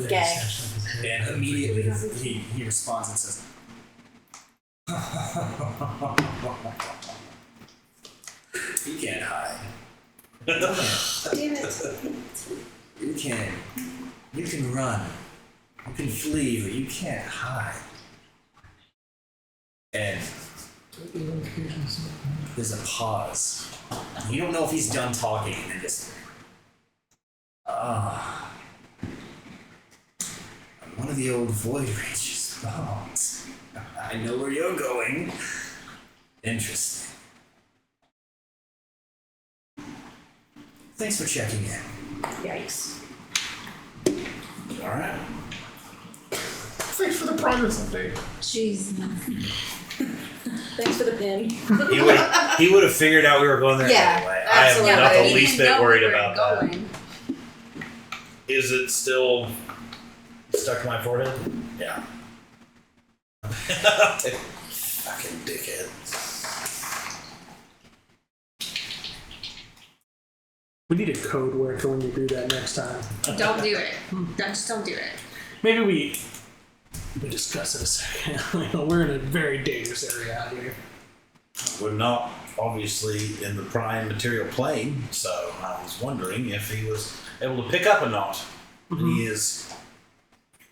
Gag. And immediately he responds and says, "You can't hide. Damn it. You can run. You can flee, but you can't hide." And there's a pause. You don't know if he's done talking, and then just, I'm one of the old Void Ranger's bones. I know where you're going. Interesting. Thanks for checking in. Yikes. All right. Thanks for the progress update. Jeez. Thanks for the pin. He would have figured out we were going there Yeah, anyway. absolutely. I am not Yeah, the he least bit worried about that. Is it still stuck to my forehead? Yeah. Fucking dickhead. We need a code word for when you do that next time. Don't do it. Just don't do it. Maybe we discuss it a second. We're in a very dangerous area out here. We're not obviously in the prime material plane, so I was wondering if he was able to pick up a knot. And he is,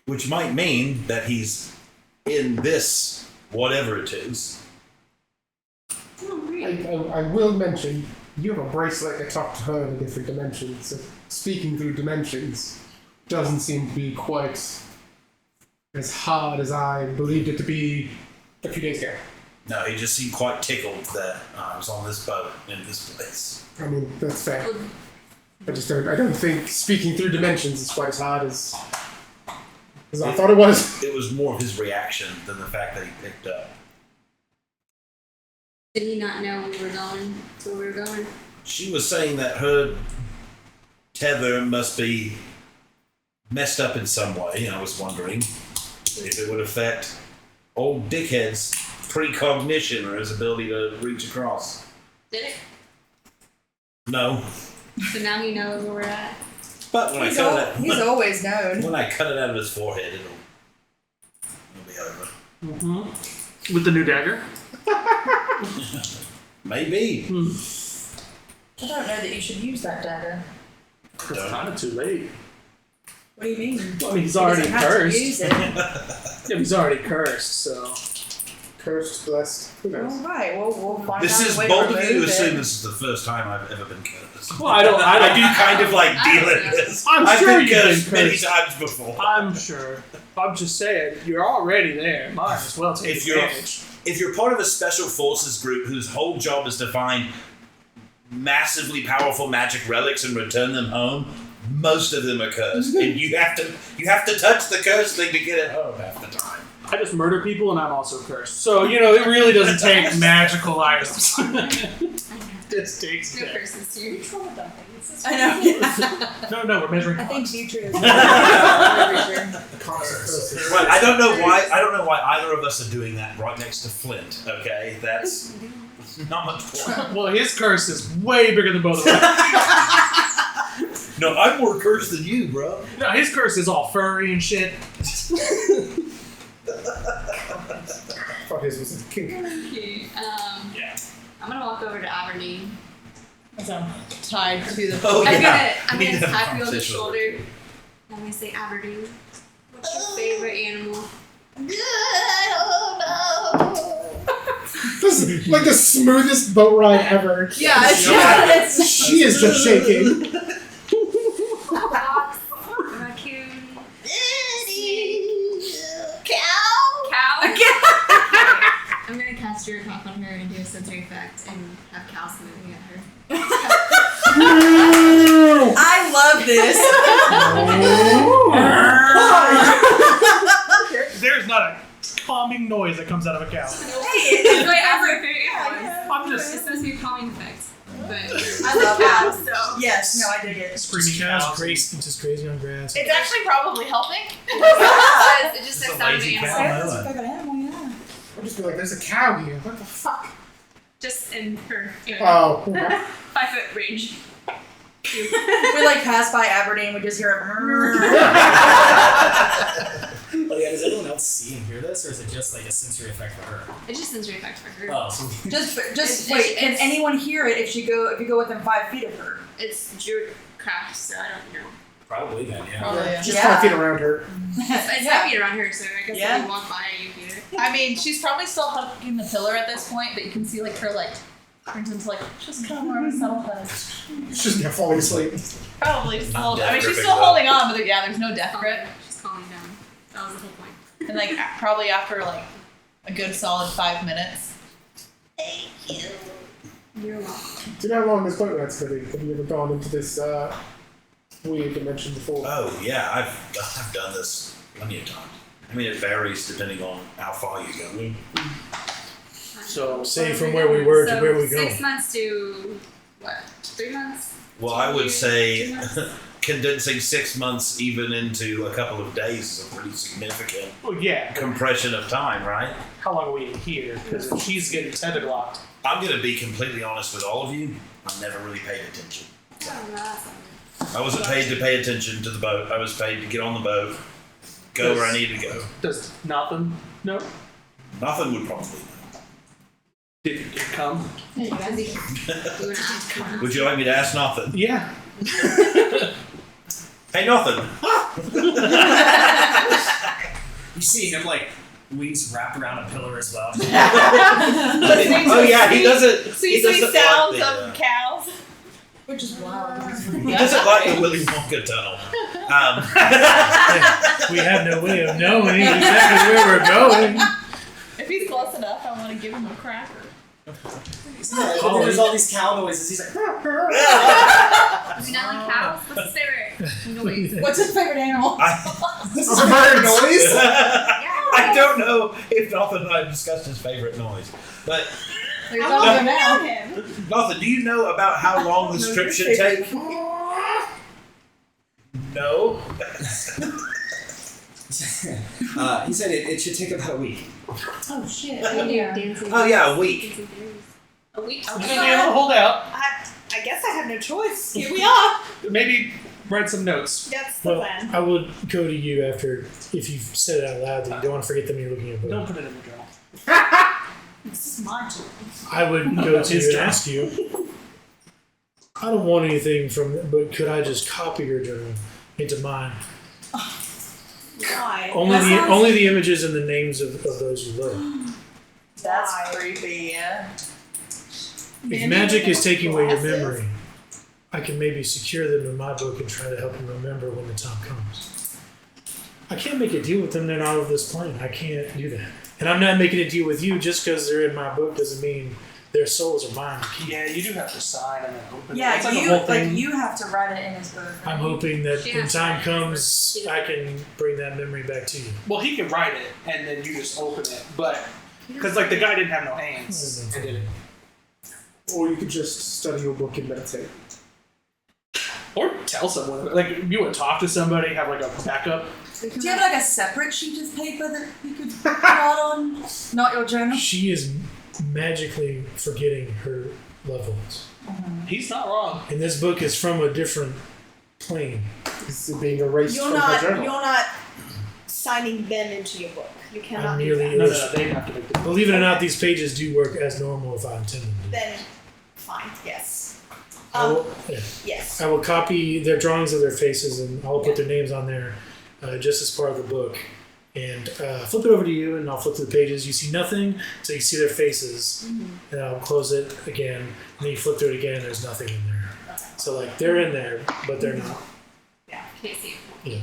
which might mean that he's in this whatever it is. I will mention, you have a bracelet that talked to her in different dimensions. So speaking through dimensions doesn't seem to be quite as hard as I believed it to be a few days ago. No, he just seemed quite tickled that I was on this boat in this place. I mean, that's fair. I don't think speaking through dimensions is quite as hard as I thought it was. It was more of his reaction than the fact that he picked up. Did he not know we were going to where we were going? She was saying that her tether must be messed up in some way. I was wondering if it would affect old dickhead's precognition or his ability to reach across. Did it? No. So now he knows where we're at. But when He's I always known. when I cut it out of his forehead, it'll be over. Mm-hmm. With the new dagger? Maybe. I don't know that you should use that dagger. It's kind of too late. What do you mean? Well, I mean, he's He already doesn't have to cursed. use it. Yeah, he's already cursed, so. Cursed, blessed. Who knows? All right. Well, we'll find This out is a way bold to of you to remove assume it. this is the first time I've ever been cursed. Well, I don't. I do kind of like dealing with this. I'm I've sure been you've been cursed many cursed. times before. I'm sure. I'm just saying, you're already there. Might as well take If you're- advantage. If you're part of a special forces group whose whole job is to find massively powerful magic relics and return them home, most of them are cursed, and you have to touch the cursed thing to get it home half the time. I just murder people and I'm also cursed. So, it really doesn't take magical items. This takes No that. curses here. I know. No, we're measuring I think costs. future is. Well, I don't know why either of us are doing that right next to Flint. Okay, that's not much point. Well, his curse is way bigger than both of us. No, I'm more cursed than you, bro. No, his curse is all furry and shit. Thought his was a kink. Okay. Yeah. I'm gonna walk over to Aberdeen. So I'm tied to the. Oh, I'm yeah. I'm We need gonna to have a tap you on the conversation. shoulder. I'm gonna say Aberdeen. What's your favorite animal? This is like the smoothest boat ride ever. Yeah, it's She is just shaking. Fox, raccoon, Cow. cow. I'm gonna cast your cough on her and do a sensory effect and have cows moving at her. I love this. There's not a calming noise that comes out of a cow. It's my favorite animal. I'm It's just supposed to be a calming effect, but I love cows. so. Yes, no, I dig it. screaming Cows cows. crazy, just crazy on grass. It's actually probably helping. It just says It's a sound of lazy animal. cow. That's a fucking animal, yeah. I'll just be like, there's a cow here. What the fuck? Just in her Oh. Okay. 5-foot range. We like pass by Aberdeen, we just hear it. Oh yeah, does anyone else see and hear this, or is it just like a sensory effect for her? It's just sensory effect for her. Oh, so Just It's- wait. Can it's- anyone hear it if you go within 5 feet of her? It's Druid craft, so I don't know. probably then, yeah. Probably, yeah. Just 5 feet around her. It's 5 feet around her, so I guess Yeah. if you walk by, you hear it. I mean, she's probably still hugging the pillar at this point, but you can see like her turns into just kind of more of a subtle hug. She's gonna fall asleep. Probably just a Not little. death I mean, she's gripping, still though. holding on, but there's no death grip. She's calming down. That was the whole point. And probably after a good solid 5 minutes. Thank you. You're welcome. Do you know how long this boat ride's gonna be? Have you ever gone into this weird dimension before? Oh yeah, I've done this plenty of times. I mean, it varies depending on how far you go. So, say from where we were to where we go. 6 months to what? 3 months? Well, I would 2 say 2 months? condensing 6 months even into a couple of days is a pretty significant Well, yeah. compression of time, right? How long are we in here? Because if she's getting tether locked. I'm going to be completely honest with all of you. I never really paid attention. Oh, no, that's not good. I wasn't paid to pay attention to the boat. I was paid to get on the boat, go where I needed to go. Does nothing? No. Nothing would probably know. Did it come? You wanna ask her? Would you like me to ask Nothing? Yeah. Hey, Nothing. You see him like wings wrapped around a pillar as well. Oh yeah, he doesn't. Sweet, he doesn't sweet sounds like of cows. Which is wild. He doesn't like the Willy Wonka tunnel. We have no way of knowing exactly where we're going. If he's close enough, I want to give him a cracker. There's all these cow noises. He's like, Do you not like cows? What's his favorite noise? What's his favorite animal? This is a bird noise. I don't know if Nothing and I discussed his favorite noise, but You're I'm talking all about about him. Nothing. Do you know about how long this trip should take? No. he said it should take about a week. Oh shit. We do dancing. Oh yeah, a week. Dancing Diaries. A week. You're gonna be able to hold out. I guess I have no choice. Here we are. Maybe write some notes. That's the Well, plan. I would go to you after, if you've said it out loud, that you don't want to forget them when you're looking at a Don't book. put it in the journal. This is my turn. I would go to His you and job. ask you, I don't want anything from it, but could I just copy your journal into mine? Why? Only the images and the names of those you love. That's Why? creepy. If magic is taking away your memory, I can maybe secure them in my book and try to help them remember when the time comes. I can't make a deal with them. They're not of this plane. I can't do that. And I'm not making a deal with you just because they're in my book doesn't mean their souls are mine to keep. Yeah, you do have to sign and then open it. Yeah, It's like a you whole thing. you have to write it in his book. I'm hoping that She when has to time write it. comes, I can bring that memory back to you. Well, he can write it and then you just open it, but because like the guy didn't have no hands and did it, Or you could just study your book and meditate. or tell someone. Like if you would talk to somebody, have like a backup. Do you have like a separate sheet of paper that you could plot on? Not your journal? She is magically forgetting her loved ones. He's not wrong. And this book is from a different plane. It's being erased You're from not. her journal. You're not signing them into your book. You cannot I'm do merely that. No, they have to make the. Believe it or not, these pages do work as normal if I intend them to. Then, fine. Yes. I will, Yes. I will copy their drawings of their faces and I'll put their names on there just as part of the book. And flip it over to you and I'll flip through the pages. You see nothing, so you see their faces. And I'll close it again. And then you flip through it again and there's nothing in there. So like they're in there, but they're not. Can't see it. Yeah.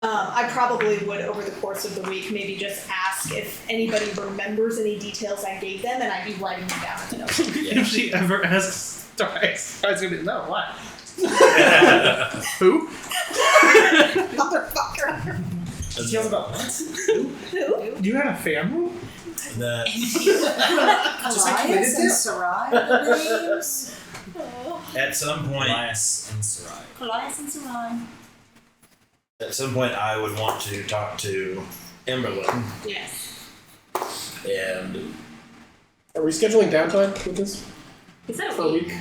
I probably would, over the course of the week, maybe just ask if anybody remembers any details I gave them, and I'd be writing them down in the notebook. If she ever asks twice, I was gonna be no. What? Who? Motherfucker. Details about what? You had a family? That Elias and Sarai are the names? at some point, Elias and Sarai. Elias and Sarai. I would want to talk to Emberlyn Yes. and Are we scheduling downtime with this Is that for a week?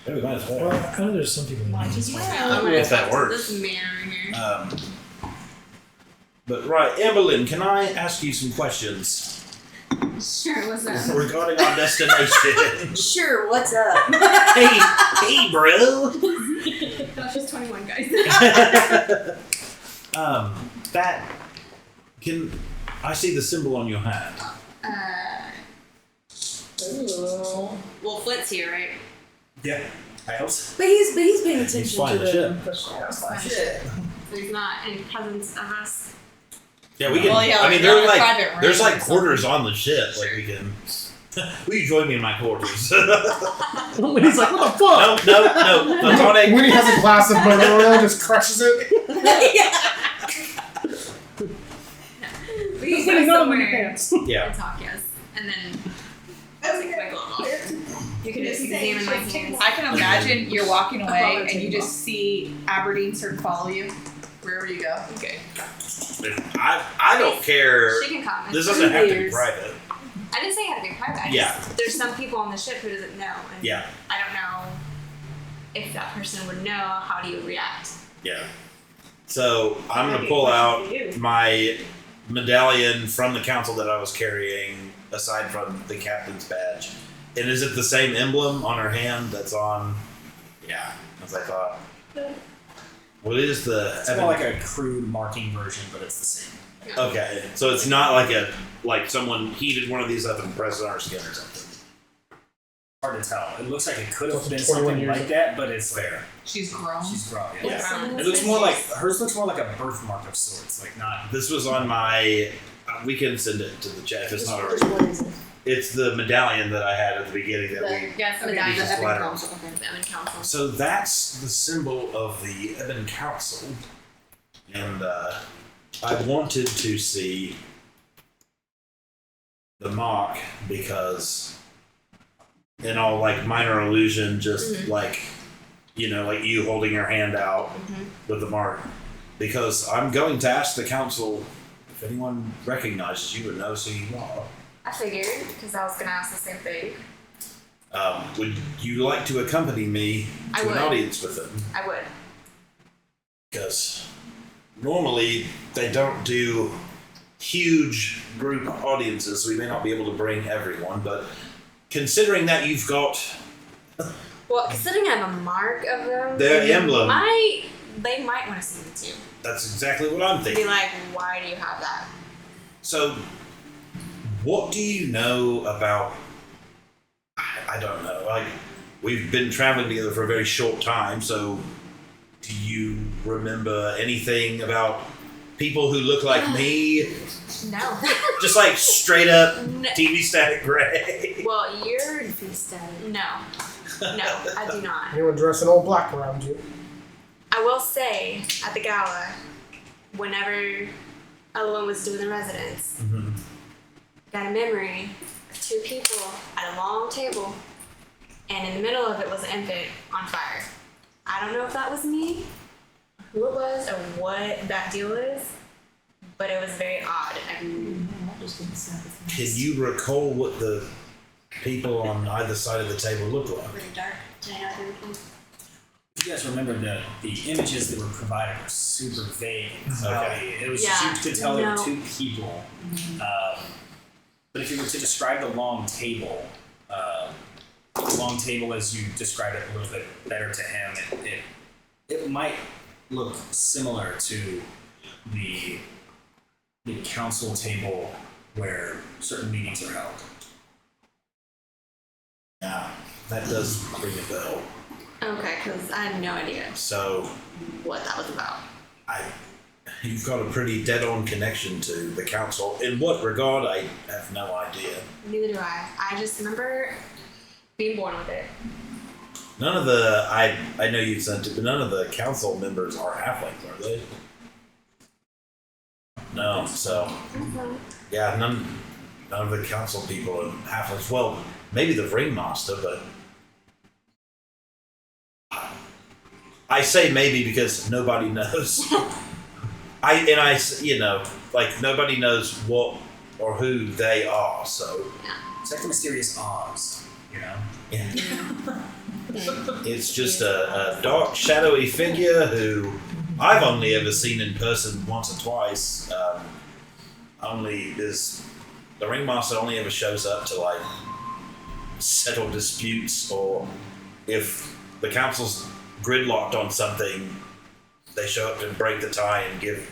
maybe we might as Well, well. I know there's some people. If that works. This man over here. But right, Emberlyn, can I ask you some questions Sure, what's up? regarding our destination? Sure, what's up? hey, bro. Gosh, just 21 guys. That can I see the symbol on your hand? Well, Flint's here, right? Yeah, I hope so. But he's paying attention He's flying to the the ship. shit. So he's not any cousins of us. Yeah, we can. Well, yeah, I mean, we're in a there's private room there's or like quarters on the ship. Like we can. Will you join me in my quarters? no, When he's like, what the fuck? no. Platonic. When he has a glass of mother oil, just crushes it. But he's Putting got on the somewhere pants. Yeah. to talk, yes. And then take my glove off. You can just examine my hands. I can imagine you're walking away and you just see Aberdeen sort of follow you wherever you go. Okay. I don't care. She can comment. This doesn't have to be Years. private. I didn't say it had to be private. I Yeah. just, there's some people on the ship who doesn't know. And Yeah. I don't know if that person would know how do you react. Yeah. So I'm gonna pull out my medallion from the council that I was carrying, aside from the captain's badge. And is it the same emblem on her hand that's on? Yeah, as I thought. What is the? It's more like a crude marking version, but it's the same. Okay, so it's not like someone heated one of these up and pressed it on her skin or something. Hard to tell. It looks like it could have It's been 21 something years like that, but it's Fair. She's grown. she's grown. Yeah. Brown. It looks more like hers looks more like a birthmark of sorts, like not. This was on my. We can send it to the chat if it's not already. What is it? It's the medallion that I had at the beginning that we. Yes, Okay, medallion. just flatter. The Evan Council. So that's the symbol of the Ebon Council, and I wanted to see the mark because, in all like minor illusion, just like like you holding your hand out with the mark, because I'm going to ask the council if anyone recognizes you and knows who you are. I figured, because I was going to ask the same thing. Would you like to accompany me I to an would. audience with them? I would. Because normally they don't do huge group audiences, so we may not be able to bring everyone, but considering that you've got Well, considering I have a mark of them, their emblem, they might want to see me too. that's exactly what I'm Be thinking. like, why do you have that? So What do you know about? I don't know. Like, we've been traveling together for a very short time, so do you remember anything about people who look like me? No. Just like straight up No. TV static gray. Well, you're no. No, I do not. Anyone dressed in all black around you? I will say at the gala, whenever everyone was doing the residence, got a memory of two people at a long table, and in the middle of it was an infant on fire. I don't know if that was me, who it was, or what that deal is, but it was very odd. Can you recall what the people on either side of the table looked like? Really dark. Did I know they were You guys remember that the images that were provided were super vague. It was Yeah. you could tell there were No. two people. But if you were to describe the long table as you described it a little bit better to him, it might look similar to the council table where certain meetings are held. Yeah, that does ring a bell. Okay, because I had no idea So, what that was about. you've got a pretty dead-on connection to the council. In what regard, I have no idea. Neither do I. I just remember being born with it. None of the, I know you've sent it, but none of the council members are halflings, are they? No, so, yeah, none of the council people are halflings. Well, maybe the ringmaster, but I say maybe because nobody knows. Nobody knows what or who they are, so. It's like the mysterious Oz, you know? Yeah. It's just a dark, shadowy figure who I've only ever seen in person once or twice. The ringmaster only ever shows up to like settle disputes, or if the council's gridlocked on something, they show up and break the tie and give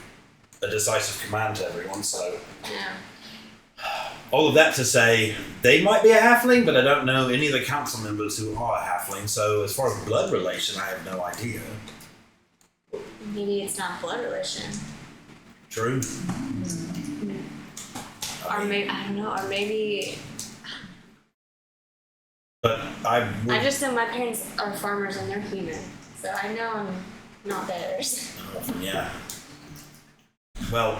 a decisive command to everyone. So all of that to say, they might be a halfling, but I don't know any of the council members who are a halfling. So as far as blood relation, I have no idea. Maybe it's not blood relation. True. Or maybe, I don't know, or maybe... But I just know my parents are farmers and they're human. So I know I'm not theirs. Yeah. Well,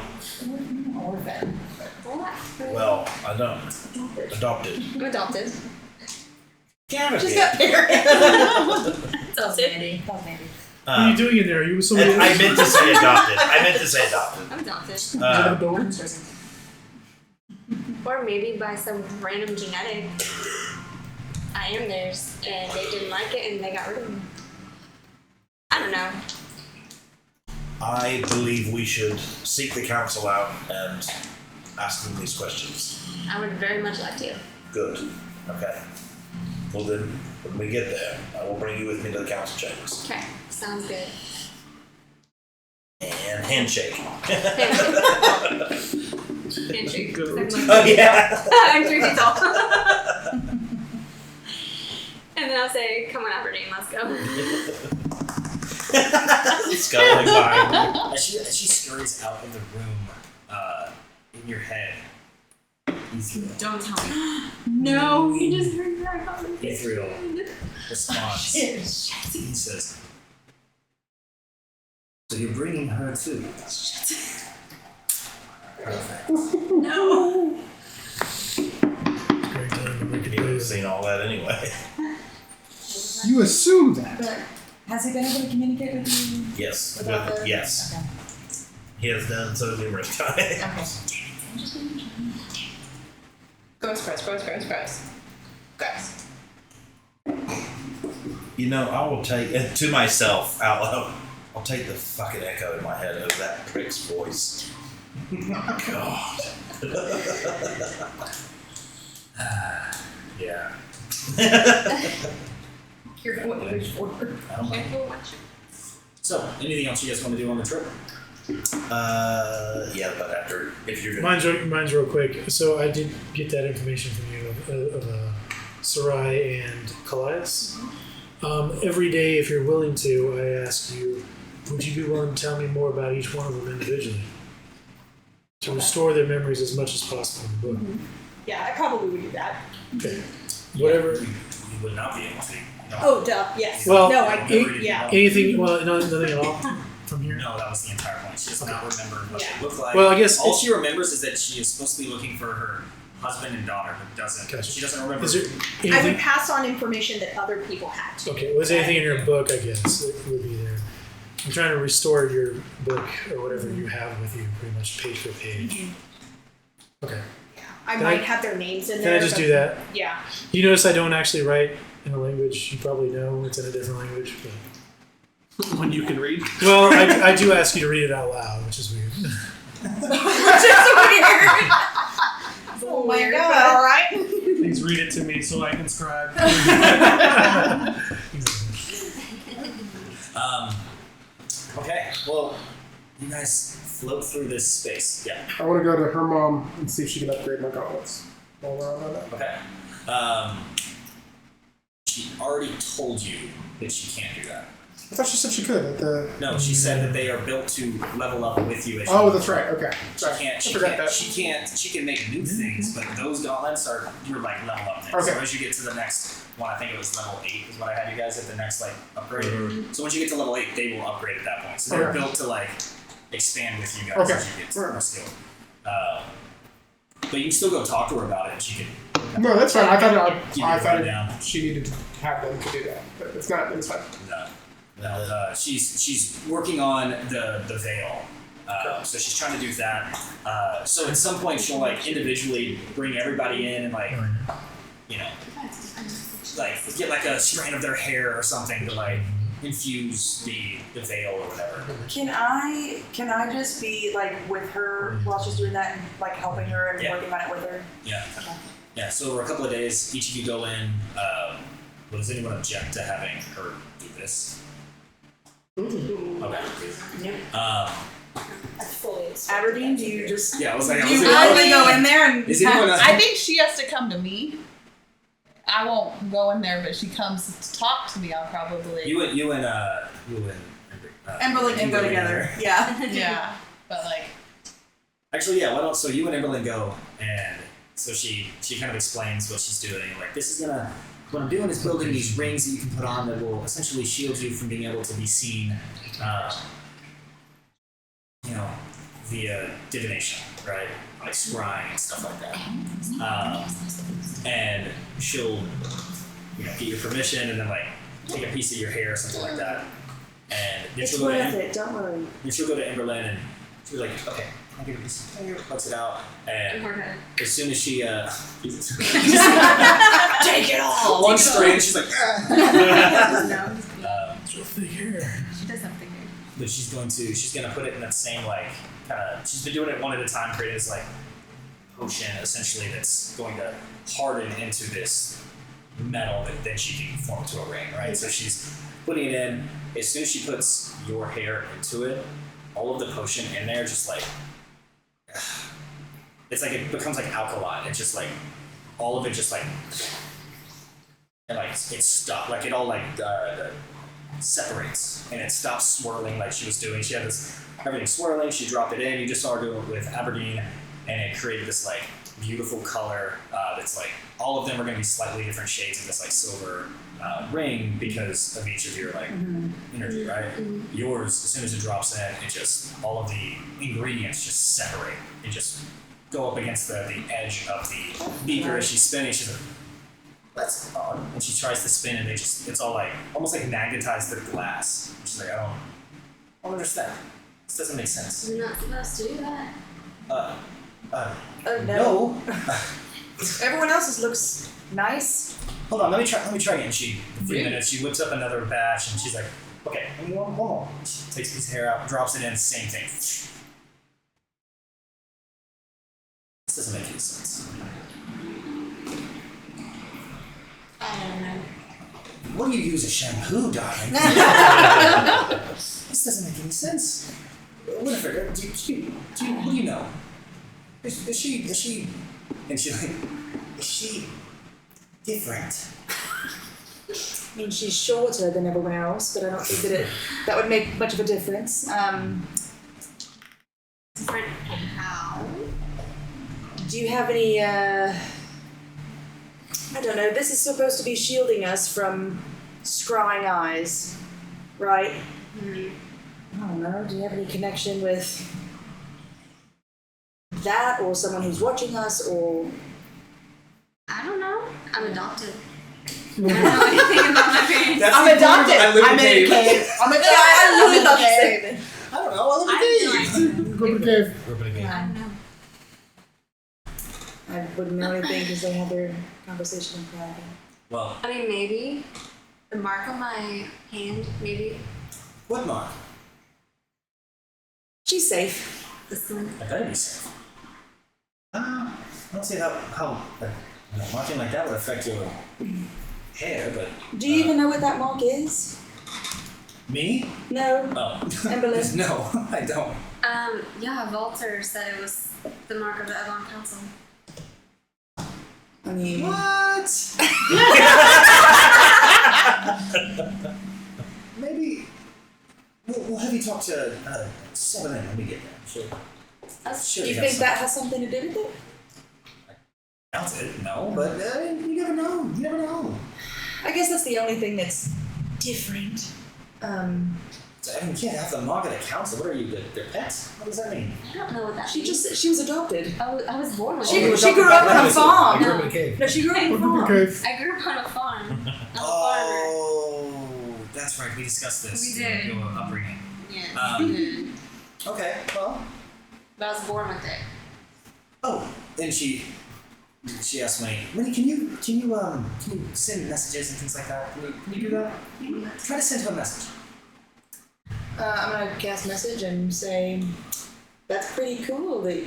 Well, I don't. Adopted. I'm adopted. Damn Just got bigger. Adopted. What are you doing in there? Are you with somebody else? I meant to say adopted. I'm adopted. Or maybe by some random genetic, I am theirs, and they didn't like it, and they got rid of me. I don't know. I believe we should seek the council out and ask them these questions. I would very much like to. Good. Okay. Well then, when we get there, I will bring you with me to the council chambers. Okay, sounds good. And handshake. Handshake. Oh yeah. I'm 3 feet tall. And then I'll say, come on, Aberdeen, let's go. It's going fine. As she scurries out of the room, in your head, Don't tell me. No, you just heard that conversation. Ethereal response. He says, "So you're bringing her too?" Perfect. No. Great time to make it You would have big. seen all that anyway. You assume that. But has he been able to communicate with you? Yes. Without the- Yes. Okay. He has done so numerous times. Okay. Gross. You know, I will take to myself out loud. I'll take the fucking echo in my head over that prick's voice. God. Yeah. Here's what there's for. I don't know. So, anything else you guys want to do on the trip? Yeah, but after, if you're Mine's real quick. So I did get that information from you of Sarai and Callias. Every day, if you're willing to, I ask you, would you be willing to tell me more about each one of them individually? To restore their memories as much as possible in the book. Yeah, I probably would do that. Okay. Whatever. You would not be able to. No. Oh, duh. Yes. Well, no, yeah. Anything, well, nothing at all from here? No, that was the entire point. She does not remember what they look like. Well, I guess all she remembers is that she is supposed to be looking for her husband and daughter, but doesn't. Gotcha. She doesn't remember. Is there I anything? would pass on information that other people had. Okay, was there anything in your book, I guess, that would be there? I'm trying to restore your book or whatever you have with you, pretty much page for page. Okay. I Can might I- have their names in Can there. I just but- do that? Yeah. You notice I don't actually write in a language you probably know. It's in a different language. But... When you can read. Well, I do ask you to read it out loud, which is weird. Oh my god. All right. Please read it to me so I can scribe. Okay. Well, you guys float through this space. Yeah. I want to go to her mom and see if she can upgrade my gauntlets while we're on that. Okay. She already told you that she can't do that. I thought she said she could at the. No, she said that they are built to level up with you. As Oh, you that's right. Okay. She can't. She forgot can't. that. She can't. She can make new things, but those gauntlets are you're like level up there. Okay. So as you get to the next one, I think it was level 8 is what I had you guys at the next like upgrade. So once you get to level 8, they will upgrade at that point. So they're Okay. built to like expand with you guys Okay. as you get more skill. But you can still go talk to her about it, and she can. No, that's fine. I Give you thought the rundown. she needed to have them to do that, but it's not. It's fine. No, she's working on the veil. So she's trying to do that. So at some point she'll like individually bring everybody in and like, you know, like get like a strand of their hair or something to like infuse the veil or whatever. Can I just be like with her while she's doing that and like helping her and Yeah. working on it with her? Yeah. Yeah. So over a couple of days, each of you go in. Well, does anyone object to having her do this? Okay. Yep. I fully expect Aberdeen, that do you just Yeah, I was like, do you I really mean- go in there and is anyone? I think she has to come to me. I won't go in there, but she comes to talk to me. I'll probably. You and Emberlyn can go together? Yeah. Yeah, but like. Actually, yeah. Why don't so you and Emberlyn go, and so she kind of explains what she's doing. Like this is gonna. What I'm doing is building these rings that you can put on that will essentially shield you from being able to be seen, you know, via divination, right? Like scrying and stuff like that. And she'll, you know, get your permission and then like take a piece of your hair or something like that. And then It's she'll go to worth it, don't worry. then she'll go to Emberlyn and she'll be like, okay, can I get a piece of hair? Puts it out, and as soon as she Jesus. Take it all. one strand, she's like, Thick hair. She does something here. but she's gonna put it in that same like kind of. She's been doing it one at a time, creating this like potion essentially that's going to harden into this metal that then she can form to a ring, right? So she's putting it in. As soon as she puts your hair into it, all of the potion in there just like it's like it becomes like alkaline. It's just like all of it just like and like it's stuck, like it all like separates and it stops swirling like she was doing. She had this everything swirling. She dropped it in. You just saw her do it with Aberdeen, and it created this like beautiful color that's like all of them are going to be slightly different shades of this like silver ring because of each of your like energy, right? Yours, as soon as it drops in, it just all of the ingredients just separate. They just go up against the edge of the beaker as she's spinning. She's like, that's odd. And she tries to spin and it's all like almost like magnetized to the glass. She's like, I don't understand. This doesn't make sense. You're not supposed to do that. No. Everyone else's looks nice. Hold on, let me try again. She in a few minutes, she whips up another batch and she's like, okay, let me one more. She takes a piece of hair out, drops it in, same thing. This doesn't make any sense. I don't know. What do you use as shampoo, darling? This doesn't make any sense. Winifred, do you, what do you know? Is she, and she like, is she different? I mean, she's shorter than everyone else, but I don't think that would make much of a difference. Different how? Do you have any, I don't know, this is supposed to be shielding us from scrying eyes, right? Hmm. I don't know, do you have any connection with that, or someone who's watching us, or... I don't know. I'm adopted. I don't know anything about my parents. I'm adopted. I live in I'm a in a cave. cave. I'm a cave. I live in a cave. I don't know. I live in a cave. Go to the cave. I don't know. I wouldn't know anything because they had their conversation in private. Well, I mean, maybe the mark on my hand. Maybe what mark? She's safe. this one. I better be safe. I don't see how marking like that would affect your hair, but Do you even know what that mark is? me? No. Oh, Emberlyn? no, I don't. Yeah, Walter said it was the mark of the Avon Council. I mean, What? Maybe we'll have you talk to 7 when we get there. Sure. do you think that has something to do with it? Doubt it, no, but you never know. You never know. I guess that's the only thing that's different. I mean, you can't have the mark of the council. What are you, their pets? What does that mean? I don't know what that She means. just said she was adopted. I was born with She it. grew up on a farm. You're in a cave. No, she grew up on a Go to the farm. cave. I grew up on a farm. I'm a farmer. Oh, that's right. We discussed this. We did. Your upbringing. Yeah, we did. Okay, well. But I was born with it. Oh, and she asked me, Winnie, can you send messages and things like that? Can you do that? Try to send her a message. I'm gonna cast message and say, that's pretty cool that,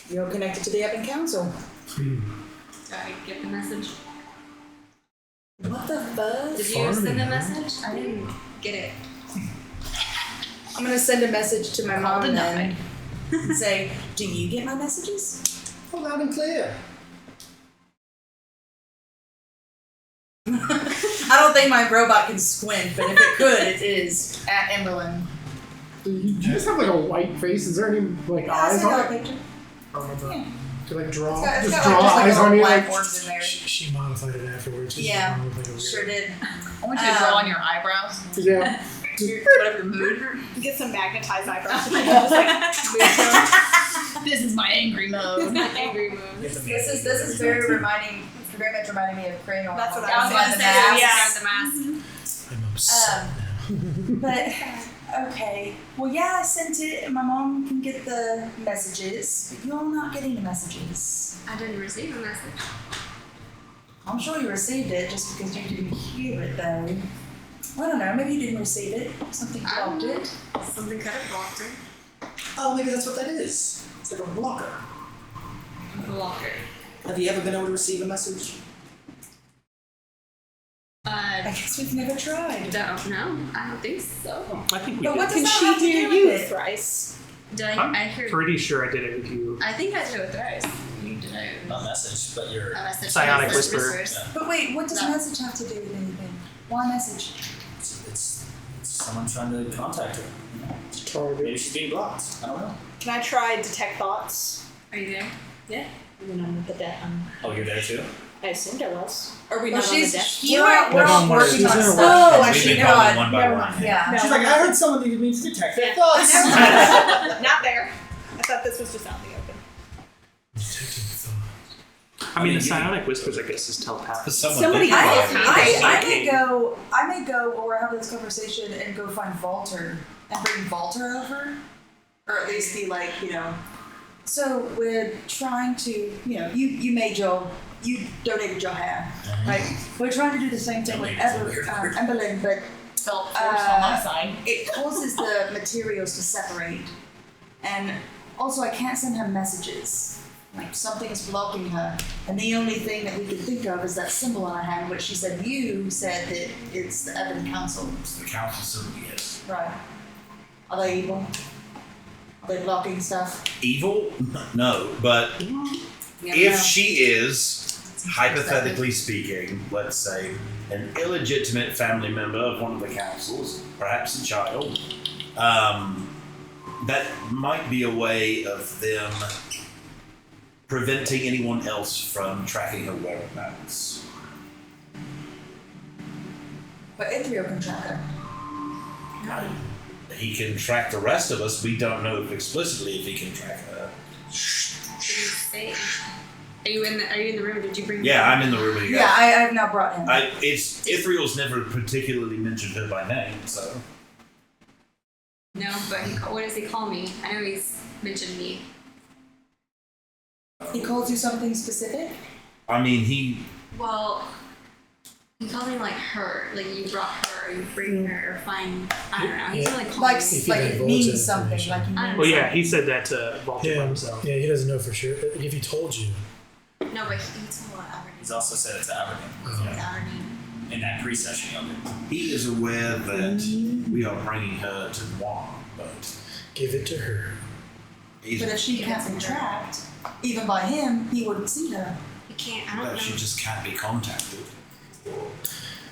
you're connected to the Evan Council. Did I get the message? What the fuck? Did you send a message? I didn't get it. I'm gonna send a message to my mom Called then and say, do you get my messages? Oh, loud and clear. I don't think my robot can squint, but if it could, it is at Emberlyn. Do you just have like a white face? Is there any like eyes I on got a it? picture. I don't remember. Yeah. To like draw, It's just got draw like eyes little on you. black Like, orbs in there. She modified it afterwards. It Yeah, didn't look like a real- sure did. I want you to draw on your eyebrows. yeah. Whatever mood. Get some magnetized eyebrows. Just like move This is my angry mode. Angry move. This is very much reminding me of Crane. That's what I was I gonna was say, saying. yeah, Yeah. the mask. I'm upset now. But okay, well, yeah, I sent it. My mom can get the messages. But you're not getting the messages. I didn't receive a message. I'm sure you received it just because you didn't hear it, though. I don't know. Maybe you didn't receive it. Something I don't blocked know. it. Something could have blocked it. Oh, maybe that's what that is. It's like a blocker. Blocker. Have you ever been able to receive a message? I guess we've never tried. Don't know. I don't think so. I think we But did. what Can does she that have to hear do you with it? thrice? Did I'm I hear? pretty sure I did it with you. I think I did it with thrice. You did it. Not message, but your. A message. Psionic Message whisper. whispers. But wait, what does No. message have to do with anything? Why message? It's someone trying to contact her. Target. Maybe she's being blocked. I don't know. Can I try detect thoughts? Are you there? Yeah. And then I'm with the deck. Oh, you're there too? I assumed I was. Are we not on the deck? We're all She's working in on a stuff. workshop. Oh, We've actually, been no. calling one by Never one. mind. Yeah. No. She's like, I heard someone needed me to detect their thoughts. Not there. I thought this was just out in the open. Detecting thought. I mean, the psionic whispers, I guess, is telepathic. Somebody I may go or have this conversation and go find Walter and bring Walter over, or at least be like, So we're trying to, you donated your hair, right? We're trying to do the same thing with Emberlyn, but Felt forced on my side. it causes the materials to separate, and also I can't send her messages. Like something is blocking her, and the only thing that we can think of is that symbol on her hand, which she said you said that it's the Evan Council. It's the council symbol, yes. Right. Are they evil? Like locking stuff. Evil? No, but if she is, hypothetically speaking, let's say, an illegitimate family member of one of the councils, perhaps a child, that might be a way of them preventing anyone else from tracking her whereabouts. But Ithrio can track her. He can track the rest of us. We don't know explicitly if he can track her. Are you in the room? Did you bring? Yeah, I'm in the room with you Yeah, guys. I have now brought him. Ithriel's never particularly mentioned her by name, so. No, but what does he call me? I know he's mentioned me. He calls you something specific? I mean, he called me like her. Like you brought her, or you bring her, or find. I don't know. He's Yeah. really calling Like, me. like it divulge means that something. information. Like it means Well, yeah, something. he said that to Walter by Yeah, himself. yeah, he doesn't know for sure. If he told you, No, but he told Aberdeen. He's also said it to Aberdeen. Aberdeen. In that pre-session, y'all did. he is aware that we are bringing her to Noir, but give it to her. he's, But if she can't be tracked, even by him, he wouldn't see her. He can't. I don't know. she just can't be contacted.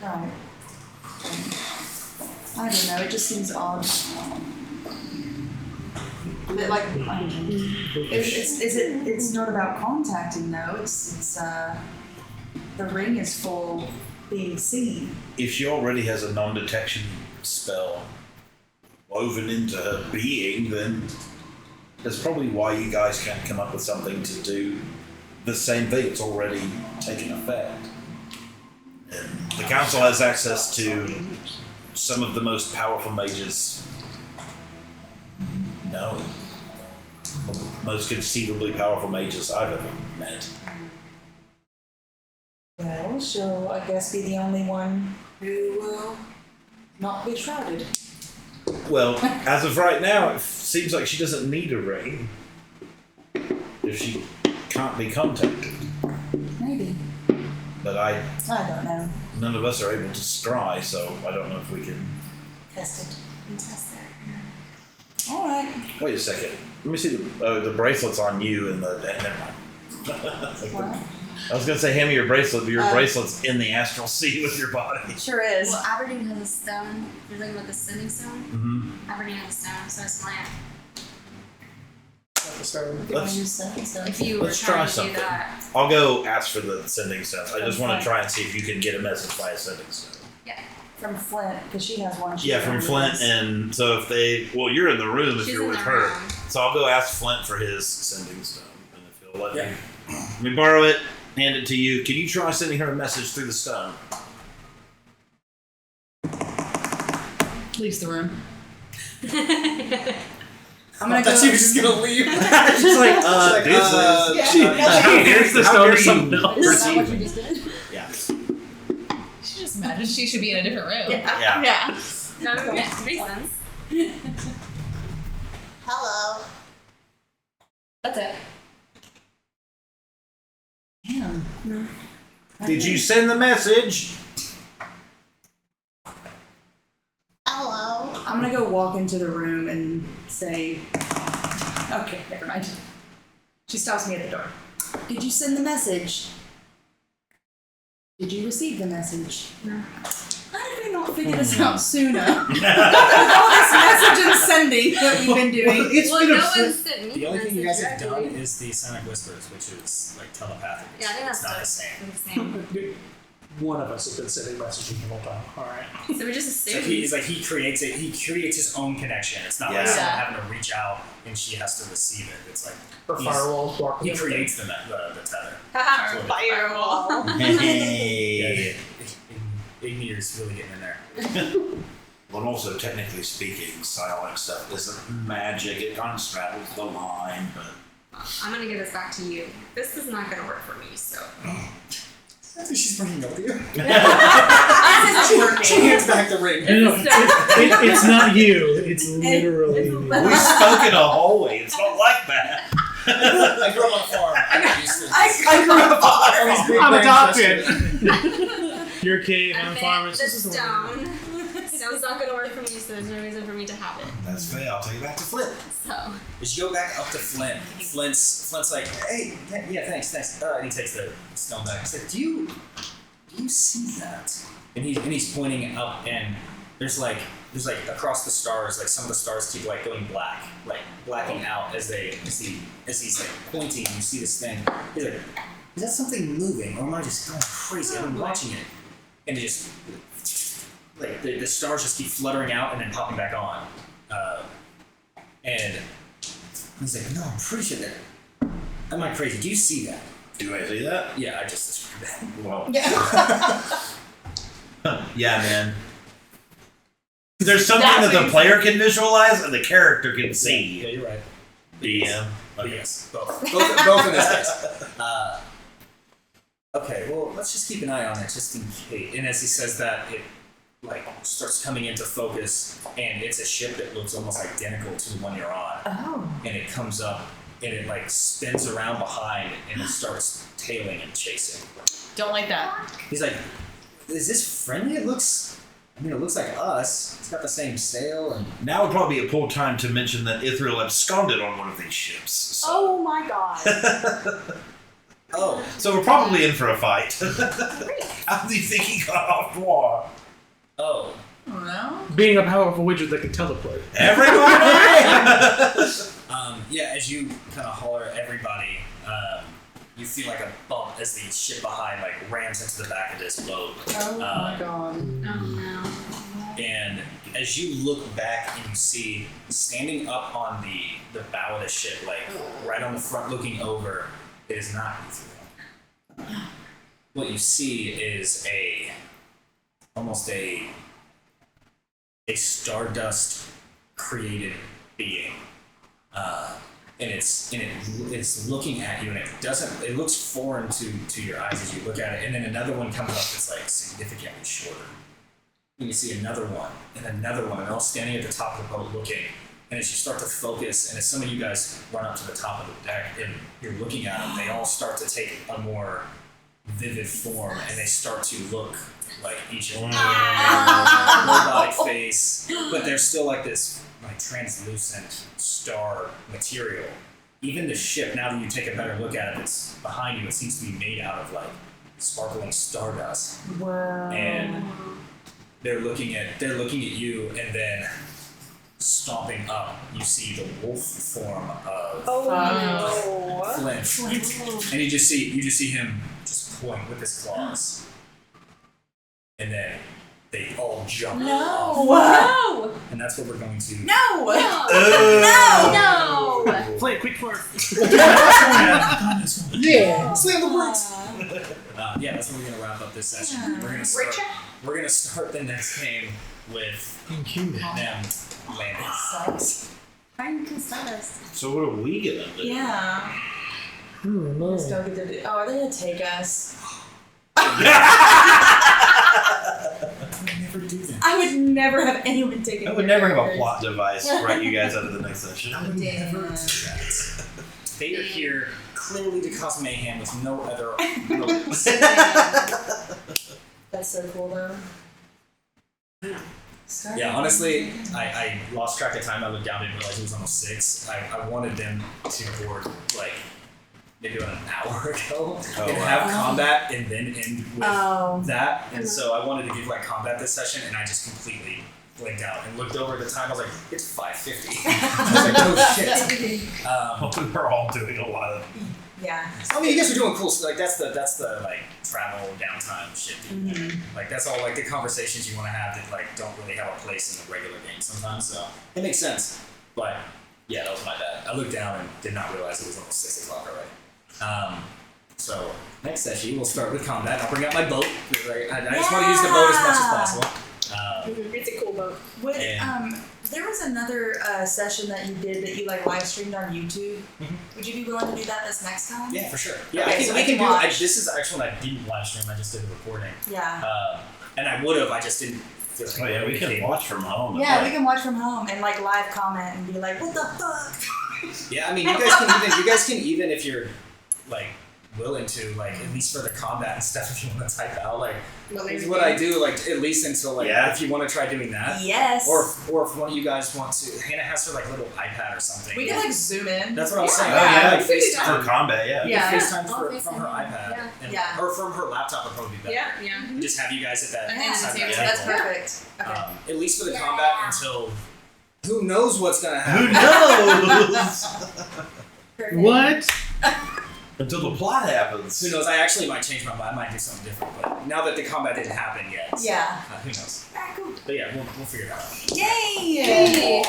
Right. I don't know, it just seems odd. But like, it's not about contacting though, it's the ring is for being seen. If she already has a non-detection spell woven into her being, then that's probably why you guys can't come up with something to do the same thing. It's already taken effect. And the council has access to some of the most powerful mages known. Most conceivably powerful mages I've ever met. Well, she'll, I guess, be the only one who will not be shrouded. Well, as of right now, it seems like she doesn't need a ring if she can't be contacted. Maybe. But I don't know. none of us are able to scry, so I don't know if we can. Test it. Test it. Alright. Wait a second. Let me see the bracelet's on you and the. Never mind. What? I was gonna say hand me your bracelet, but your bracelet's in the astral sea with your body. Sure is. Well, Aberdeen has a stone. You're talking about the sending stone? Mm-hmm. Aberdeen has a stone, so it's mine. If you were Let's try trying to something. do that. I'll go ask for the sending stone. I just want to try and see if you can get a message by a sending stone. Yeah. From Flint, because she has one. Yeah, from Flint, and so if they, well, you're in the room if She's you're in with the her. room. So I'll go ask Flint for his sending stone, and if he'll let me borrow it, hand it to you. Can you try sending her a message through the stone? Leaves the room. I'm gonna go. She was just gonna leave. She's like, Here's the stone or something else. Is that what you just did? Yeah. She just imagines she should be in a different room. Yeah. Yeah. That makes sense. Hello. That's it. Damn. No. Did you send the message? Hello. I'm gonna go walk into the room and say, okay, never mind. She stops me at the door. Did you send the message? Did you receive the message? No. How did we not figure this out sooner? With all this message and sending that we've been doing. Well, no one sent me The only thing you guys have directly. done is the sonic whispers, which is like telepathic. Yeah, I think It's that's not the same. the same. One of us has been sending messages the whole time. All right. So we just So assume. he's like he creates it. He creates his own connection. It's not like Yeah. someone having to reach out and she has to receive it. It's like Or He's- firewalls block he them. creates the tether. Firewall. Hey. Ignier's really getting in there. Well, also, technically speaking, psionic stuff isn't magic. It kind of straddles the line, but. I'm gonna give this back to you. This is not gonna work for me, so. She's bringing up to you. This isn't working. She hands back the ring. No, it's not you. It's literally me. We spoke in a hallway. It's not like that. I grew up on a farm. I grew up on I'm adopted. Your cave I on meant farmers. the stone. So know it's not gonna work for me, so there's no reason for me to have it. That's fair. I'll take you back to Flint. So. As you go back up to Flint, Flint's like, hey, yeah, thanks. And he takes the stone back. He's like, do you see that? And he's pointing up, and there's like across the stars, like some of the stars keep like going black, like blacking out as he's like pointing. And you see this thing. He's like, is that something moving, or am I just going crazy? I've been watching it, and it just like the stars just keep fluttering out and then popping back on. And he's like, no, I'm pretty sure that. Am I crazy? Do you see that? Do I see that? Yeah, I just described that. Well, Yeah. yeah, man. There's something that the player can visualize and the character can see. Yeah, you're right. DM. But yes, both in this case. Okay, well, let's just keep an eye on it just in case. And as he says that, it like starts coming into focus, and it's a ship that looks almost identical to the one you're on. Oh. And it comes up, and it like spins around behind, and it starts tailing and chasing. Don't like that. He's like, "Is this friendly? It looks like us. It's got the same sail and." Now would probably be a poor time to mention that Ithril absconded on one of these ships. So. Oh my god. Oh. So we're probably in for a fight. How do you think he got off war? Oh. No. Being a powerful wizard that can teleport. Everybody! Yeah, as you kind of holler everybody, you feel like a bump as the ship behind like rams into the back of this boat. Oh my god. Oh no. And as you look back and you see standing up on the bow of the ship, like right on the front looking over, it is not Ithril. What you see is almost a stardust created being. And it's looking at you, and it looks foreign to your eyes as you look at it. And then another one comes up that's like significantly shorter. And you see another one, and another one, and they're all standing at the top of the boat looking. And as you start to focus, and as some of you guys run up to the top of the deck and you're looking at them, they all start to take a more vivid form, and they start to look like each other. Robotic face, but they're still like this like translucent star material. Even the ship, now that you take a better look at it, it's behind you, it seems to be made out of like sparkling stardust. Wow. And they're looking at you, and then stomping up, you see the wolf form of Flint. And you just see him just point with his claws. And then they all jump off. No. And that's what we're going to No! No. Play it quick for Yeah. slam the brakes. Yeah, that's when we're gonna wrap up this session. We're gonna start the next game with them landing. Fine, us. So what are we gonna do? Yeah. Still get to do. Oh, are they gonna take us? I would never do that. I would never have anyone take it. I would never have a plot device write you guys out of the next session. I would never do that. They are here clearly to cause mayhem with no other motives. That's so cool, though. Yeah, honestly, I lost track of time. I looked down and realized it was almost 6. I wanted them to board like maybe about an hour ago and have combat and then end with that. And so I wanted to give like combat this session, and I just completely blinked out and looked over at the time. I was like, it's 5:50. I was like, oh shit. We're all doing a lot of. Yeah. I mean, you guys are doing cool stuff. Like that's the like travel downtime shit. Like that's all like the conversations you want to have that like don't really have a place in the regular game sometimes. So it makes sense. But yeah, that was my bad. I looked down and did not realize it was almost 6 o'clock already. So next session we'll start with combat. I'll bring out my boat. I just want to use the boat as much as possible. It's a cool boat. There was another session that you did that you like live streamed on YouTube. Would you be willing to do that this next time? Yeah, for sure. Yeah, Okay, I so can we can do. watch. This is actually one I didn't live stream. I just did the recording. Yeah. And I would have. I just didn't. Feel like Oh yeah, we can watch from home. Yeah, we can watch from home and like live comment and be like, "What the fuck?" Yeah, I mean, you guys can even if you're like willing to, like, at least for the combat and stuff, if you want to type out, like, What is what I do, like, at least until, like, Yeah. if you want to try doing that. Yes. Or if one of you guys want to, Hannah has her, like, little iPad or something. we can like zoom in. That's what I was saying. Oh, yeah. Like, For FaceTime. combat, yeah. Yeah. FaceTime Oh, from her FaceTime. iPad. Yeah. And, Yeah. Or from her laptop would probably be better. Yeah. Just have you guys at that Yeah. side of Yeah. that That's table. perfect. Okay. At least for the combat until who knows what's gonna Who happen. knows? Perfect. What? Until the plot happens. Who knows? I actually might change my mind. I might do something different. But now that the combat didn't happen yet, so, Yeah. who knows? But yeah, we'll figure it out. Yay!